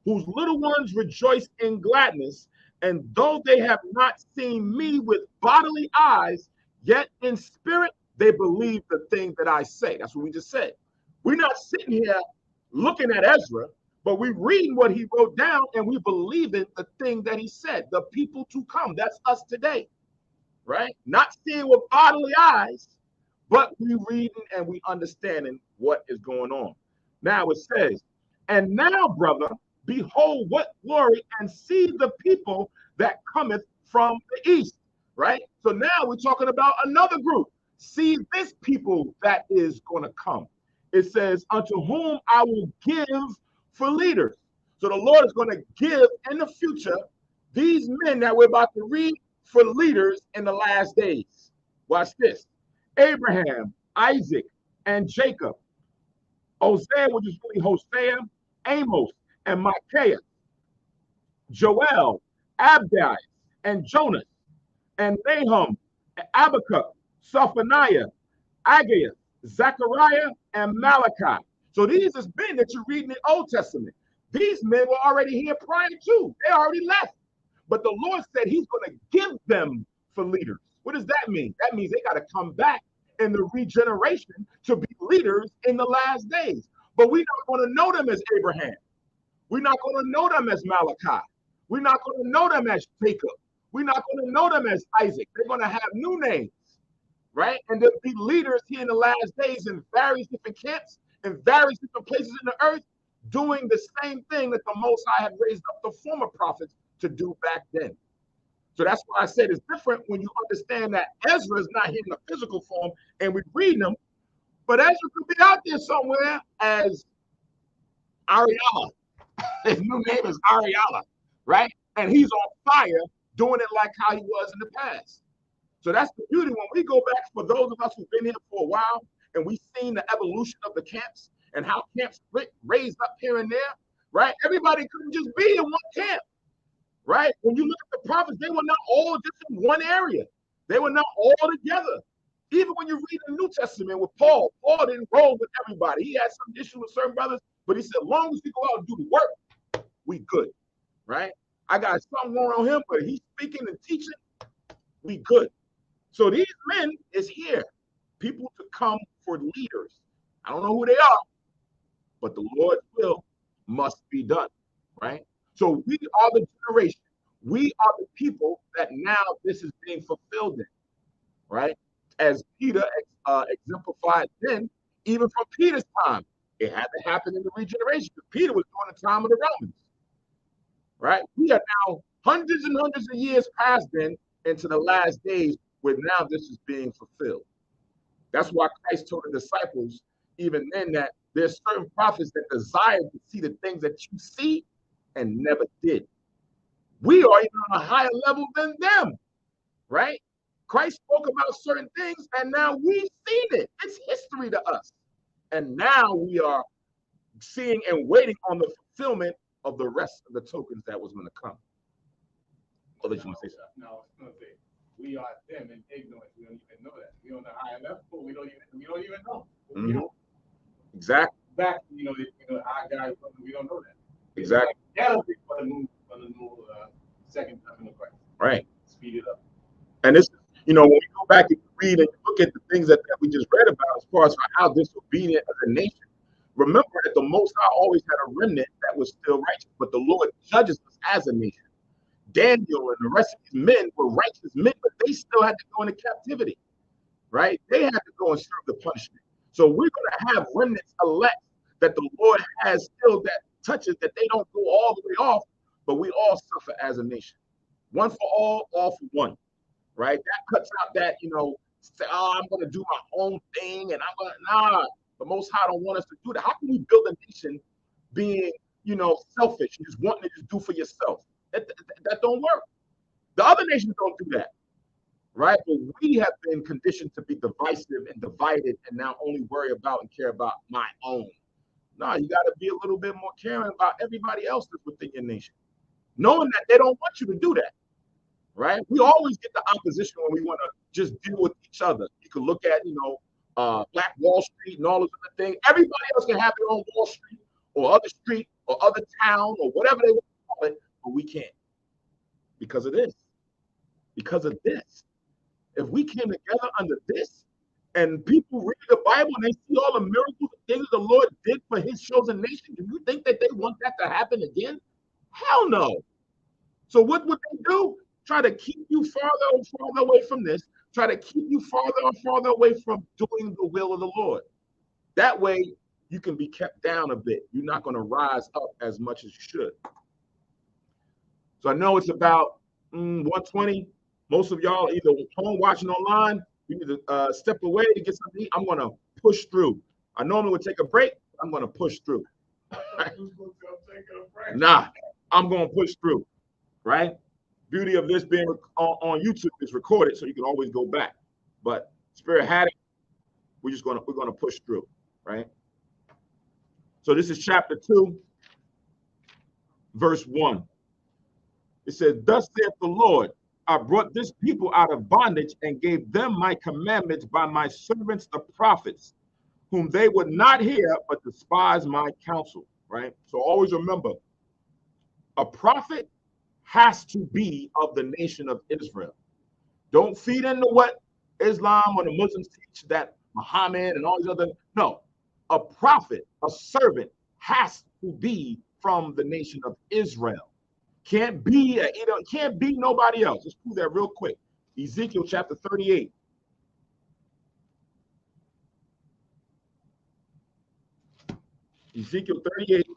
whose little ones rejoice in gladness, and though they have not seen me with bodily eyes, yet in spirit they believe the thing that I say. That's what we just said. We're not sitting here looking at Ezra, but we're reading what he wrote down and we believe in the thing that he said, the people to come. That's us today, right? Not seeing with bodily eyes, but we reading and we understanding what is going on. Now it says, and now, brother, behold what glory, and see the people that cometh from the east, right? So now we're talking about another group. See this people that is going to come. It says, unto whom I will give for leaders. So the Lord is going to give in the future these men that we're about to read for leaders in the last days. Watch this. Abraham, Isaac, and Jacob. Hosea, which is really Hosea, Amos, and Micaiah, Joel, Abdias, and Jonas, and Nahum, and Habakkuk, Sophoniah, Agaius, Zechariah, and Malachi. So these is men that you read in the Old Testament. These men were already here prior to. They already left. But the Lord said he's going to give them for leaders. What does that mean? That means they got to come back in the regeneration to be leaders in the last days. But we're not going to know them as Abraham. We're not going to know them as Malachi. We're not going to know them as Jacob. We're not going to know them as Isaac. They're going to have new names, right? And they'll be leaders here in the last days in various different camps, in various different places in the earth, doing the same thing that the Most High had raised up the former prophets to do back then. So that's why I said it's different when you understand that Ezra is not here in a physical form and we read them, but Ezra could be out there somewhere as Ariella. His new name is Ariella, right? And he's on fire doing it like how he was in the past. So that's the beauty when we go back, for those of us who've been here for a while and we've seen the evolution of the camps and how camps raised up here and there, right? Everybody couldn't just be in one camp. Right? When you look at the prophets, they were not all just in one area. They were not all together. Even when you read the New Testament with Paul, Paul didn't roll with everybody. He had some issue with certain brothers, but he said, as long as we go out and do the work, we good. Right? I got something going on him, but he's speaking and teaching, we good. So these men is here. People to come for leaders. I don't know who they are, but the Lord's will must be done. Right? So we are the generation. We are the people that now this is being fulfilled in, right? As Peter exemplified then, even from Peter's time, it had to happen in the regeneration. Peter was during the time of the Romans, right? We are now hundreds and hundreds of years past then into the last days where now this is being fulfilled. That's why Christ told the disciples even then that there's certain prophets that desire to see the things that you see and never did. We are even on a higher level than them, right? Christ spoke about certain things, and now we've seen it. It's history to us. And now we are seeing and waiting on the fulfillment of the rest of the tokens that was going to come. No, I was going to say, we are them in ignorance. We don't even know that. We don't know how enough, but we don't even know. Mm-hmm. Exactly. Back, our guys, we don't know that. Exactly. For the new second coming of Christ. Right. Speed it up. And this, when we go back and read and look at the things that we just read about as far as how disobedient as a nation, remember that the Most High always had a remnant that was still righteous, but the Lord judges us as a nation. Daniel and the rest of these men were righteous men, but they still had to go into captivity, right? They had to go and serve the punishment. So we're going to have remnants elect that the Lord has still that touches that they don't go all the way off, but we all suffer as a nation. One for all for one, right? That cuts out that, say, I'm going to do my own thing and I'm going to, nah, the Most High don't want us to do that. How can we build a nation being, selfish and just wanting to just do for yourself? That don't work. The other nations don't do that, right? But we have been conditioned to be divisive and divided and now only worry about and care about my own. No, you got to be a little bit more caring about everybody else that's within your nation, knowing that they don't want you to do that, right? We always get the opposition when we want to just deal with each other. You can look at, Black Wall Street and all those other things. Everybody else can have their own Wall Street or other street or other town or whatever they want to call it, but we can't because of this. Because of this. If we came together under this and people read the Bible and they see all the miracles and things the Lord did for his chosen nation, do you think that they want that to happen again? Hell no. So what would they do? Try to keep you farther and farther away from this. Try to keep you farther and farther away from doing the will of the Lord. That way, you can be kept down a bit. You're not going to rise up as much as you should. So I know it's about 1:20. Most of y'all are either home watching online. You need to step away to get something to eat. I'm going to push through. I normally would take a break. I'm going to push through. Nah, I'm going to push through. Right? Beauty of this being on YouTube is recorded, so you can always go back. But Spirit had it. We're going to push through. Right? So this is chapter 2, verse 1. It says, "Thus saith the Lord, I brought this people out of bondage and gave them my commandments by my servants the prophets, whom they would not hear, but despise my counsel." Right? So always remember, a prophet has to be of the nation of Israel. Don't feed into what Islam or the Muslims teach that Muhammad and all these other. No, a prophet, a servant has to be from the nation of Israel. Can't be nobody else. Let's prove that real quick. Ezekiel chapter 38. Ezekiel 38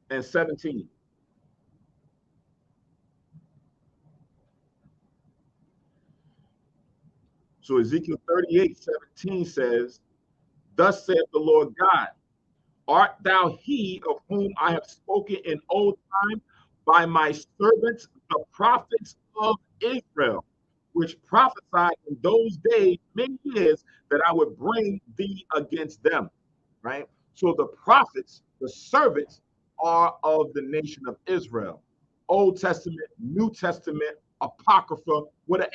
and 17. So Ezekiel 38:17 says, "Thus saith the Lord God, art thou he of whom I have spoken in old time by my servants, the prophets of Israel, which prophesied in those days many years that I would bring thee against them." Right? So the prophets, the servants, are of the nation of Israel. Old Testament, New Testament, Apocrypha,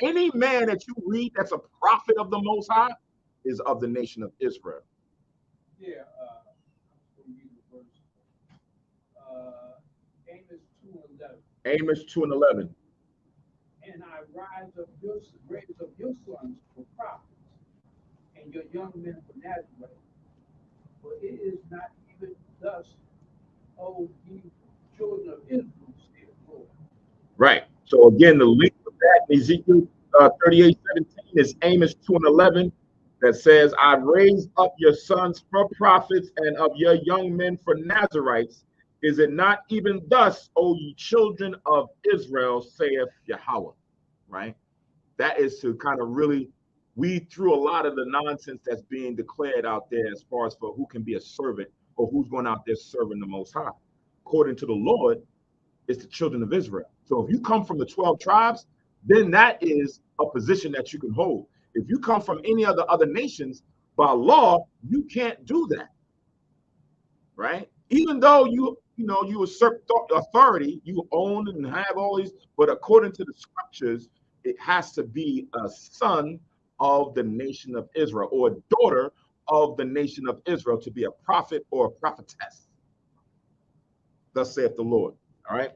any man that you read that's a prophet of the Most High is of the nation of Israel. Yeah, Amos 2:11. Amos 2:11. "And I raise up your sons for prophets, and your young men for Nazareth. For it is not even thus, O ye children of Israel, saith the Lord." Right. So again, the link of that in Ezekiel 38:17 is Amos 2:11 that says, "I raised up your sons for prophets and of your young men for Nazarites. Is it not even thus, O ye children of Israel, saith Yahweh?" Right? That is to kind of really weed through a lot of the nonsense that's being declared out there as far as for who can be a servant or who's going out there serving the Most High. According to the Lord, is the children of Israel. So if you come from the 12 tribes, then that is a position that you can hold. If you come from any of the other nations, by law, you can't do that, right? Even though you usurp authority, you own and have all these, but according to the scriptures, it has to be a son of the nation of Israel or a daughter of the nation of Israel to be a prophet or a prophetess. Thus saith the Lord. All right.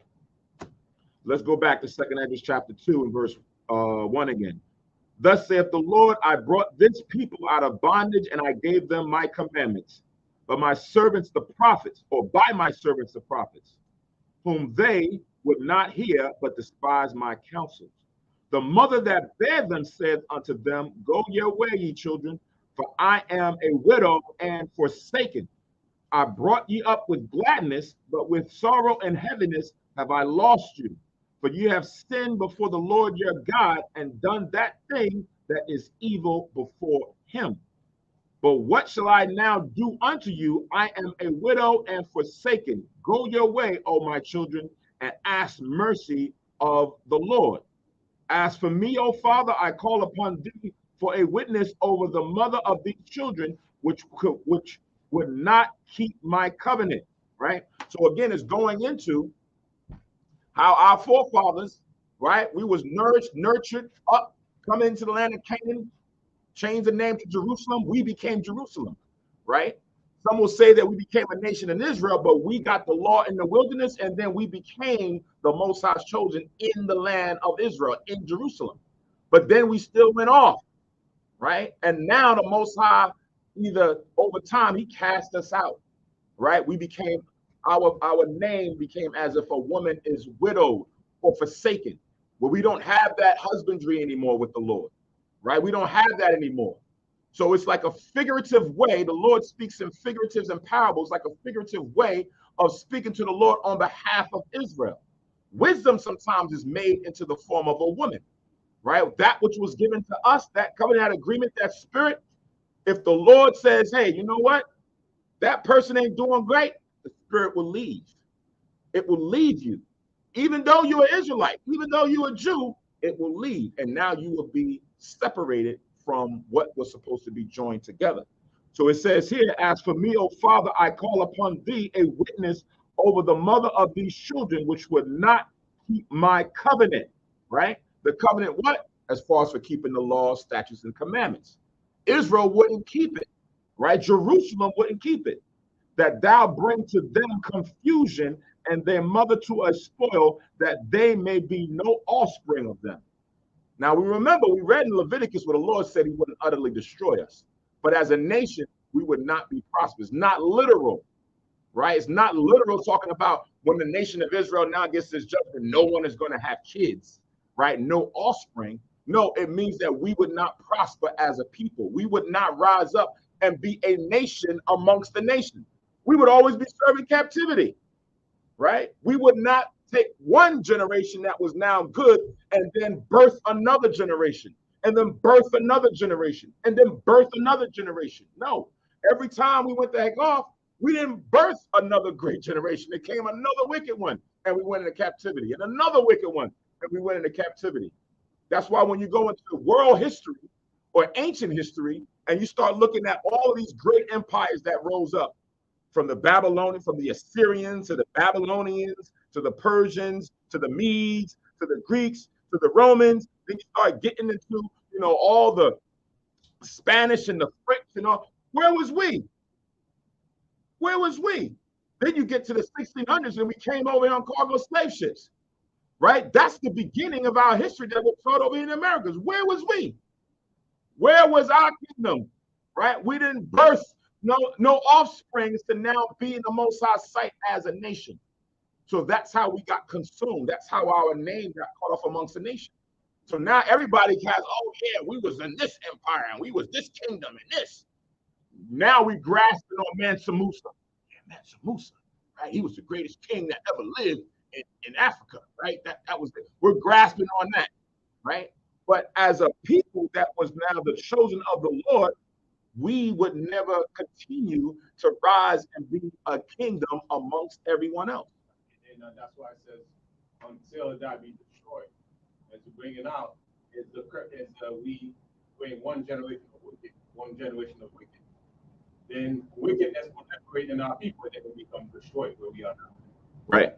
Let's go back to 2nd Esdras chapter 2 and verse 1 again. Thus saith the Lord, I brought this people out of bondage and I gave them my commandments. But my servants the prophets, or by my servants the prophets, whom they would not hear, but despise my counsels. The mother that bare them said unto them, Go your way, ye children, for I am a widow and forsaken. I brought ye up with gladness, but with sorrow and heaviness have I lost you. For you have sinned before the Lord your God and done that thing that is evil before him. But what shall I now do unto you? I am a widow and forsaken. Go your way, O my children, and ask mercy of the Lord. As for me, O Father, I call upon thee for a witness over the mother of these children, which would not keep my covenant. Right? So again, it's going into how our forefathers, right? We was nourished, nurtured up, come into the land of Canaan, changed the name to Jerusalem. We became Jerusalem, right? Some will say that we became a nation in Israel, but we got the law in the wilderness, and then we became the Most High's chosen in the land of Israel, in Jerusalem. But then we still went off, right? And now the Most High, either over time, he cast us out, right? We became, our name became as if a woman is widowed or forsaken, where we don't have that husbandry anymore with the Lord, right? We don't have that anymore. So it's like a figurative way. The Lord speaks in figuratives and parables, like a figurative way of speaking to the Lord on behalf of Israel. Wisdom sometimes is made into the form of a woman, right? That which was given to us, that covenant, that agreement, that spirit. If the Lord says, hey, you know what? That person ain't doing great, the spirit will leave. It will leave you. Even though you're an Israelite, even though you're a Jew, it will leave. And now you will be separated from what was supposed to be joined together. So it says here, as for me, O Father, I call upon thee a witness over the mother of these children, which would not keep my covenant, right? The covenant, what? As far as for keeping the laws, statutes, and commandments. Israel wouldn't keep it, right? Jerusalem wouldn't keep it. That thou bring to them confusion and their mother to a spoil, that they may be no offspring of them. Now, we remember, we read in Leviticus where the Lord said he wouldn't utterly destroy us. But as a nation, we would not be prosperous. Not literal, right? It's not literal talking about when the nation of Israel now gets this judgment, no one is going to have kids, right? No offspring. No, it means that we would not prosper as a people. We would not rise up and be a nation amongst the nations. We would always be serving captivity, right? We would not take one generation that was now good and then birth another generation and then birth another generation and then birth another generation. No, every time we went the heck off, we didn't birth another great generation. There came another wicked one and we went into captivity, and another wicked one and we went into captivity. That's why when you go into world history or ancient history and you start looking at all of these great empires that rose up, from the Babylonians, from the Assyrians to the Babylonians, to the Persians, to the Medes, to the Greeks, to the Romans. Then you start getting into, all the Spanish and the French and all. Where was we? Where was we? Then you get to the 1600s and we came over on cargo slave ships, right? That's the beginning of our history that was taught over in the Americas. Where was we? Where was our kingdom, right? We didn't birth no offsprings to now be in the Most High sight as a nation. So that's how we got consumed. That's how our name got caught off amongst the nation. So now everybody has, oh yeah, we was in this empire and we was this kingdom and this. Now we grasping on Mansa Musa. Yeah, Mansa Musa, right? He was the greatest king that ever lived in Africa, right? That was it. We're grasping on that, right? But as a people that was now the chosen of the Lord, we would never continue to rise and be a kingdom amongst everyone else. And that's why it says, until that be destroyed. And to bring it out we bring one generation of wicked, one generation of wicked. Then wickedness will separate in our people, and then we become destroyed where we are now. Right.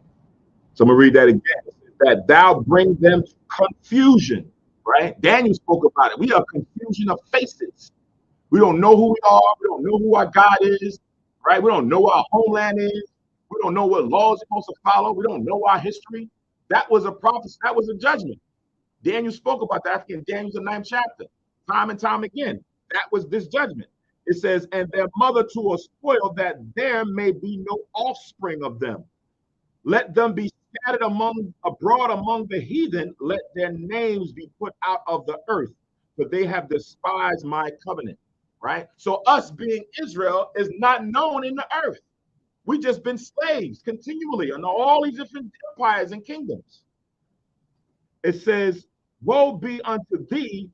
So I'm gonna read that again. It says that thou bring them to confusion. Right. Daniel spoke about it. We are confusion of faces. We don't know who we are. We don't know who our God is. Right. We don't know what our homeland is. We don't know what laws we're supposed to follow. We don't know our history. That was a prophecy. That was a judgment. Daniel spoke about that in Daniel's the 9th chapter, time and time again. That was this judgment. It says, and their mother to a spoil, that there may be no offspring of them. Let them be scattered abroad among the heathen. Let their names be put out of the earth, for they have despised my covenant. Right? So us being Israel is not known in the earth. We just been slaves continually under all these different empires and kingdoms. It says, woe be unto thee,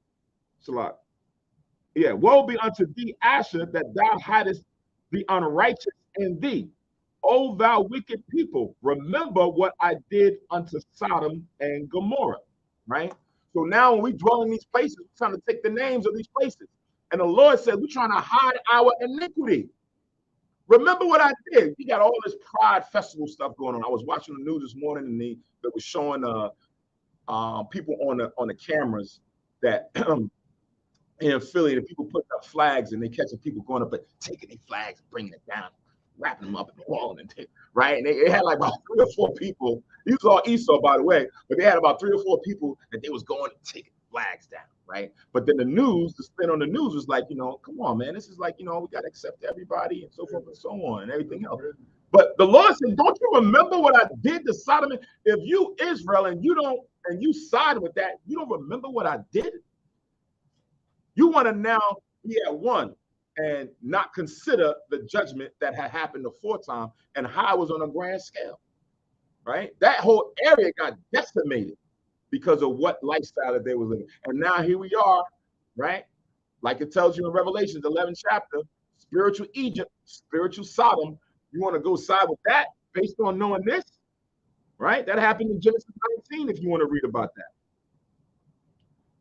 Salat. Yeah, woe be unto thee, Asher, that thou hadst the unrighteous in thee. O thou wicked people, remember what I did unto Sodom and Gomorrah. Right? So now when we dwell in these places, we're trying to take the names of these places. And the Lord said, we're trying to hide our iniquity. Remember what I did. You got all this Pride Festival stuff going on. I was watching the news this morning, and they was showing people on the cameras that in Philly, the people putting up flags and they catching people going up, but taking their flags, bringing it down, wrapping them up in the wall, and right. And they had like about 3 or 4 people. These was all Esau, by the way, but they had about 3 or 4 people that they was going and taking flags down, right? But then the spin on the news was like, come on, man, this is like, we got to accept everybody and so forth and so on and everything else. But the Lord said, don't you remember what I did to Sodom? If you Israel and you side with that, you don't remember what I did? You want to now be at one and not consider the judgment that had happened the 4th time and how it was on a grand scale, right? That whole area got decimated because of what lifestyle that they were living. And now here we are, right? Like it tells you in Revelation, the 11th chapter, spiritual Egypt, spiritual Sodom. You want to go side with that based on knowing this, right? That happened in Genesis 19 if you want to read about that.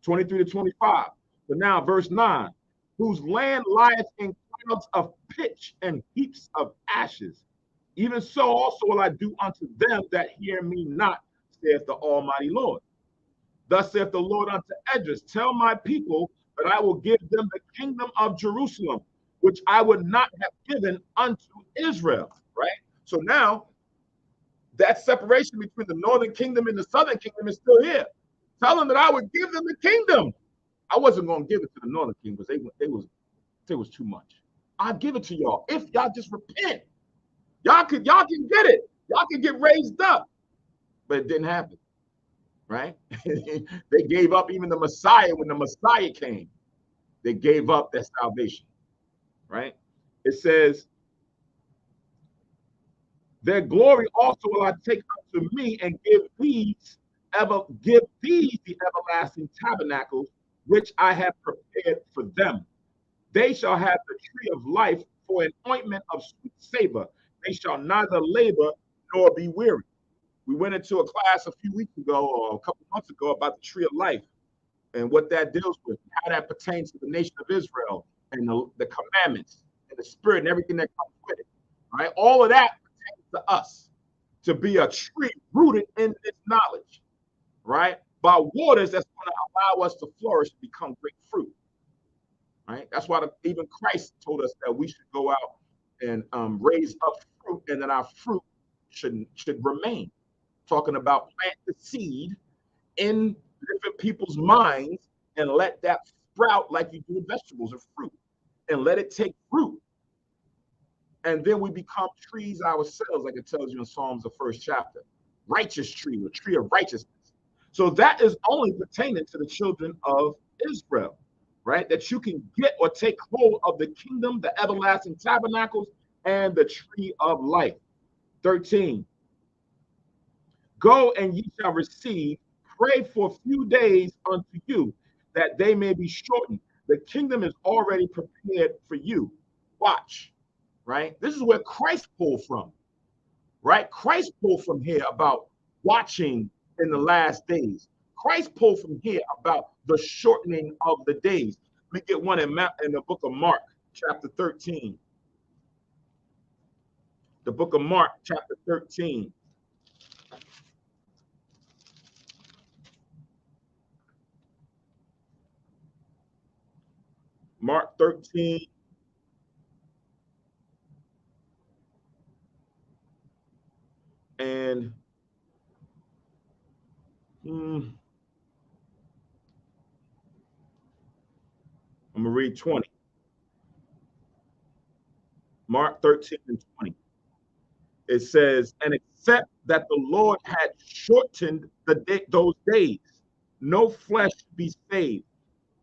23 to 25. But now verse 9, whose land lieth in clouds of pitch and heaps of ashes. Even so also will I do unto them that hear me not, saith the Almighty Lord. Thus saith the Lord unto Esdras, tell my people that I will give them the kingdom of Jerusalem, which I would not have given unto Israel, right? So now that separation between the northern kingdom and the southern kingdom is still here. Tell them that I would give them the kingdom. I wasn't going to give it to the northern kingdom because they was too much. I'll give it to y'all if y'all just repent. Y'all can get it. Y'all can get raised up. But it didn't happen, right? They gave up even the Messiah when the Messiah came. They gave up their salvation, right? It says, their glory also will I take unto me and give these the everlasting tabernacles which I have prepared for them. They shall have the tree of life for an ointment of sweet savor. They shall neither labor nor be weary. We went into a class a few weeks ago or a couple months ago about the tree of life and what that deals with, how that pertains to the nation of Israel and the commandments and the spirit and everything that comes with it. Right? All of that pertains to us, to be a tree rooted in this knowledge, right? By waters that's going to allow us to flourish and become great fruit. Right? That's why even Christ told us that we should go out and raise up fruit, and that our fruit should remain. Talking about plant the seed in different people's minds and let that sprout like you do with vegetables or fruit, and let it take root. And then we become trees ourselves, like it tells you in Psalms, the 1st chapter. Righteous tree, a tree of righteousness. So that is only pertaining to the children of Israel, right? That you can get or take hold of the kingdom, the everlasting tabernacles, and the tree of life. 13. Go and ye shall receive, pray for a few days unto you, that they may be shortened. The kingdom is already prepared for you. Watch, right? This is where Christ pulled from, right? Christ pulled from here about watching in the last days. Christ pulled from here about the shortening of the days. Let me get one in the book of Mark, chapter 13. The book of Mark, chapter 13. Mark 13. And I'm going to read 20. Mark 13 and 20. It says, and except that the Lord had shortened those days, no flesh be saved,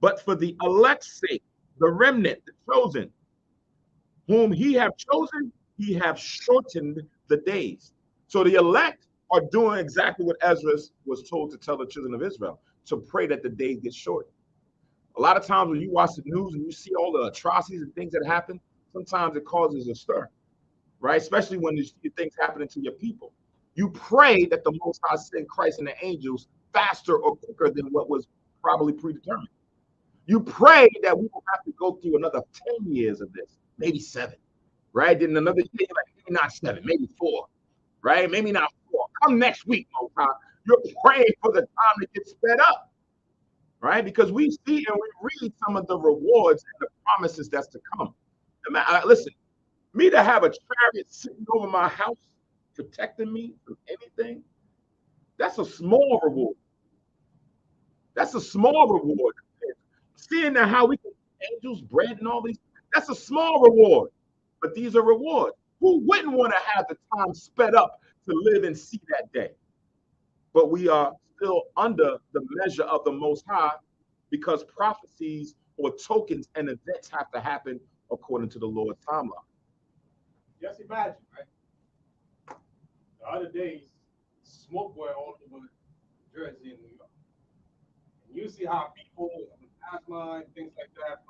but for the elect's sake, the remnant, the chosen, whom he have chosen, he have shortened the days. So the elect are doing exactly what Esdras was told to tell the children of Israel, to pray that the days get short. A lot of times when you watch the news and you see all the atrocities and things that happen, sometimes it causes a stir, right? Especially when you see things happening to your people. You pray that the Most High send Christ and the angels faster or quicker than what was probably predetermined. You pray that we will have to go through another 10 years of this, maybe 7, right? Then another year, like maybe not 7, maybe 4, right? Maybe not 4. Come next week, Most High. You're praying for the time to get sped up, right? Because we see and we read some of the rewards and the promises that's to come. Listen, me to have a chariot sitting over my house, protecting me from anything, that's a small reward. That's a small reward. Seeing that how we can angels, bread, and all these, that's a small reward. But these are rewards. Who wouldn't want to have the time sped up to live and see that day? But we are still under the measure of the Most High because prophecies or tokens and events have to happen according to the Lord's timeline. Just imagine, right? The other days, smoke were all over Jersey and New York. And you see how people with asthma and things like that,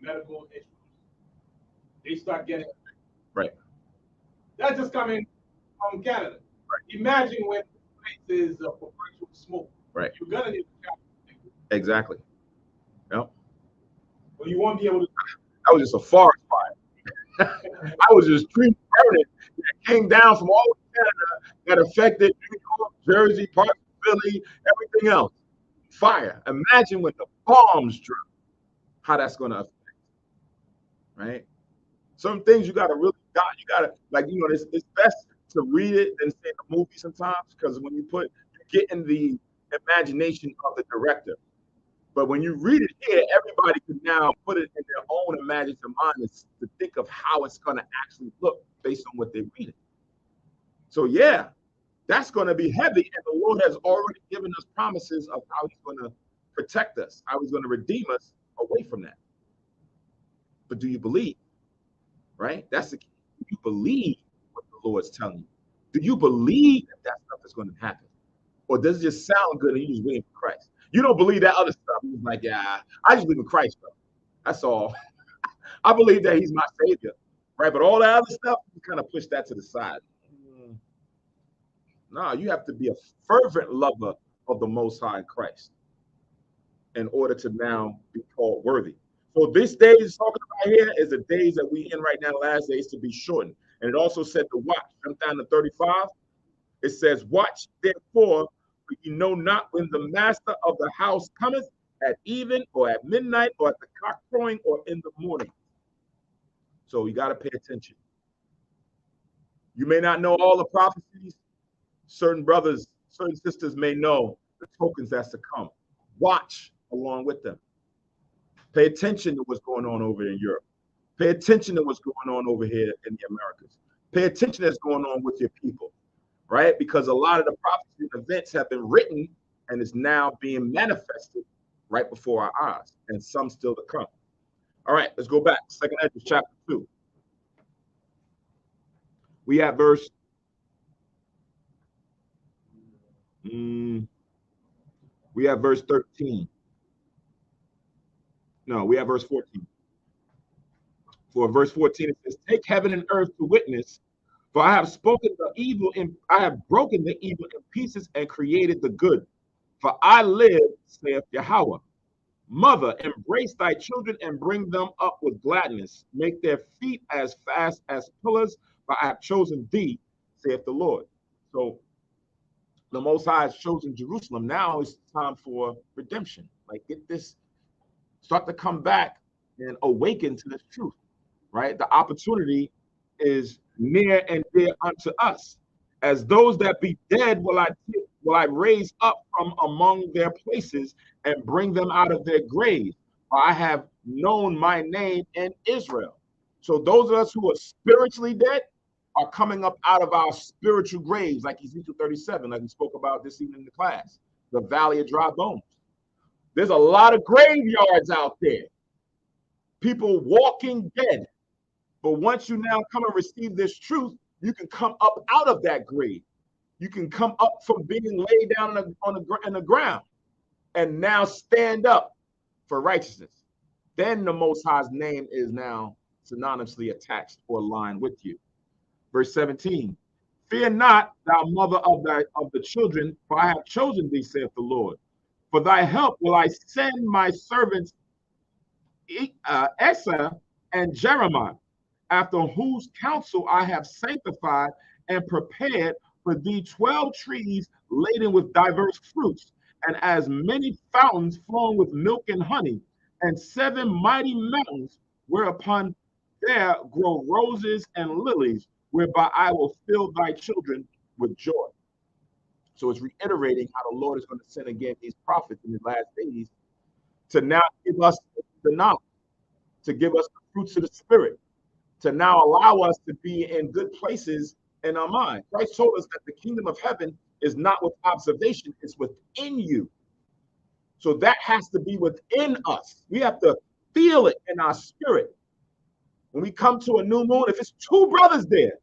medical issues, they start getting right. That's just coming from Canada. Right. Imagine when the place is perpetual smoke. Right. You're gonna need to exactly. Yep. Well, you won't be able to. That was just a forest fire. I was just tree burning that came down from all over Canada that affected New York, Jersey, parts of Philly, everything else. Fire. Imagine when the bombs drop, how that's going to affect, right? Some things you got to really, you got to, like, it's best to read it than see the movie sometimes, because when you get in the imagination of the director. But when you read it here, everybody can now put it in their own imaginative mind to think of how it's going to actually look based on what they read it. So yeah, that's going to be heavy, and the Lord has already given us promises of how he's going to protect us, how he's going to redeem us away from that. But do you believe? Right? That's the key. Do you believe what the Lord's telling you? Do you believe that stuff is going to happen? Or does it just sound good and you're just waiting for Christ? You don't believe that other stuff. You're like, yeah, I just believe in Christ, bro. That's all. I believe that he's my savior, right? But all that other stuff, you kind of push that to the side. No, you have to be a fervent lover of the Most High in Christ in order to now be called worthy. So this day is talking about here is the days that we in right now, last days to be shortened. And it also said to watch. Jump down to 35. It says, watch therefore, for you know not when the master of the house cometh, at even or at midnight or at the cock crowing or in the morning. So you got to pay attention. You may not know all the prophecies. Certain brothers, certain sisters may know the tokens that's to come. Watch along with them. Pay attention to what's going on over in Europe. Pay attention to what's going on over here in the Americas. Pay attention to what's going on with your people, right? Because a lot of the prophecies and events have been written and is now being manifested right before our eyes, and some still to come. All right, let's go back. 2 Esdras chapter 2. We have verse. We have verse 13. No, we have verse 14. For verse 14, it says, take heaven and earth to witness, For I have spoken the evil in, I have broken the evil in pieces and created the good. For I live, saith Yahweh. Mother, embrace thy children and bring them up with gladness. Make their feet as fast as pillars, for I have chosen thee, saith the Lord. So the Most High has chosen Jerusalem. Now it's time for redemption. Like, get this, start to come back and awaken to this truth, right? The opportunity is near and dear unto us. As those that be dead will I raise up from among their places and bring them out of their graves. For I have known my name in Israel. So those of us who are spiritually dead are coming up out of our spiritual graves, like Ezekiel 37, like we spoke about this evening in the class, the valley of dry bones. There's a lot of graveyards out there, people walking dead. But once you now come and receive this truth, you can come up out of that grave. You can come up from being laid down in the ground and now stand up for righteousness. Then the Most High's name is now synonymously attached or aligned with you. Verse 17, fear not, thou mother of the children, for I have chosen thee, saith the Lord. For thy help will I send my servants Esau and Jeremiah, after whose counsel I have sanctified and prepared for thee 12 trees laden with diverse fruits, and as many fountains flowing with milk and honey, and 7 mighty mountains, whereupon there grow roses and lilies, whereby I will fill thy children with joy. So it's reiterating how the Lord is going to send again these prophets in the last days to now give us the knowledge, to give us the fruits of the Spirit, to now allow us to be in good places in our mind. Christ told us that the kingdom of heaven is not with observation, it's within you. So that has to be within us. We have to feel it in our spirit. When we come to a new moon, if it's 2 brothers there,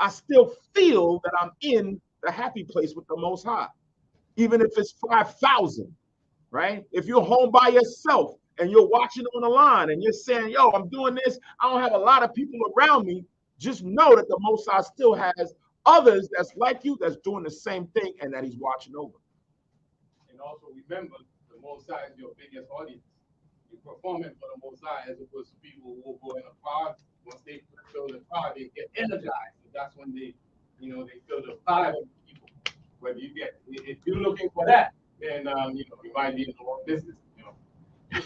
I still feel that I'm in the happy place with the Most High, even if it's 5,000, right? If you're home by yourself and you're watching on the line and you're saying, yo, I'm doing this, I don't have a lot of people around me, just know that the Most High still has others that's like you, that's doing the same thing, and that he's watching over. And also remember, the Most High is your biggest audience. You're performing for the Most High as opposed to people who will go in a crowd. Once they feel the crowd, they get energized. So that's when they feel the fire of people. Whether you get, if you're looking for that, then you might be in the wrong business.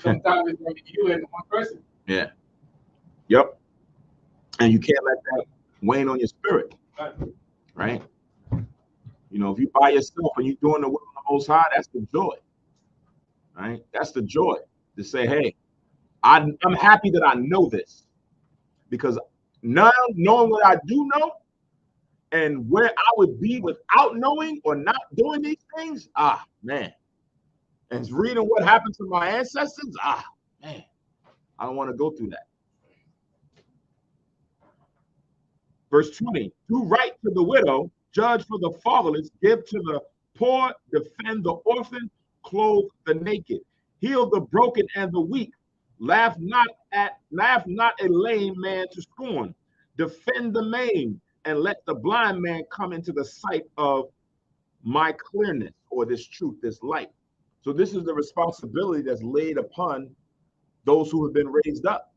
Sometimes it's going to be you and one person. Yeah. Yep. And you can't let that wane on your spirit, right? If you by yourself and you're doing the will of the Most High, that's the joy, right? That's the joy to say, hey, I'm happy that I know this, because now knowing what I do know and where I would be without knowing or not doing these things, man. And reading what happened to my ancestors, man, I don't want to go through that. Verse 20, do right to the widow, judge for the fatherless, give to the poor, defend the orphan, clothe the naked, heal the broken and the weak, laugh not a lame man to scorn, defend the maimed, and let the blind man come into the sight of my clearness, or this truth, this light. So this is the responsibility that's laid upon those who have been raised up.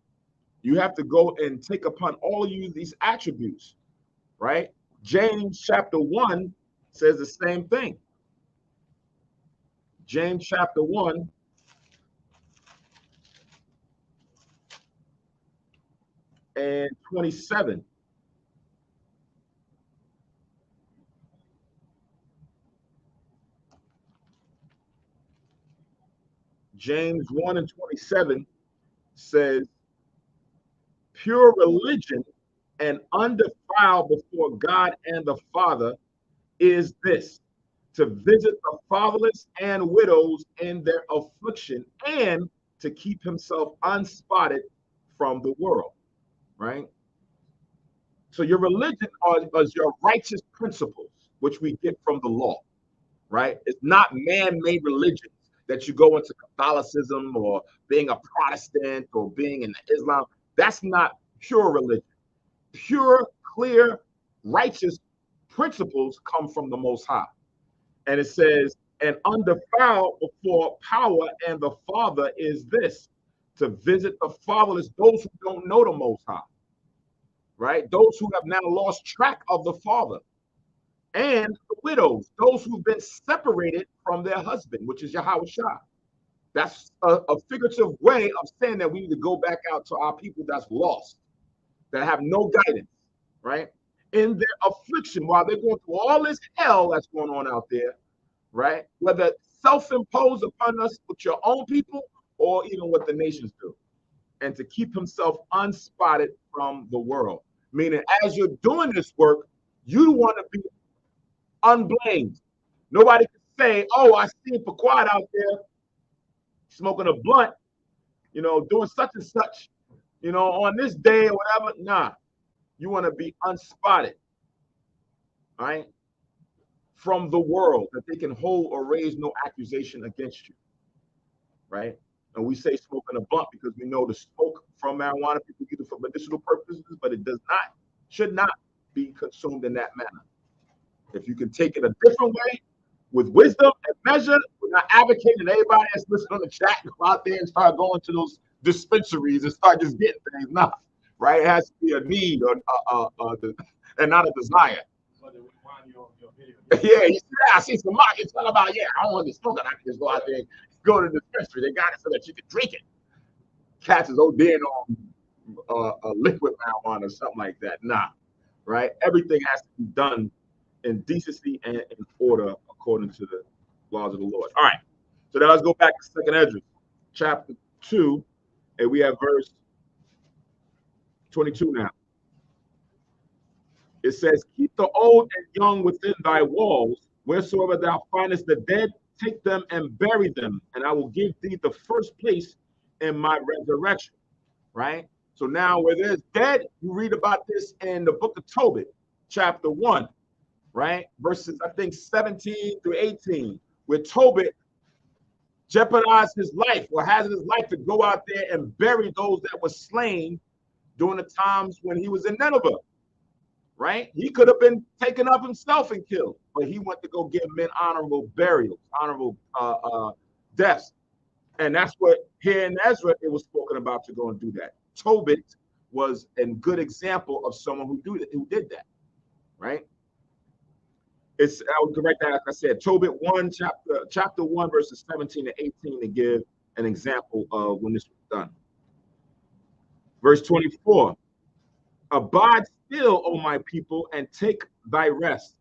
You have to go and take upon all of you these attributes, right? James chapter 1 says the same thing. James chapter 1 and 27. James 1 and 27 says, pure religion and undefiled before God and the Father is this, to visit the fatherless and widows in their affliction, and to keep himself unspotted from the world, right? So your religion is your righteous principles, which we get from the law, right? It's not man-made religions that you go into Catholicism or being a Protestant or being in Islam. That's not pure religion. Pure, clear, righteous principles come from the Most High. And it says, and undefiled before power and the Father is this, to visit the fatherless, those who don't know the Most High, right? Those who have now lost track of the Father, and the widows, those who've been separated from their husband, which is Yahweh Shah. That's a figurative way of saying that we need to go back out to our people that's lost, that have no guidance, right? In their affliction, while they're going through all this hell that's going on out there, right? Whether self-imposed upon us with your own people or even what the nations do. And to keep himself unspotted from the world. Meaning, as you're doing this work, you want to be unblamed. Nobody can say, oh, I see Pequod out there smoking a blunt, you know, doing such and such, you know, on this day or whatever. Nah, you want to be unspotted, right? From the world, that they can hold or raise no accusation against you, right? And we say smoking a blunt because we know the smoke from marijuana people use it for medicinal purposes, but it should not be consumed in that manner. If you can take it a different way, with wisdom and measure, we're not advocating everybody that's listening on the chat go out there and start going to those dispensaries and start just getting things. Nah, right? It has to be a need and not a desire. Yeah, you see that? I see some markets talking about, yeah, I don't want to smoke it. I can just go out there and go to the dispensary. They got it so that you can drink it. Cats is ODing on liquid marijuana or something like that. Nah, right? Everything has to be done in decency and in order according to the laws of the Lord. All right. So now let's go back to 2nd Esdras, chapter 2, and we have verse 22 now. It says, keep the old and young within thy walls, wheresoever thou findest the dead, take them and bury them, and I will give thee the first place in my resurrection. Right? So now where there's dead, you read about this in the book of Tobit, chapter 1, right? Verses, I think, 17 through 18, where Tobit jeopardized his life or hazarded his life to go out there and bury those that were slain during the times when he was in Nineveh. Right? He could have been taken up himself and killed, but he went to go give men honorable burials, honorable deaths. And that's what here in Ezra, it was spoken about to go and do that. Tobit was a good example of someone who did that, right? I would correct that, like I said, Tobit 1, chapter 1, verses 17 to 18 to give an example of when this was done. Verse 24. Abide still, O my people, and take thy rest,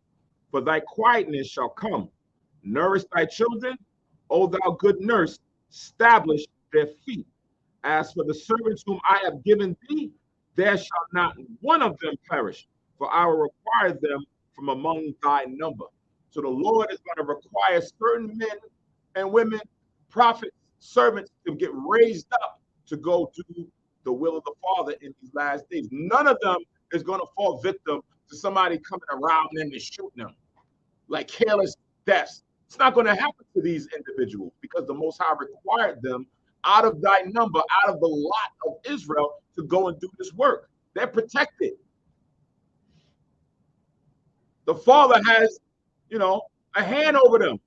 for thy quietness shall come. Nourish thy children, O thou good nurse, establish their feet. As for the servants whom I have given thee, there shall not one of them perish, for I will require them from among thy number. So the Lord is going to require certain men and women, prophets, servants to get raised up to go do the will of the Father in these last days. None of them is going to fall victim to somebody coming around them and shooting them like careless deaths. It's not going to happen to these individuals because the Most High required them out of thy number, out of the lot of Israel to go and do this work. They're protected. The Father has, a hand over them.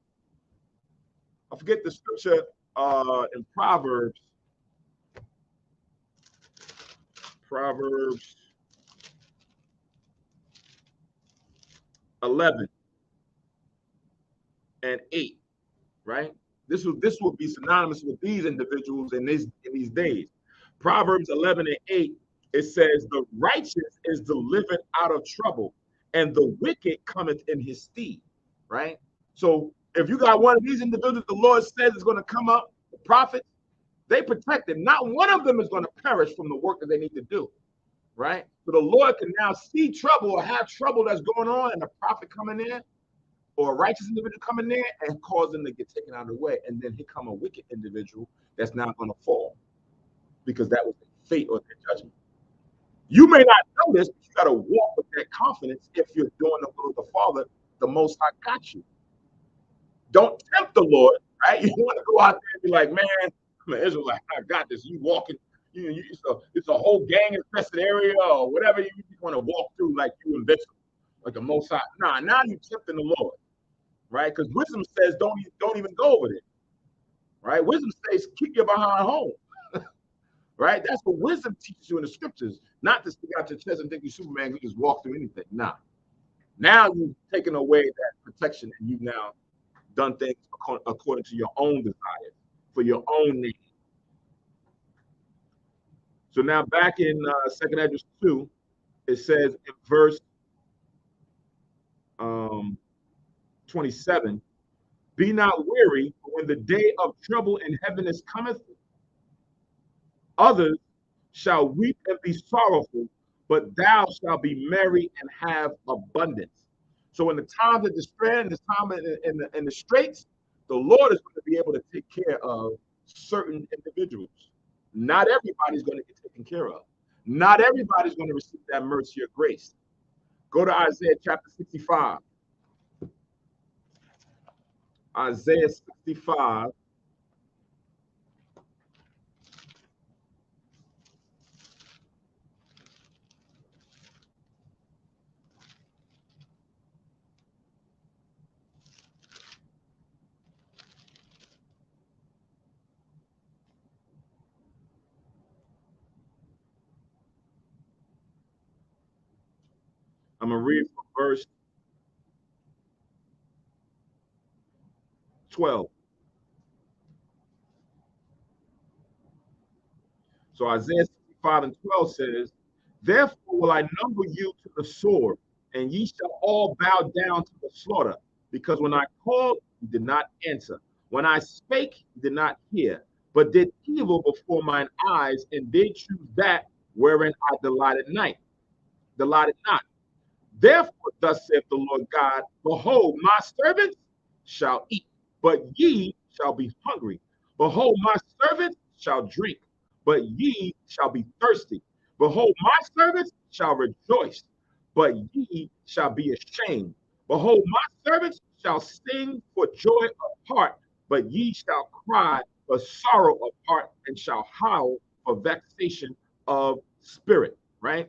I forget the scripture in Proverbs 11 and 8, right? This will be synonymous with these individuals in these days. Proverbs 11 and 8, it says, the righteous is delivered out of trouble, and the wicked cometh in his stead, right? So if you got one of these individuals the Lord says is going to come up, the prophets, they protected. Not one of them is going to perish from the work that they need to do, right? So the Lord can now see trouble or have trouble that's going on, and a prophet coming in or a righteous individual coming in and cause them to get taken out of the way. And then here come a wicked individual that's not going to fall because that was their fate or their judgment. You may not know this, but you got to walk with that confidence. If you're doing the will of the Father, the Most High got you. Don't tempt the Lord, right? You want to go out there and be like, man, I'm an Israelite, I got this. You walking, it's a whole gang infested area or whatever you want to walk through like you invincible. like the Most High. Nah, now you're tempting the Lord, right? Because wisdom says don't even go over there, right? Wisdom says keep your behind home, right? That's what wisdom teaches you in the scriptures, not to stick out your chest and think you're Superman who just walk through anything. Nah. Now you've taken away that protection and you've now done things according to your own desires, for your own needs. So now back in 2nd Esdras 2, it says in verse 27, be not weary, for when the day of trouble and heaviness cometh, others shall weep and be sorrowful, but thou shalt be merry and have abundance. So in the times of despair and the time in the straits, the Lord is going to be able to take care of certain individuals. Not everybody's going to get taken care of. Not everybody's going to receive that mercy or grace. Go to Isaiah chapter 65. Isaiah 65. I'm going to read from verse 12. So Isaiah 65 and 12 says, therefore will I number you to the sword, and ye shall all bow down to the slaughter, because when I called, you did not answer. When I spake, you did not hear, but did evil before mine eyes, and did choose that wherein I delighted not. Therefore, thus saith the Lord God, behold, my servants shall eat, but ye shall be hungry. Behold, my servants shall drink, but ye shall be thirsty. Behold, my servants shall rejoice, but ye shall be ashamed. Behold, my servants shall sing for joy of heart, but ye shall cry for sorrow of heart, and shall howl for vexation of spirit, right?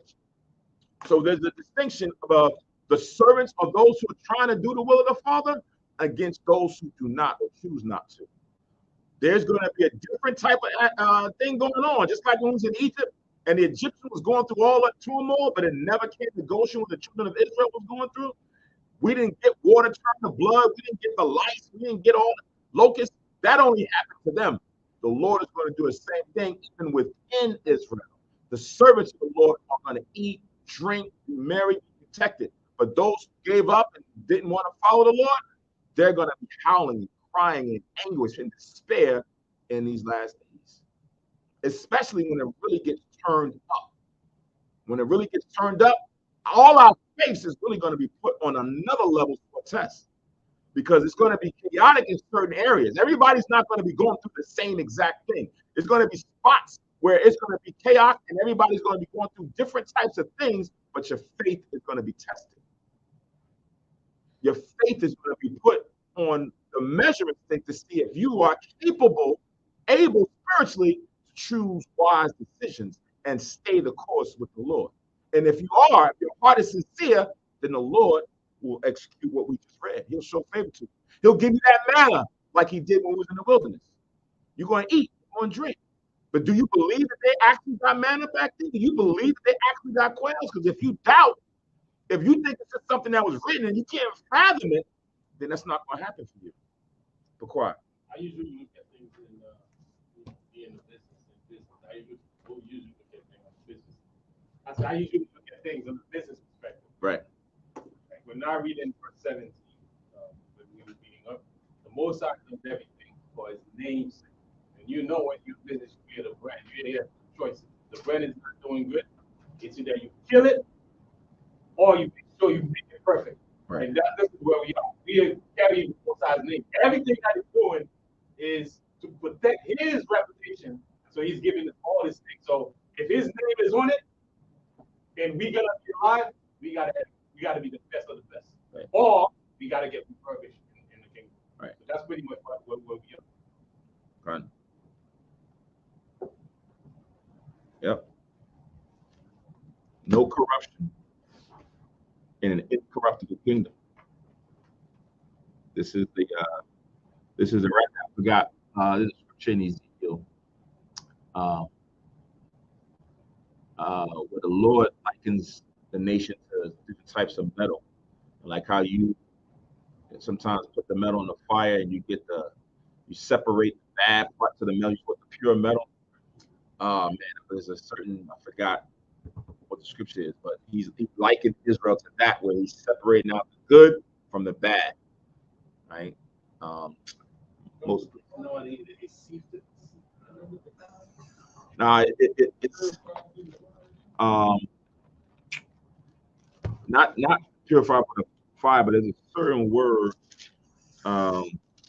So there's a distinction of the servants of those who are trying to do the will of the Father against those who do not or choose not to. There's going to be a different type of thing going on, just like when we was in Egypt and the Egyptians was going through all that turmoil, but it never came to Goshen what the children of Israel was going through. We didn't get water turned to blood. We didn't get the lice. We didn't get all the locusts. That only happened to them. The Lord is going to do the same thing even within Israel. The servants of the Lord are going to eat, drink, be merry, be protected. But those who gave up and didn't want to follow the Lord, they're going to be howling and crying in anguish and despair in these last days, especially when it really gets turned up. When it really gets turned up, all our faith is really going to be put on another level for a test, because it's going to be chaotic in certain areas. Everybody's not going to be going through the same exact thing. There's going to be spots where it's going to be chaos and everybody's going to be going through different types of things, but your faith is going to be tested. Your faith is going to be put on the measurement stick to see if you are capable, able spiritually to choose wise decisions and stay the course with the Lord. And if you are, if your heart is sincere, then the Lord will execute what we just read. He'll show favor to you. He'll give you that manna like he did when we was in the wilderness. You're going to eat, you're going to drink. But do you believe that they actually got manna back then? Do you believe that they actually got quails? Because if you doubt, if you think it's just something that was written and you can't fathom it, then that's not going to happen for you. Be quiet. I usually look at things in the business. I usually look at things in business. I usually look at things from the business perspective. Right. We're not reading verse 17, when we were reading up. The Most High does everything for his name's sake. And you know when you business, you create a brand. You have choices. The brand is not doing good. It's either you kill it or you make sure you make it perfect. Right. And this is where we are. We are carrying the Most High's name. Everything that he's doing is to protect his reputation. So he's giving us all this thing. So if his name is on it, and we gonna be alive, we gotta be the best of the best. Right. Or we gotta get refurbished in the kingdom. Right. So that's pretty much where we are. Right. Yep. No corruption in an incorruptible kingdom. This is the right. I forgot this scripture in Ezekiel, where the Lord likens the nation to different types of metal, like how you sometimes put the metal in the fire and you separate the bad parts of the metal, you put the pure metal. Man, there's a certain, I forgot what the scripture is, but he likened Israel to that, where he's separating out the good from the bad, right? Most it's not purified by the fire, but there's a certain word.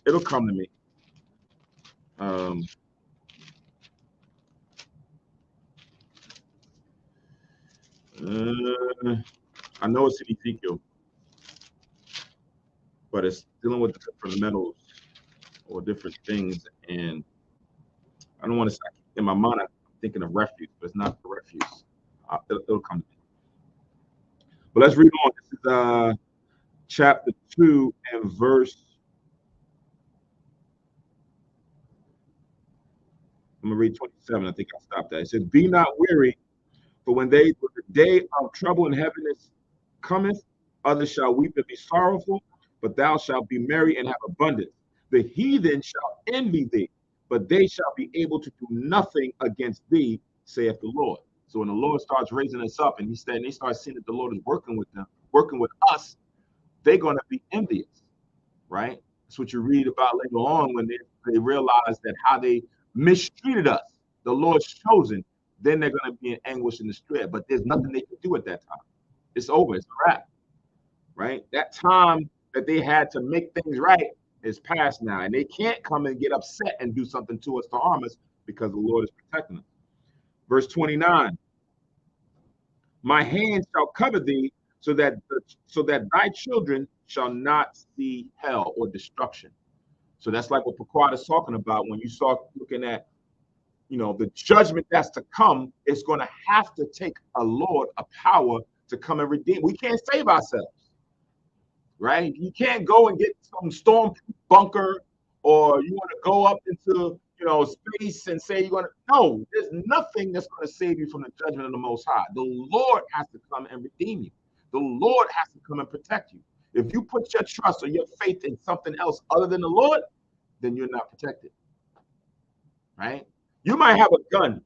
It'll come to me. I know it's in Ezekiel, but it's dealing with different metals or different things, and I don't want to say in my mind I'm thinking of refuse, but it's not the refuse. It'll come to me. But let's read on. This is chapter 2 and verse. I'm gonna read 27. I think I stopped that. It says, "Be not weary, for when the day of trouble and heaviness cometh, others shall weep and be sorrowful, but thou shalt be merry and have abundance. The heathen shall envy thee, but they shall be able to do nothing against thee, saith the Lord." So when the Lord starts raising us up and they start seeing that the Lord is working with them, working with us, they're going to be envious, right? That's what you read about later on when they realize that how they mistreated us, the Lord's chosen, then they're going to be in anguish and distress. But there's nothing they can do at that time. It's over. It's a wrap, right? That time that they had to make things right is past now. And they can't come and get upset and do something to us to harm us because the Lord is protecting us. Verse 29, "My hand shall cover thee so that thy children shall not see hell or destruction." So that's like what Pequod is talking about when you start looking at, the judgment that's to come. It's going to have to take a Lord, a power to come and redeem. We can't save ourselves, right? You can't go and get some storm bunker, or you want to go up into space and say you're going to. No, there's nothing that's going to save you from the judgment of the Most High. The Lord has to come and redeem you. The Lord has to come and protect you. If you put your trust or your faith in something else other than the Lord, then you're not protected, right? You might have a gun,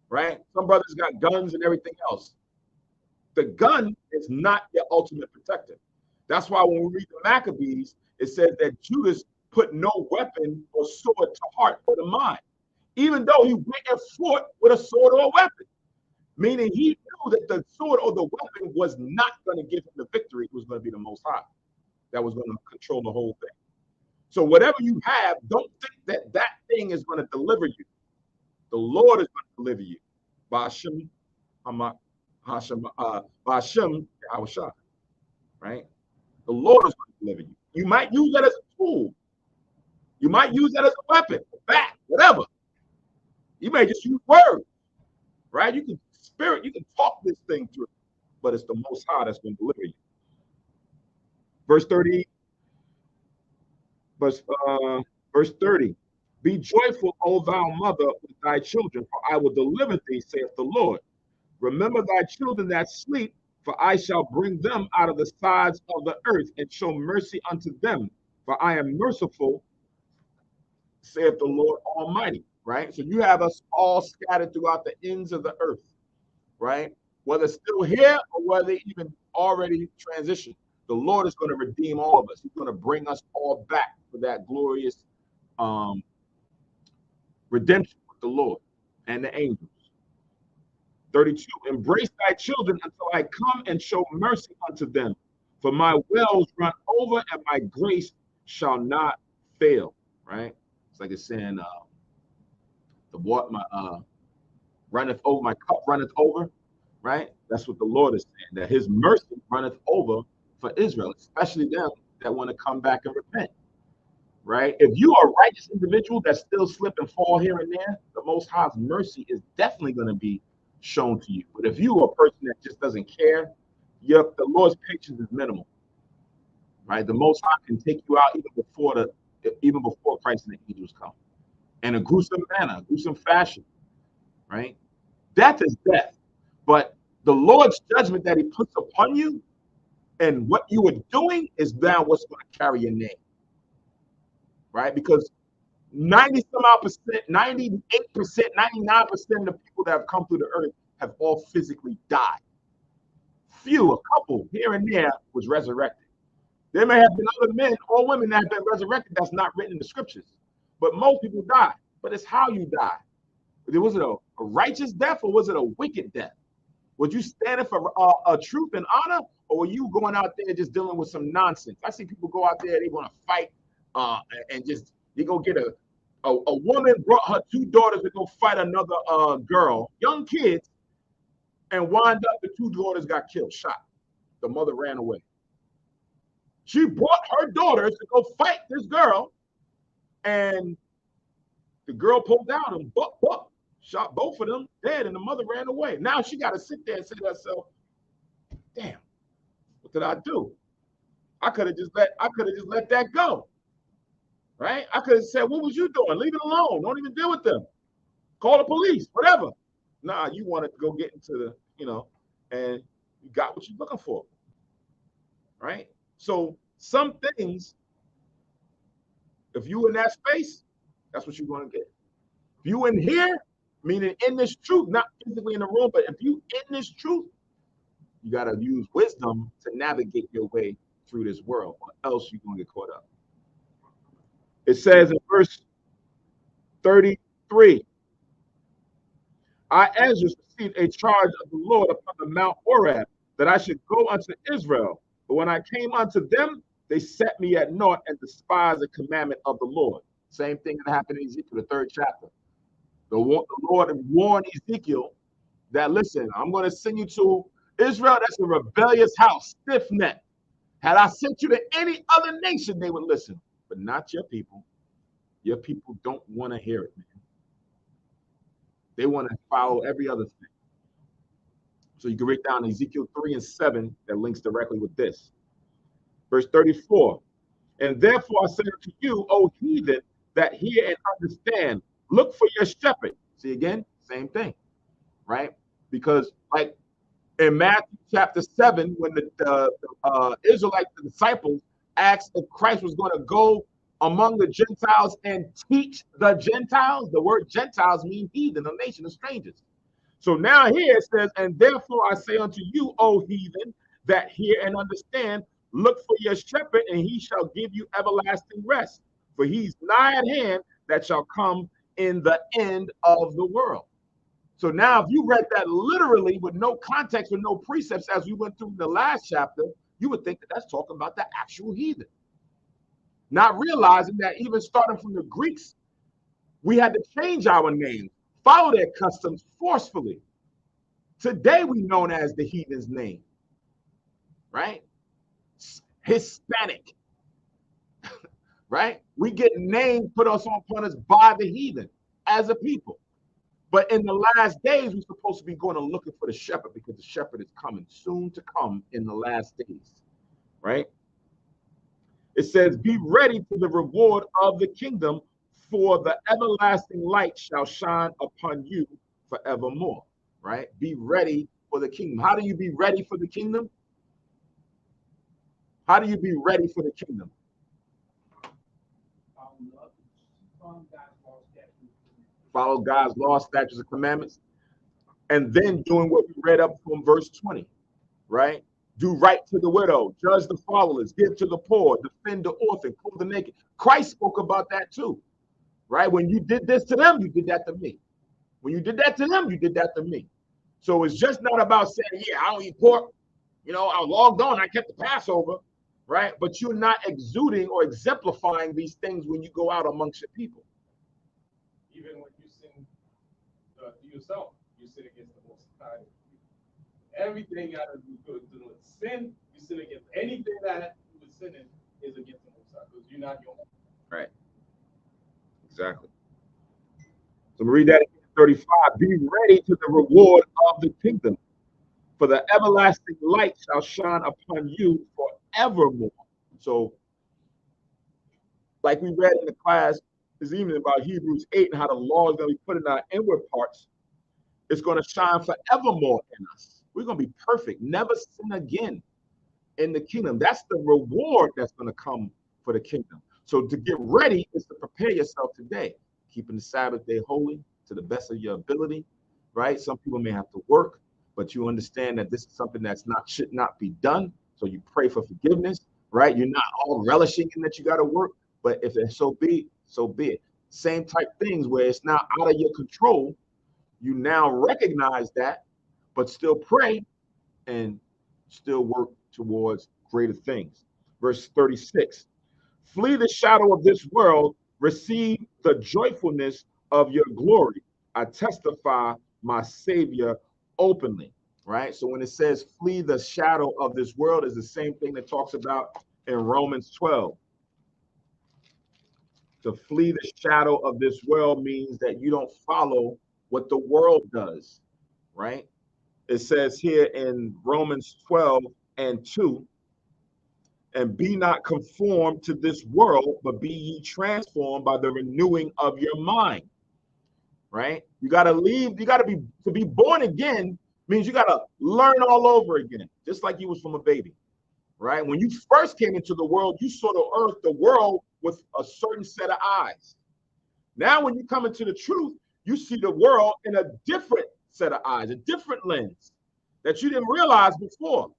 right? Some brothers got guns and everything else. The gun is not your ultimate protector. That's why when we read the Maccabees, it says that Judas put no weapon or sword to heart or to mind, even though he went and fought with a sword or a weapon, meaning he knew that the sword or the weapon was not going to give him the victory. It was going to be the Most High that was going to control the whole thing. So whatever you have, don't think that thing is going to deliver you. The Lord is going to deliver you. Ba'ashem, right? The Lord is going to deliver you. You might use that as a tool. You might use that as a weapon, a bat, whatever. You may just use words, right? You can talk this thing through, but it's the Most High that's going to deliver you. Verse 30. Verse 30. "Be joyful, O thou mother, with thy children, for I will deliver thee, saith the Lord. Remember thy children that sleep, for I shall bring them out of the sides of the earth and show mercy unto them, for I am merciful, saith the Lord Almighty." Right? So you have us all scattered throughout the ends of the earth, right? Whether still here or whether even already transitioned, the Lord is going to redeem all of us. He's going to bring us all back for that glorious redemption with the Lord and the angels. 32. "Embrace thy children until I come and show mercy unto them, for my wells run over and my grace shall not fail." Right? It's like it's saying, the water runneth over, my cup runneth over. Right? That's what the Lord is saying, that his mercy runneth over for Israel, especially them that want to come back and repent. Right? If you are a righteous individual that still slip and fall here and there, the Most High's mercy is definitely going to be shown to you. But if you are a person that just doesn't care, the Lord's patience is minimal, right? The Most High can take you out even before Christ and the angels come, in a gruesome manner, gruesome fashion, right? Death is death, but the Lord's judgment that He puts upon you and what you are doing is now what's going to carry your name, right? Because 90 some odd percent, 98%, 99% of the people that have come through the earth have all physically died. Few, a couple here and there was resurrected. There may have been other men or women that have been resurrected that's not written in the scriptures, but most people die. But it's how you die. Was it a righteous death or was it a wicked death? Was you standing for a truth and honor, or were you going out there just dealing with some nonsense? I see people go out there, they want to fight and just, they go get a woman brought her 2 daughters to go fight another girl, young kids, and wind up the 2 daughters got killed, shot. The mother ran away. She brought her daughters to go fight this girl, and the girl pulled out and shot both of them dead, and the mother ran away. Now she got to sit there and say to herself, damn, what did I do? I could have just let that go. Right? I could have said, what was you doing? Leave it alone. Don't even deal with them. Call the police, whatever. Nah, you wanted to go get into the, and you got what you're looking for. Right? So some things, if you in that space, that's what you're going to get. If you in here, meaning in this truth, not physically in the room, but if you in this truth, you got to use wisdom to navigate your way through this world, or else you're going to get caught up. It says in verse 33, I, Esdras, received a charge of the Lord upon the Mount Horeb, that I should go unto Israel. But when I came unto them, they set me at naught and despised the commandment of the Lord. Same thing that happened in Ezekiel, the 3rd chapter. The Lord warned Ezekiel that, listen, I'm going to send you to Israel. That's a rebellious house, stiff-necked. Had I sent you to any other nation, they would listen, but not your people. Your people don't want to hear it, man. They want to follow every other thing. So you can read down Ezekiel 3 and 7 that links directly with this. Verse 34, and therefore I say unto you, O heathen, that hear and understand, look for your shepherd. See, again, same thing, right? Because like in Matthew chapter 7, when the Israelite disciples asked if Christ was going to go among the Gentiles and teach the Gentiles, the word Gentiles means heathen, a nation of strangers. So now here it says, and therefore I say unto you, O heathen, that hear and understand, look for your shepherd, and he shall give you everlasting rest. For he's nigh at hand that shall come in the end of the world. So now if you read that literally with no context, with no precepts, as we went through the last chapter, you would think that that's talking about the actual heathen. Not realizing that even starting from the Greeks, we had to change our names, follow their customs forcefully. Today we known as the heathen's name, right? Hispanic, right? We get names put us upon us by the heathen as a people. But in the last days, we're supposed to be going and looking for the shepherd, because the shepherd is coming soon to come in the last days, right? It says, be ready for the reward of the kingdom, for the everlasting light shall shine upon you forevermore, right? Be ready for the kingdom. How do you be ready for the kingdom? How do you be ready for the kingdom? Follow God's law, statutes, and commandments. And then doing what we read up from verse 20, right? Do right to the widow, judge the fatherless, give to the poor, defend the orphan, clothe the naked. Christ spoke about that too, right? When you did this to them, you did that to me. When you did that to them, you did that to me. So it's just not about saying, yeah, I don't eat pork. You know, I logged on, I kept the Passover, right? But you're not exuding or exemplifying these things when you go out amongst your people. Even when you sin to yourself, you sin against the Most High. Everything you got to do with sin, you sin against anything that you was sinning is against the Most High, because you're not your own. Right. Exactly. So read that again, 35. Be ready to the reward of the kingdom. For the everlasting light shall shine upon you forevermore. So, like we read in the class this evening about Hebrews 8 and how the law is going to be put in our inward parts, it's going to shine forevermore in us. We're going to be perfect, never sin again in the kingdom. That's the reward that's going to come for the kingdom. So to get ready is to prepare yourself today, keeping the Sabbath day holy to the best of your ability, right? Some people may have to work, but you understand that this is something should not be done. So you pray for forgiveness, right? You're not all relishing in that you got to work, but if it's so be it. Same type things where it's now out of your control. You now recognize that, but still pray and still work towards greater things. Verse 36, flee the shadow of this world, receive the joyfulness of your glory. I testify my Savior openly, right? So when it says flee the shadow of this world is the same thing that talks about in Romans 12. To flee the shadow of this world means that you don't follow what the world does, right? It says here in Romans 12 and 2, and be not conformed to this world, but be ye transformed by the renewing of your mind, right? You got to leave, to be born again means you got to learn all over again, just like you was from a baby, right? When you first came into the world, you saw the world with a certain set of eyes. Now, when you come into the truth, you see the world in a different set of eyes, a different lens that you didn't realize before,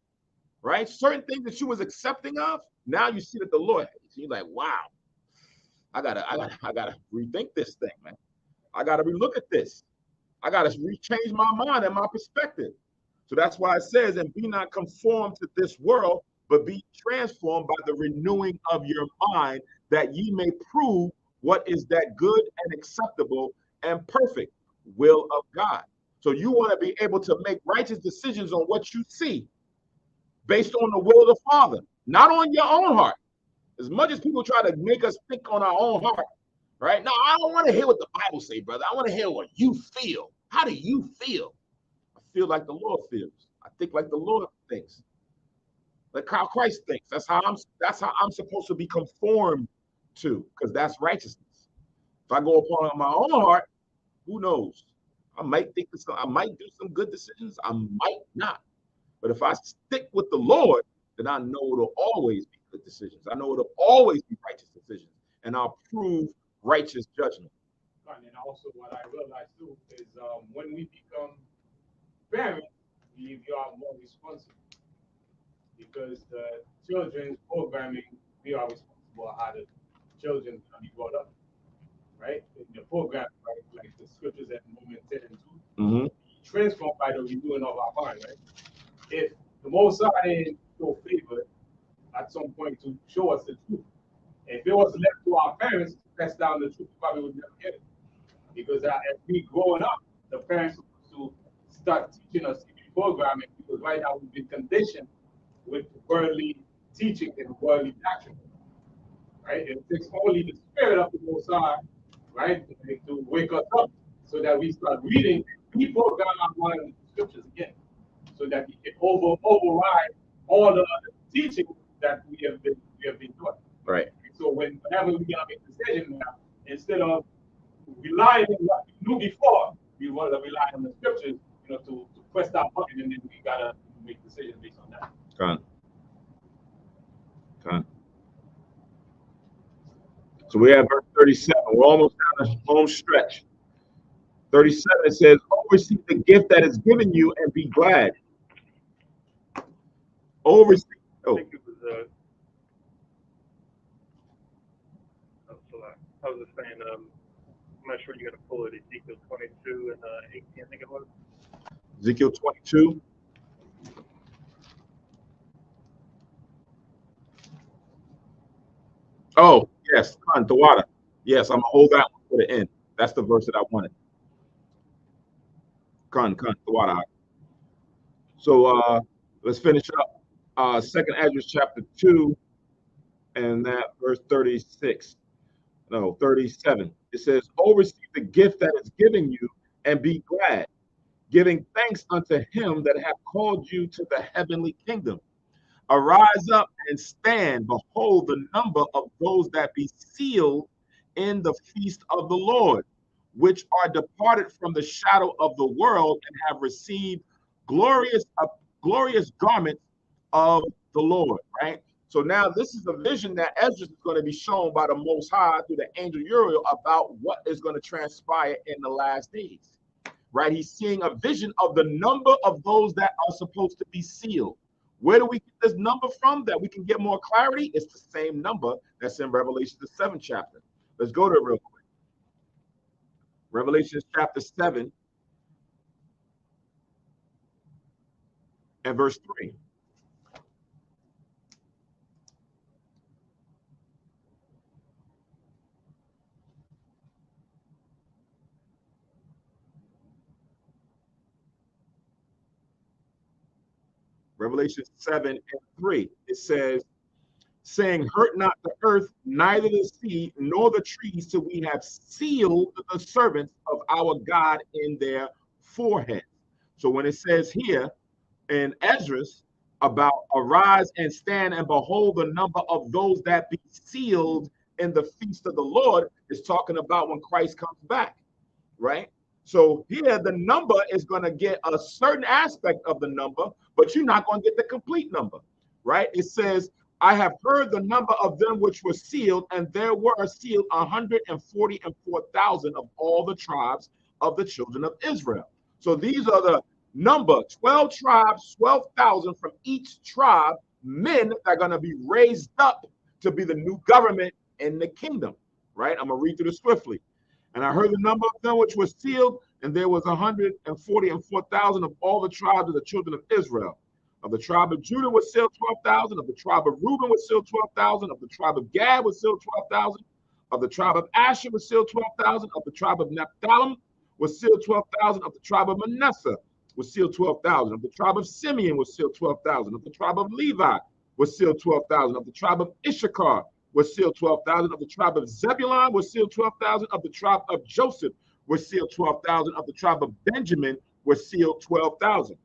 right? Certain things that you was accepting of, now you see that the Lord, so you're like, wow, I gotta rethink this thing, man. I gotta relook at this. I gotta change my mind and my perspective. So that's why it says, and be not conformed to this world, but be transformed by the renewing of your mind, that ye may prove what is that good and acceptable and perfect will of God. So you want to be able to make righteous decisions on what you see based on the will of the Father, not on your own heart. As much as people try to make us think on our own heart, right? Now, I don't want to hear what the Bible say, brother. I want to hear what you feel. How do you feel? I feel like the Lord feels. I think like the Lord thinks. Like how Christ thinks. That's how I'm supposed to be conformed to, because that's righteousness. If I go upon my own heart, who knows? I might do some good decisions. I might not. But if I stick with the Lord, then I know it'll always be good decisions. I know it'll always be righteous decisions, and I'll prove righteous judgment. And also, what I realized too is when we become parents, we are more responsible because the children's programming, we are responsible how the children can be brought up, right? In the program, right, like the scriptures at Romans 10 and 2, transformed by the renewing of our mind, right? If the Most High didn't show favor at some point to show us the truth, if it was left to our parents to pass down the truth, we probably would never get it. Because as we growing up, the parents supposed to start teaching us programming, because right now we've been conditioned with worldly teaching and worldly doctrine, right? It takes only the spirit of the Most High, right, to wake us up so that we start reading, reprogram our mind with the scriptures again, so that we can override all the other teaching that we have been taught. Right. So whenever we gotta make decisions now, instead of relying on what we knew before, we want to rely on the scriptures, to press our button, and then we gotta make decisions based on that. So we have verse 37. We're almost down the home stretch. 37, it says, "Oh, receive the gift that is given you and be glad." Oh, receive. I think it was, I was just saying, I'm not sure you're going to pull it, Ezekiel 22 and 18, I think it was. Ezekiel 22. Oh, yes, the water. Yes, I'm going to hold that one for the end. That's the verse that I wanted. The water. So let's finish up. Second Esdras chapter 2 and that verse 36. No, 37. It says, "Oh, receive the gift that is given you and be glad. giving thanks unto him that hath called you to the heavenly kingdom. Arise up and stand. Behold, the number of those that be sealed in the feast of the Lord, which are departed from the shadow of the world and have received glorious garments of the Lord. Right. So now this is a vision that Esdras is going to be shown by the Most High through the angel Uriel about what is going to transpire in the last days. Right. He's seeing a vision of the number of those that are supposed to be sealed. Where do we get this number from that we can get more clarity? It's the same number that's in Revelation, the 7th chapter. Let's go to it real quick. Revelation chapter 7 and verse 3. Revelation 7 and 3. It says, saying, hurt not the earth, neither the sea, nor the trees, till we have sealed the servants of our God in their foreheads. So when it says here in Esdras about arise and stand and behold the number of those that be sealed in the feast of the Lord, is talking about when Christ comes back, right? So here the number is going to get a certain aspect of the number, but you're not going to get the complete number, right? It says, I have heard the number of them which were sealed, and there were sealed 144,000 of all the tribes of the children of Israel. So these are the number, 12 tribes, 12,000 from each tribe, men that are going to be raised up to be the new government in the kingdom, right? I'm going to read through this swiftly. And I heard the number of them which were sealed, and there was 144,000 of all the tribes of the children of Israel. Of the tribe of Judah was sealed 12,000. Of the tribe of Reuben was sealed 12,000. Of the tribe of Gad was sealed 12,000. Of the tribe of Asher was sealed 12,000. Of the tribe of Naphtali was sealed 12,000. Of the tribe of Manasseh was sealed 12,000. Of the tribe of Simeon was sealed 12,000. Of the tribe of Levi was sealed 12,000. Of the tribe of Issachar was sealed 12,000. Of the tribe of Zebulun was sealed 12,000. Of the tribe of Joseph was sealed 12,000. Of the tribe of Benjamin was sealed 12,000.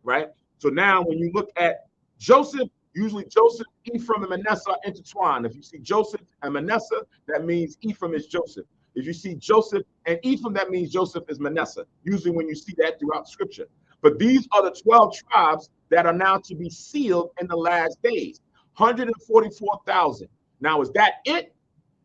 Right? So now when you look at Joseph, usually Joseph, Ephraim, and Manasseh are intertwined. If you see Joseph and Manasseh, that means Ephraim is Joseph. If you see Joseph and Ephraim, that means Joseph is Manasseh, usually when you see that throughout Scripture. But these are the 12 tribes that are now to be sealed in the last days, 144,000. Now, is that it?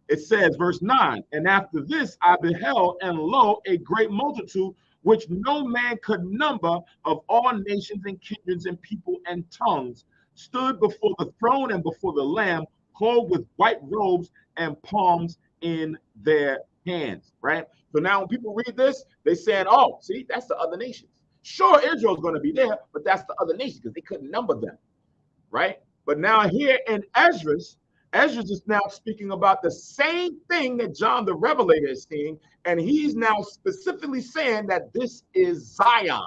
It says, verse 9, and after this I beheld, and lo, a great multitude, which no man could number, of all nations and kindreds and people and tongues, stood before the throne and before the Lamb, clothed with white robes and palms in their hands. Right? So now when people read this, they saying, oh, see, that's the other nations. Sure, Israel's going to be there, but that's the other nations because they couldn't number them. Right? But now here in Esdras is now speaking about the same thing that John the Revelator is seeing, and he's now specifically saying that this is Zion,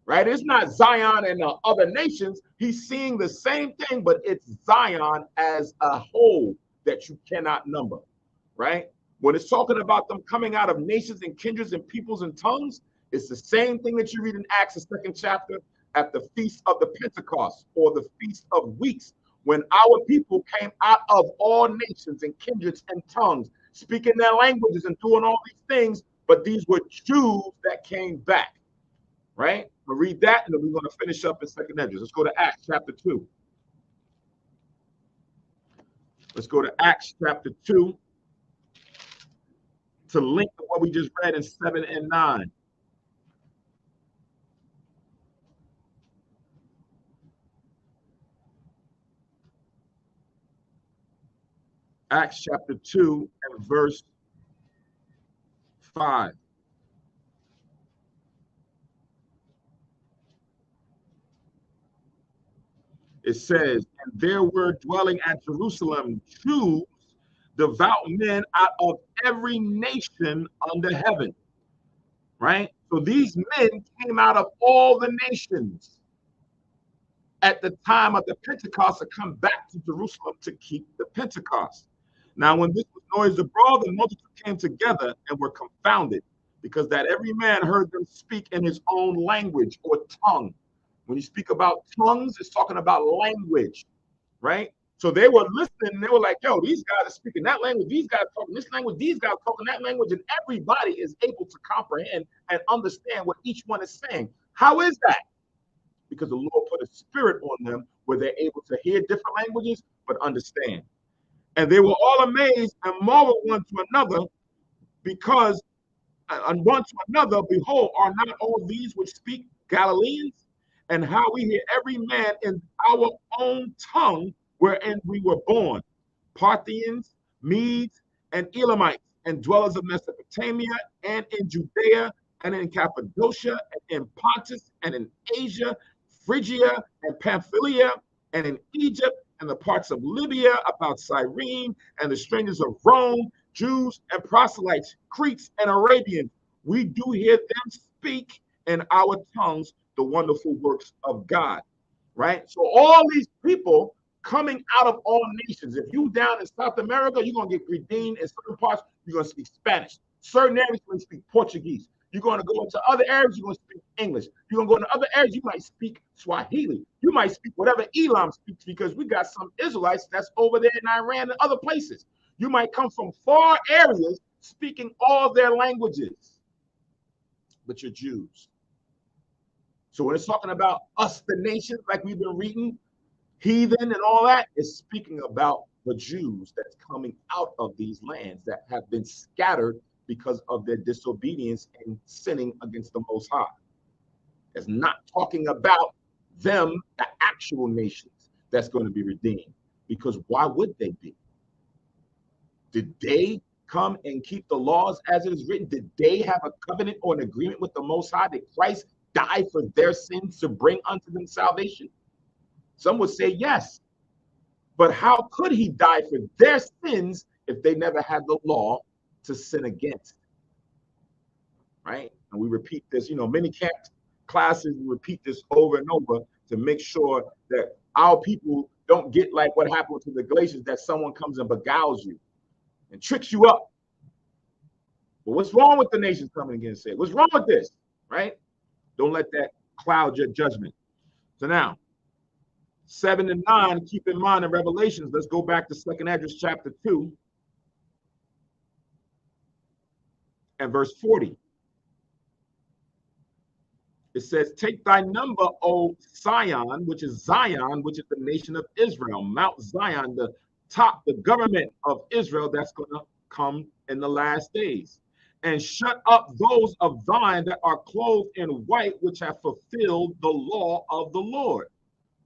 right? It's not Zion and the other nations. He's seeing the same thing, but it's Zion as a whole that you cannot number, right? When it's talking about them coming out of nations and kindreds and peoples and tongues, it's the same thing that you read in Acts, the 2nd chapter, at the Feast of the Pentecost or the Feast of Weeks, when our people came out of all nations and kindreds and tongues, speaking their languages and doing all these things, but these were Jews that came back, right? We'll read that, and then we're going to finish up in 2nd Esdras. Let's go to Acts chapter 2. Let's go to Acts chapter 2 to link to what we just read in 7 and 9. Acts chapter 2 and verse 5. It says, and there were dwelling at Jerusalem Jews, devout men out of every nation under heaven. Right? So these men came out of all the nations at the time of the Pentecost to come back to Jerusalem to keep the Pentecost. Now, when this was noised abroad, the multitude came together and were confounded, because that every man heard them speak in his own language or tongue. When you speak about tongues, it's talking about language, right? So they were listening, and they were like, yo, these guys are speaking that language, these guys are talking this language, these guys are talking that language, and everybody is able to comprehend and understand what each one is saying. How is that? Because the Lord put a spirit on them where they're able to hear different languages, but understand. And they were all amazed and marveled one to another, because and one to another, behold, are not all these which speak Galileans? And how we hear every man in our own tongue wherein we were born, Parthians, Medes, and Elamites, and dwellers of Mesopotamia, and in Judea, and in Cappadocia, and in Pontus, and in Asia, Phrygia, and Pamphylia, and in Egypt, and the parts of Libya about Cyrene, and the strangers of Rome, Jews and proselytes, Cretes and Arabians. We do hear them speak in our tongues the wonderful works of God, right? So all these people coming out of all nations. If you down in South America, you're going to get redeemed. In certain parts, you're going to speak Spanish. Certain areas, you're going to speak Portuguese. You're going to go into other areas, you're going to speak English. You're going to go into other areas, you might speak Swahili. You might speak whatever Elam speaks, because we got some Israelites that's over there in Iran and other places. You might come from far areas speaking all their languages, but you're Jews. So when it's talking about us, the nations, like we've been reading, heathen and all that, is speaking about the Jews that's coming out of these lands that have been scattered because of their disobedience and sinning against the Most High. It's not talking about them, the actual nations that's going to be redeemed, because why would they be? Did they come and keep the laws as it is written? Did they have a covenant or an agreement with the Most High that Christ died for their sins to bring unto them salvation? Some would say yes. But how could he die for their sins if they never had the law to sin against? Right? And we repeat this, many camp classes, we repeat this over and over to make sure that our people don't get like what happened to the Galatians, that someone comes and beguiles you and tricks you up. But what's wrong with the nations coming against it? What's wrong with this? Right? Don't let that cloud your judgment. So now, 7 and 9, keep in mind in Revelations, let's go back to 2nd Esdras chapter 2 and verse 40. It says, take thy number, O Zion, which is the nation of Israel, Mount Zion, the top, the government of Israel that's going to come in the last days. And shut up those of thine that are clothed in white, which have fulfilled the law of the Lord.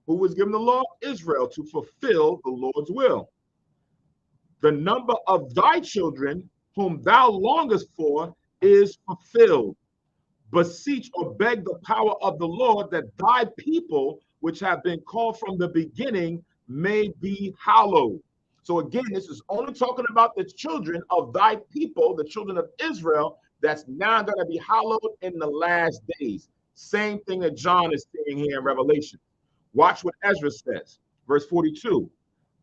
Who was given the law? Israel, to fulfill the Lord's will. The number of thy children, whom thou longest for, is fulfilled. Beseech or beg the power of the Lord, that thy people, which have been called from the beginning, may be hallowed. So again, this is only talking about the children of thy people, the children of Israel, that's now going to be hallowed in the last days. Same thing that John is saying here in Revelation. Watch what Ezra says. Verse 42.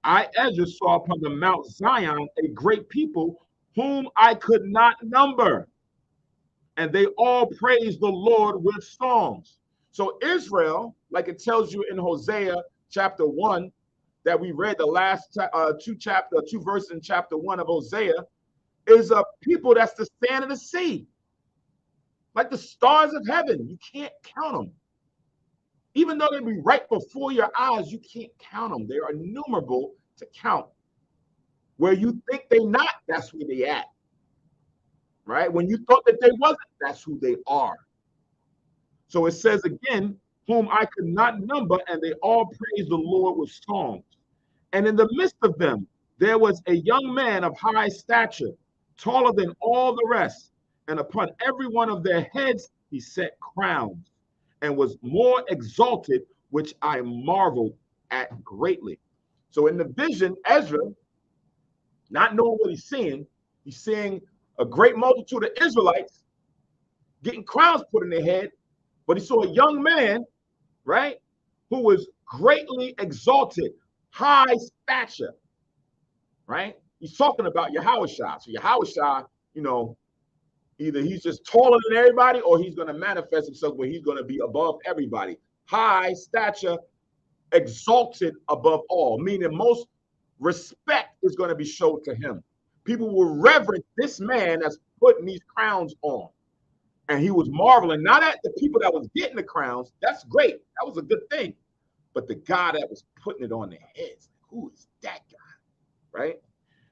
I, Ezra, saw upon the Mount Zion a great people whom I could not number, and they all praise the Lord with songs. So Israel, like it tells you in Hosea chapter 1, that we read the last two verses in chapter 1 of Hosea, is a people that's the sand of the sea, like the stars of heaven. You can't count them. Even though they be right before your eyes, you can't count them. They are innumerable to count. Where you think they not, that's where they at. Right? When you thought that they wasn't, that's who they are. So it says again, whom I could not number, and they all praise the Lord with songs. And in the midst of them, there was a young man of high stature, taller than all the rest, and upon every one of their heads he set crowns, and was more exalted, which I marveled at greatly. So in the vision, Ezra, not knowing what he's seeing a great multitude of Israelites getting crowns put in their head, but he saw a young man, right, who was greatly exalted, high stature, right? He's talking about Yahushua. So Yahushua, Either he's just taller than everybody, or he's going to manifest himself where he's going to be above everybody. High stature, exalted above all, meaning most respect is going to be shown to him. People will reverence this man that's putting these crowns on. And he was marveling, not at the people that was getting the crowns. That's great. That was a good thing. But the guy that was putting it on their heads, who is that guy? Right?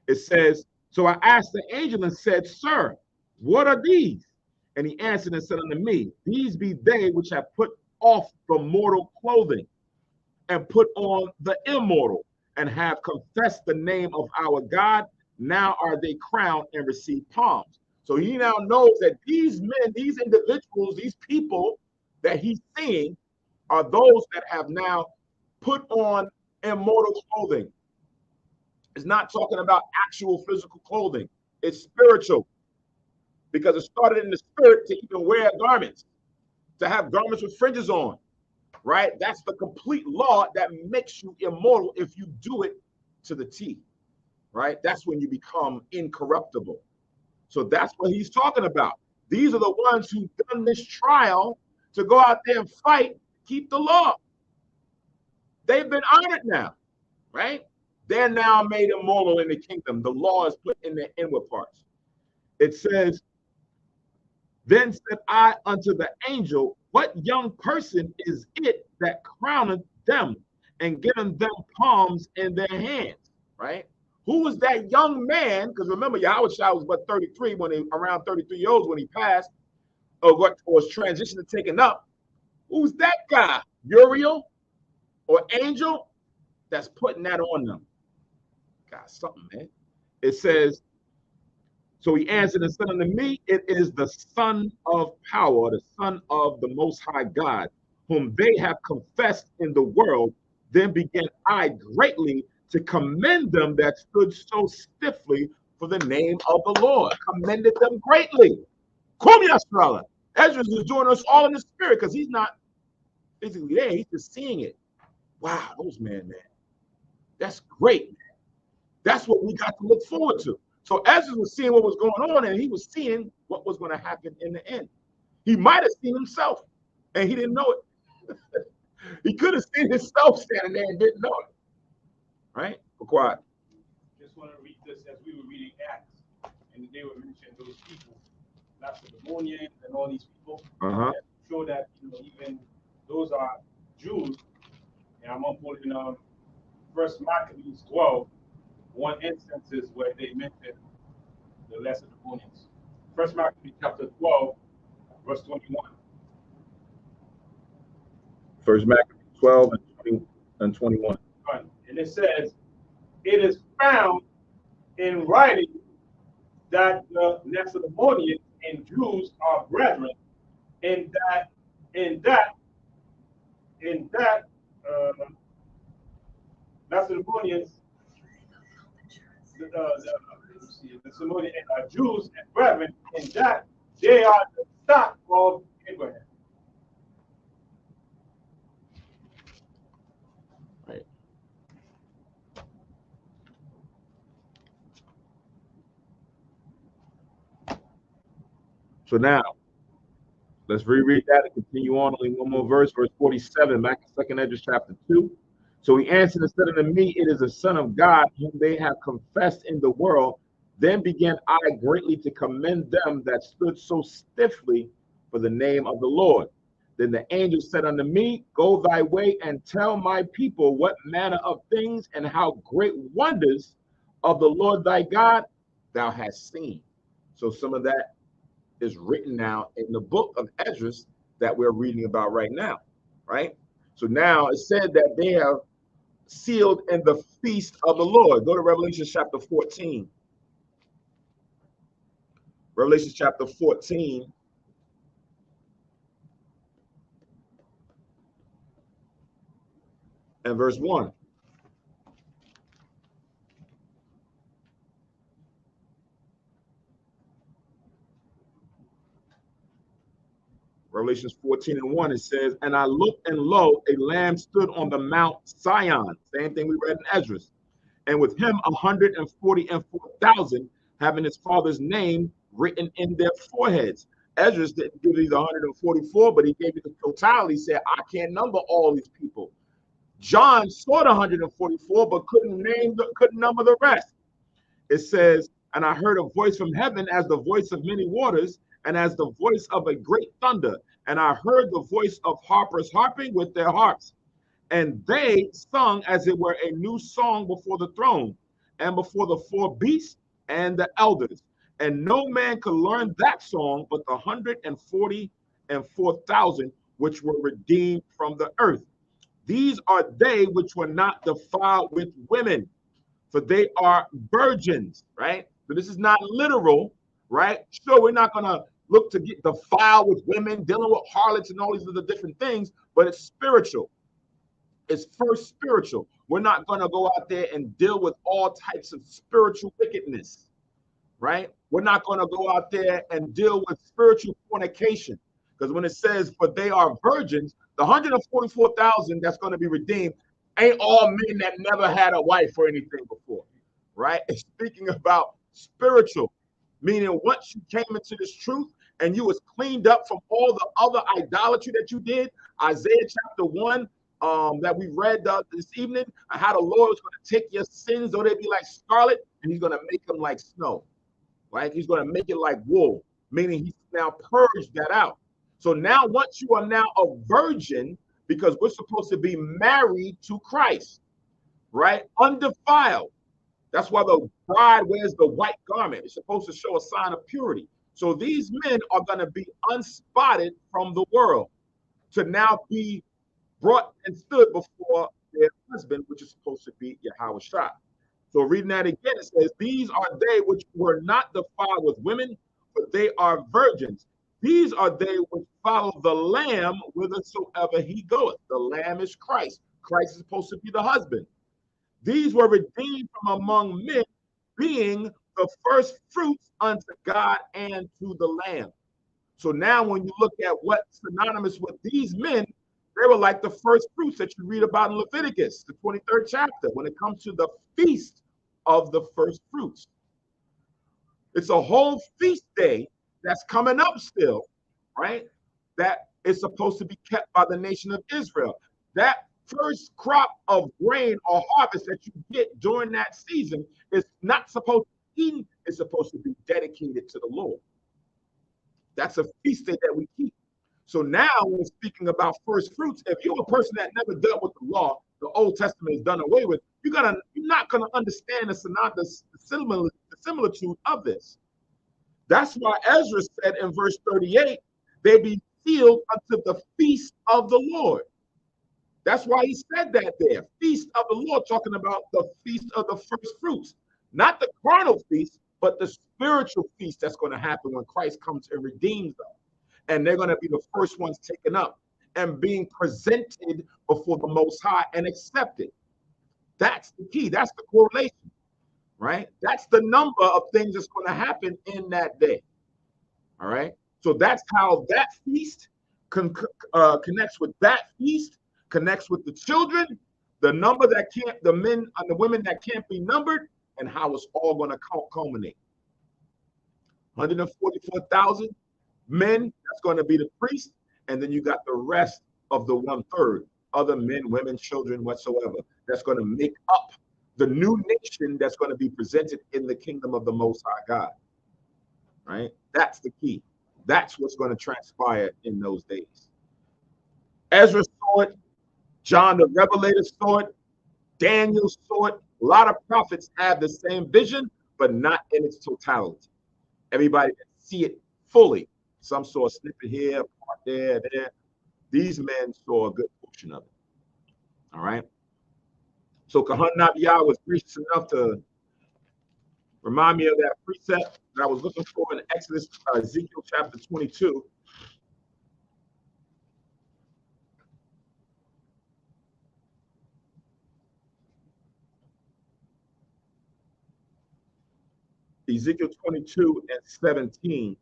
It says, so I asked the angel and said, Sir, what are these? And he answered and said unto me, These be they which have put off the mortal clothing and put on the immortal, and have confessed the name of our God. Now are they crowned and receive palms. So he now knows that these men, these individuals, these people that he's seeing are those that have now put on immortal clothing. It's not talking about actual physical clothing. It's spiritual, because it started in the spirit to even wear garments, to have garments with fringes on, right? That's the complete law that makes you immortal if you do it to the T, right? That's when you become incorruptible. So that's what he's talking about. These are the ones who've done this trial to go out there and fight, keep the law. They've been honored now, right? They're now made immortal in the kingdom. The law is put in their inward parts. It says, Then said I unto the angel, What young person is it that crowneth them and giveth them palms in their hands, right? Who was that young man? Because remember, Yahweh was but 33 when he, around 33 years old when he passed, or what was transitioned to taken up. Who's that guy? Uriel or angel that's putting that on them? Got something, man. It says, so he answered and said unto me, It is the Son of power, the Son of the Most High God, whom they have confessed in the world. Then began I greatly to commend them that stood so stiffly for the name of the Lord. Commended them greatly. Kum Yasrala. Esdras is doing us all in the spirit, because he's not physically there. He's just seeing it. Wow, those man. That's great, man. That's what we got to look forward to. So Esdras was seeing what was going on, and he was seeing what was going to happen in the end. He might have seen himself, and he didn't know it. He could have seen himself standing there and didn't know it. Right? Be quiet. Just want to read this as we were reading Acts, and they were mentioning those people, Lacedaemonians and all these people. Show that even those are Jews. And I'm putting First Maccabees 12. One instances where they mention the Lacedaemonians. First Maccabees chapter 12, verse 21. First Maccabees 12 and 21. And it says, It is found in writing that the Lacedaemonians and Jews are brethren, and that Lacedaemonians, the Lacedaemonians are Jews and brethren, and that they are the stock of Abraham. Right. So now, let's reread that and continue on. Only one more verse 47, back in 2nd Esdras chapter 2. So he answered and said unto me, It is the Son of God, whom they have confessed in the world. Then began I greatly to commend them that stood so stiffly for the name of the Lord. Then the angel said unto me, Go thy way and tell my people what manner of things and how great wonders of the Lord thy God thou hast seen. So some of that is written now in the book of Esdras that we're reading about right now, right? So now it said that they have sealed in the feast of the Lord. Go to Revelation chapter 14. Revelation chapter 14. And verse 1. Revelations 14 and 1, it says, And I looked, and lo, a lamb stood on the Mount Sion. Same thing we read in Esdras. And with him 144,000, having his father's name written in their foreheads. Esdras didn't give you the 144, but he gave you the totality. He said, I can't number all these people. John saw the 144, but couldn't number the rest. It says, and I heard a voice from heaven as the voice of many waters, and as the voice of a great thunder. And I heard the voice of harpers harping with their harps. And they sung as it were a new song before the throne, and before the four beasts and the elders. And no man could learn that song but the 144,000 which were redeemed from the earth. These are they which were not defiled with women, for they are virgins, right? So this is not literal, right? Sure, we're not going to look to get defiled with women, dealing with harlots and all these other different things, but it's spiritual. It's first spiritual. We're not going to go out there and deal with all types of spiritual wickedness, right? We're not going to go out there and deal with spiritual fornication, because when it says, for they are virgins, the 144,000 that's going to be redeemed ain't all men that never had a wife or anything before, right? It's speaking about spiritual, meaning once you came into this truth and you was cleaned up from all the other idolatry that you did, Isaiah chapter 1, that we read this evening, how the Lord is going to take your sins, though they be like scarlet, and he's going to make them like snow, right? He's going to make it like wool, meaning he's now purged that out. So now once you are now a virgin, because we're supposed to be married to Christ, right? Undefiled. That's why the bride wears the white garment. It's supposed to show a sign of purity. So these men are going to be unspotted from the world to now be brought and stood before their husband, which is supposed to be Yahweh Shai. So reading that again, it says, these are they which were not defiled with women, but they are virgins. These are they which follow the Lamb whithersoever he goeth. The Lamb is Christ. Christ is supposed to be the husband. These were redeemed from among men, being the first fruits unto God and to the Lamb. So now when you look at what's synonymous with these men, they were like the first fruits that you read about in Leviticus, the 23rd chapter, when it comes to the feast of the first fruits. It's a whole feast day that's coming up still, right? That is supposed to be kept by the nation of Israel. That first crop of grain or harvest that you get during that season is not supposed to be eaten, it's supposed to be dedicated to the Lord. That's a feast day that we keep. So now when speaking about first fruits, if you're a person that never dealt with the law, the Old Testament is done away with, you're not gonna understand the similitude of this. That's why Ezra said in verse 38, they be sealed unto the feast of the Lord. That's why he said that there, feast of the Lord, talking about the feast of the first fruits, not the carnal feast, but the spiritual feast that's going to happen when Christ comes and redeems them. And they're going to be the first ones taken up and being presented before the Most High and accepted. That's the key. That's the correlation, right? That's the number of things that's going to happen in that day. All right. So that's how that feast connects with that feast, connects with the children, the number that can't, the men and the women that can't be numbered, and how it's all going to culminate. 144,000 men, that's going to be the priest, and then you got the rest of the 1/3, other men, women, children, whatsoever, that's going to make up the new nation that's going to be presented in the kingdom of the Most High God. Right? That's the key. That's what's going to transpire in those days. Ezra saw it. John the Revelator saw it. Daniel saw it. A lot of prophets have the same vision, but not in its totality. Everybody can see it fully. Some saw a snippet here, a part there. These men saw a good portion of it. All right. So Kahan Nabiyah was gracious enough to remind me of that precept that I was looking for in Exodus, Ezekiel chapter 22. Ezekiel 22 and 17,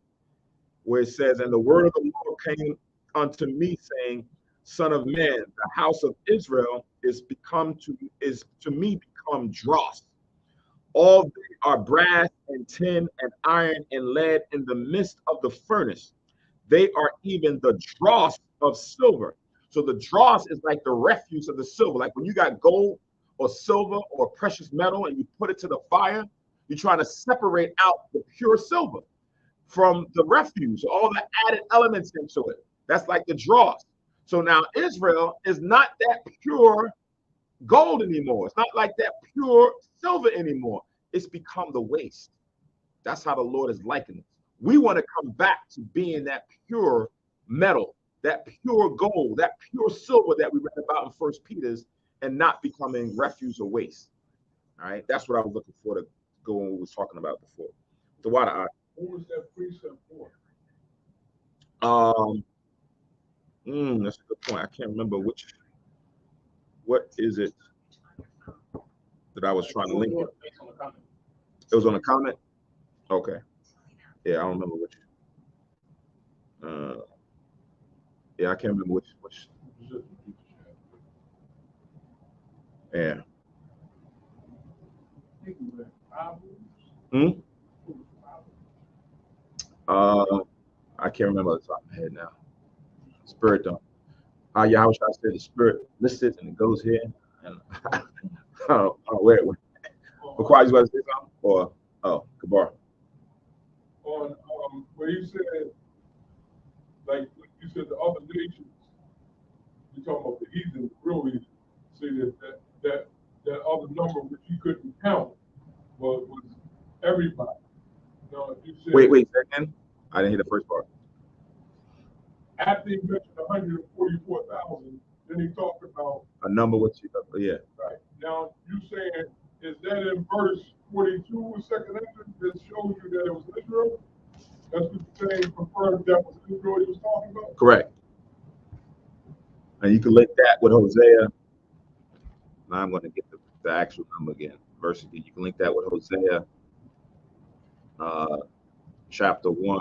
where it says, and the word of the Lord came unto me, saying, Son of man, the house of Israel is to me become dross. All they are brass and tin and iron and lead in the midst of the furnace. They are even the dross of silver. So the dross is like the refuse of the silver. Like when you got gold or silver or precious metal and you put it to the fire, you're trying to separate out the pure silver from the refuse, all the added elements into it. That's like the dross. So now Israel is not that pure gold anymore. It's not like that pure silver anymore. It's become the waste. That's how the Lord is likening it. We want to come back to being that pure metal, that pure gold, that pure silver that we read about in First Peter's, and not becoming refuse or waste. All right, that's what I was looking for to go on what we was talking about before. The water. Who was that precept for? That's a good point. I can't remember what is it that I was trying to link it. It was on a comment. Okay. Yeah, I don't remember which. Yeah, I can't remember which. Yeah. I can't remember the top of my head now. Spirit don't. Yeah, how should I say the spirit listed and it goes here and I don't know where it went. Before you want to say something? Or Kabar. On where you said, like you said, the other nations. You talking about the heathen, really say that other number which you couldn't count was everybody. You said, wait, again. I didn't hear the first part. After he mentioned 144,000, then he talked about a number which yeah. Right. Now you saying, is that in verse 42 of second entrance that shows you that it was Israel? That's what you're saying, confirmed that was Israel he was talking about? Correct. And you can link that with Hosea. Now I'm going to get the actual number again. Verse again. You can link that with Hosea chapter 1.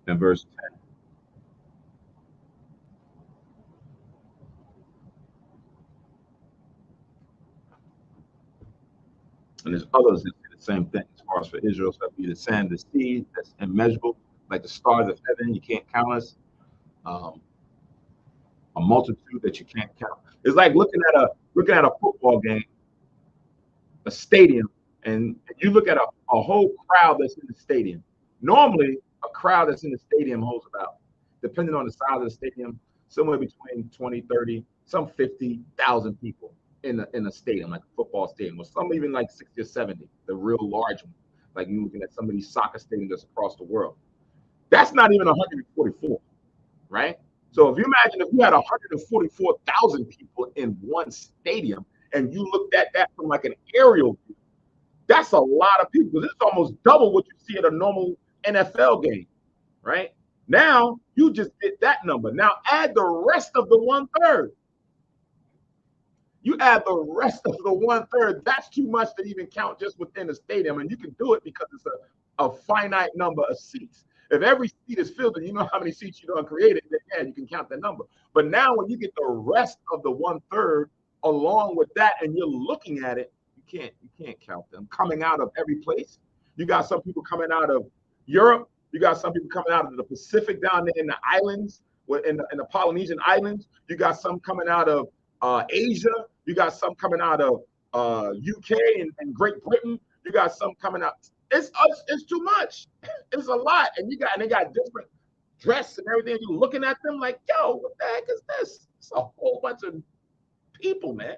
And verse 10. And there's others that say the same thing. As far as for Israel, so that'd be the sand, the sea, that's immeasurable, like the stars of heaven, you can't count us. A multitude that you can't count. It's like looking at a football game, a stadium, and you look at a whole crowd that's in the stadium. Normally, a crowd that's in the stadium holds about, depending on the size of the stadium, somewhere between 20, 30, some 50,000 people in a stadium, like a football stadium, or some even like 60 or 70, the real large one, like you're looking at some of these soccer stadiums that's across the world. That's not even 144, right? So if you imagine if you had 144,000 people in one stadium and you looked at that from like an aerial view, that's a lot of people. This is almost double what you see at a normal NFL game, right? Now you just did that number. Now add the rest of the 1/3. You add the rest of the 1/3. That's too much to even count just within the stadium, and you can do it because it's a finite number of seats. If every seat is filled and you know how many seats you done created, then yeah, you can count that number. But now when you get the rest of the 1/3 along with that and you're looking at it, you can't count them coming out of every place. You got some people coming out of Europe. You got some people coming out of the Pacific down there in the islands, in the Polynesian islands. You got some coming out of Asia. You got some coming out of UK and Great Britain. You got some coming out. It's too much. It's a lot, and they got different dress and everything. You're looking at them like, yo, what the heck is this? It's a whole bunch of people, man.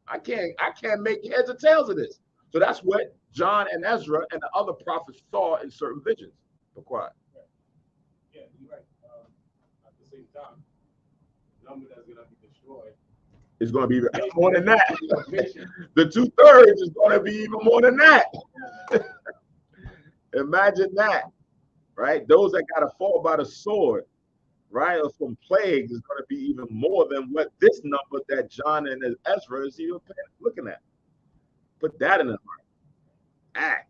I can't make heads or tails of this. So that's what John and Ezra and the other prophets saw in certain visions. Be quiet. Yeah, you're right. At the same time, the number that's going to be destroyed is going to be more than that. The 2/3 is going to be even more than that. Imagine that, right? Those that got to fall by the sword, right, or from plagues is going to be even more than what this number that John and Ezra is even looking at. Put that in the heart.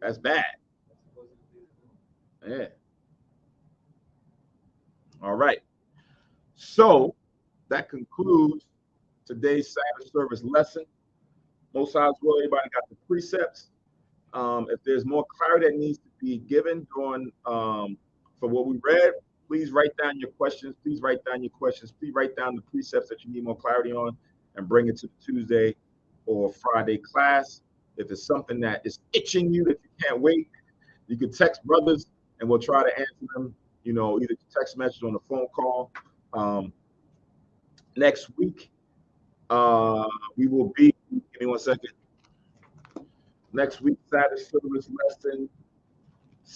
That's bad. Yeah. All right. So that concludes today's Sabbath service lesson. Most High's will, everybody got the precepts. If there's more clarity that needs to be given during for what we read, please write down your questions. Please write down your questions. Please write down the precepts that you need more clarity on and bring it to the Tuesday or Friday class. If it's something that is itching you that you can't wait, you can text brothers and we'll try to answer them, you know, either text message or on a phone call. Next week, we will be, give me 1 second. Next week, Sabbath service lesson,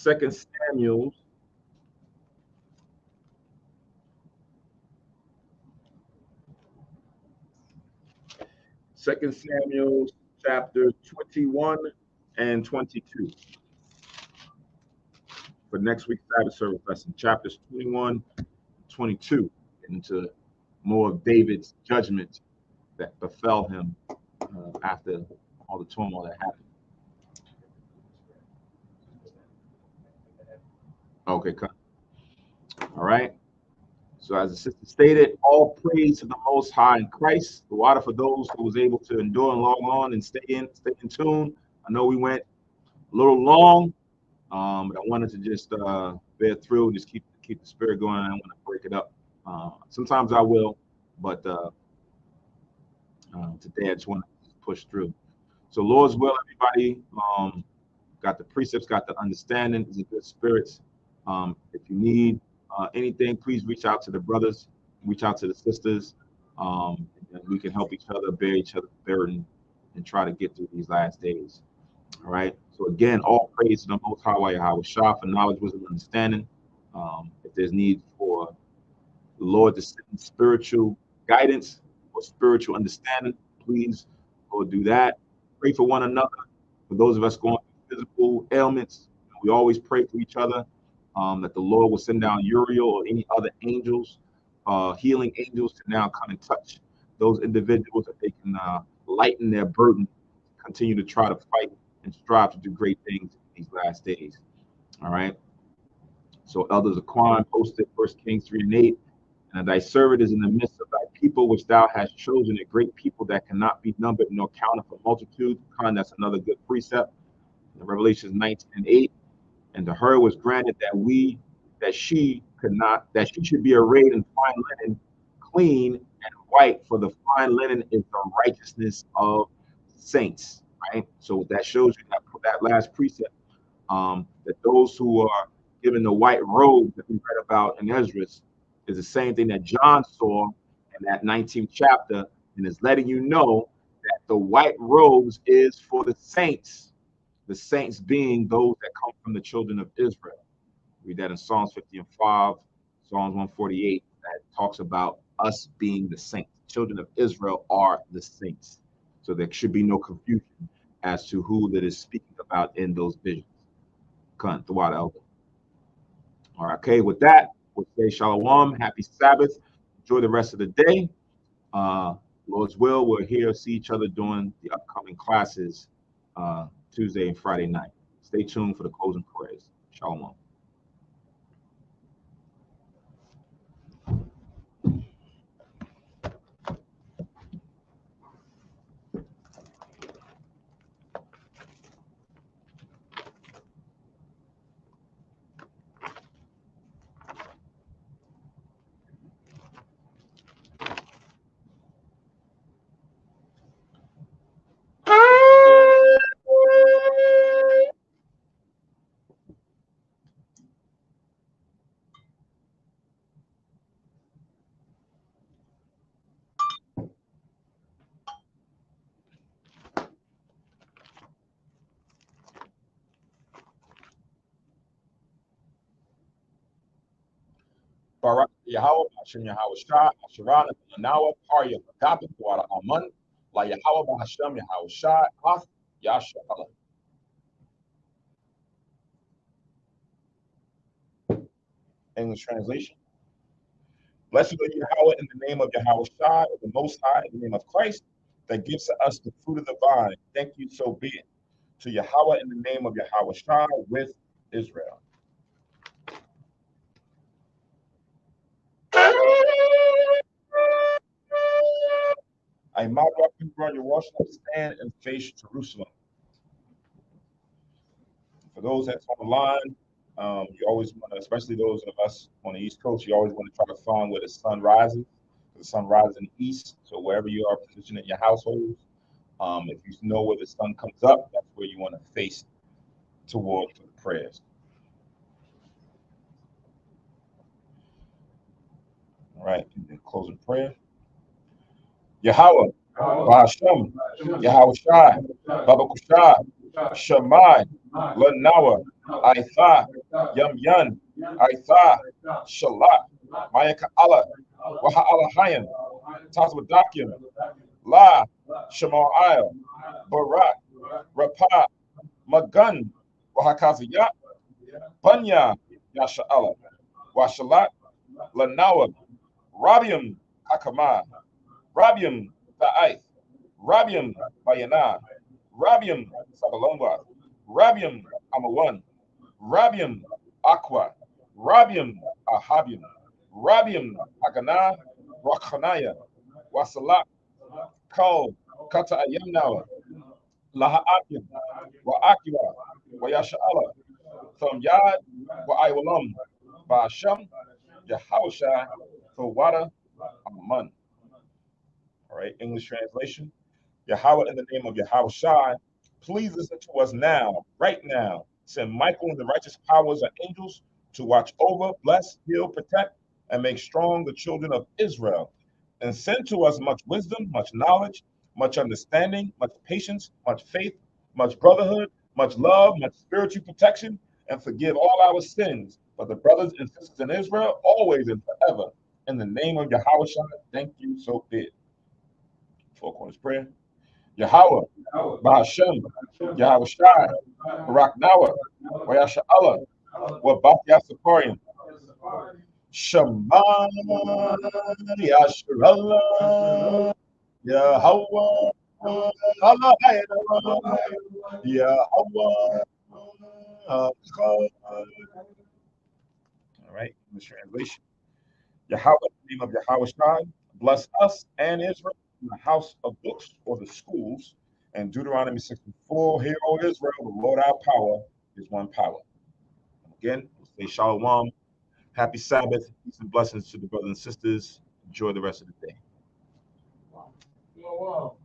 2 Samuel. Second Samuel chapter 21 and 22. For next week's Sabbath service lesson, chapters 21, 22, into more of David's judgment that befell him after all the turmoil that happened. Okay, cut. All right. So as the sister stated, all praise to the Most High in Christ. The water for those who was able to endure and log on and stay in tune. I know we went a little long, but I wanted to just bear through, just keep the spirit going. I don't want to break it up. Sometimes I will, but today I just want to push through. So Lord's will, everybody. Got the precepts, got the understanding, is in good spirits. If you need anything, please reach out to the brothers, reach out to the sisters, and we can help each other, bear each other's burden, and try to get through these last days. All right. So again, all praise to the Most High Yahweh Shah for knowledge, wisdom, and understanding. If there's need for the Lord to send spiritual guidance or spiritual understanding, please go do that. Pray for one another. For those of us going through physical ailments, we always pray for each other. That the Lord will send down Uriel or any other angels, healing angels, to now come and touch those individuals, that they can lighten their burden, continue to try to fight and strive to do great things in these last days. All right. So Elders Aquan posted 1 Kings 3 and 8. And thy servant is in the midst of thy people, which thou hast chosen, a great people that cannot be numbered nor counted for multitude. That's another good precept. In Revelation 19 and 8. And to her was granted that she should be arrayed in fine linen, clean and white, for the fine linen is the righteousness of saints. Right. So that shows you that last precept, that those who are given the white robe that we read about in Esdras is the same thing that John saw in that 19th chapter, and is letting you know that the white robes is for the saints being those that come from the children of Israel. Read that in Psalms 50 and 5, Psalms 148, that talks about us being the saints. Children of Israel are the saints. So there should be no confusion as to who that is speaking about in those visions. All right, okay, with that, we'll say Shalom, happy Sabbath, enjoy the rest of the day. Lord's will, we'll see each other during the upcoming classes Tuesday and Friday night. Stay tuned for the closing prayers. Shalom. Barak Yahweh, Hashem Yahweh Shah, Asherah, Nawa, Parya, Agape, Tuara Aman, La Yahweh, Hashem Yahweh Shah, Hath, Yasha Allah. English translation. Blessed are Yahweh in the name of Yahweh Shah, the Most High, in the name of Christ, that gives to us the fruit of the vine. Thank you, so be it. To Yahweh in the name of Yahweh Shah with Israel. I model up and run your washing up, stand and face Jerusalem. For those that's on the line, you always want to, especially those of us on the East Coast, you always want to try to find where the sun rises. The sun rises in the east, so wherever you are positioned in your household, if you know where the sun comes up, that's where you want to face towards for the prayers. All right, and then closing prayer. Yahweh, Bahashem, Yahweh Shai, Baba Kushai, Shammai, Lanawa, Aitha, Yum Yun, Aitha, Shalat, Mayaka Allah, Waha Alahayim, Tazwadakim, La, Shamal Isle, Barak, Rapah, Magun, Wahakaziyat, Banya, Yasha Allah, Washalat, Lanawa, Rabium, Akamah, Rabium, Ta'aith, Rabium, Bayana, Rabium, Sabalomba, Rabium, Amawan, Rabium, Aqua, Rabium, Ahabium, Rabium, Agana, Rakhanaya, Wasalat, Kal, Kata Ayamnawa, Lahaakim, Wa'akiwa, Wayasha'ala, Thum Yad, Wa'iwalam, Ba'asham, Yahawashai, Thawada, Aman. All right, English translation. Yahweh, in the name of Yahweh Shai, please listen to us now, right now. Send Michael and the righteous powers of angels to watch over, bless, heal, protect, and make strong the children of Israel. And send to us much wisdom, much knowledge, much understanding, much patience, much faith, much brotherhood, much love, much spiritual protection, and forgive all our sins for the brothers and sisters in Israel, always and forever. In the name of Yahweh Shai, thank you, so be it. Four corners prayer. Yahweh, Bahashem, Yahweh Shai, Barak Nawa, Wayasha Allah, Wabat Yasaporian, Shema, Yasharallah, Yahweh, Allah, Yahweh. All right, English translation. Yahweh, in the name of Yahweh Shai, bless us and Israel in the house of books or the schools. And Deuteronomy 64, hear, O Israel, the Lord our power is one power. Again, we'll say Shalom, happy Sabbath, peace and blessings to the brothers and sisters. Enjoy the rest of the day. Wow.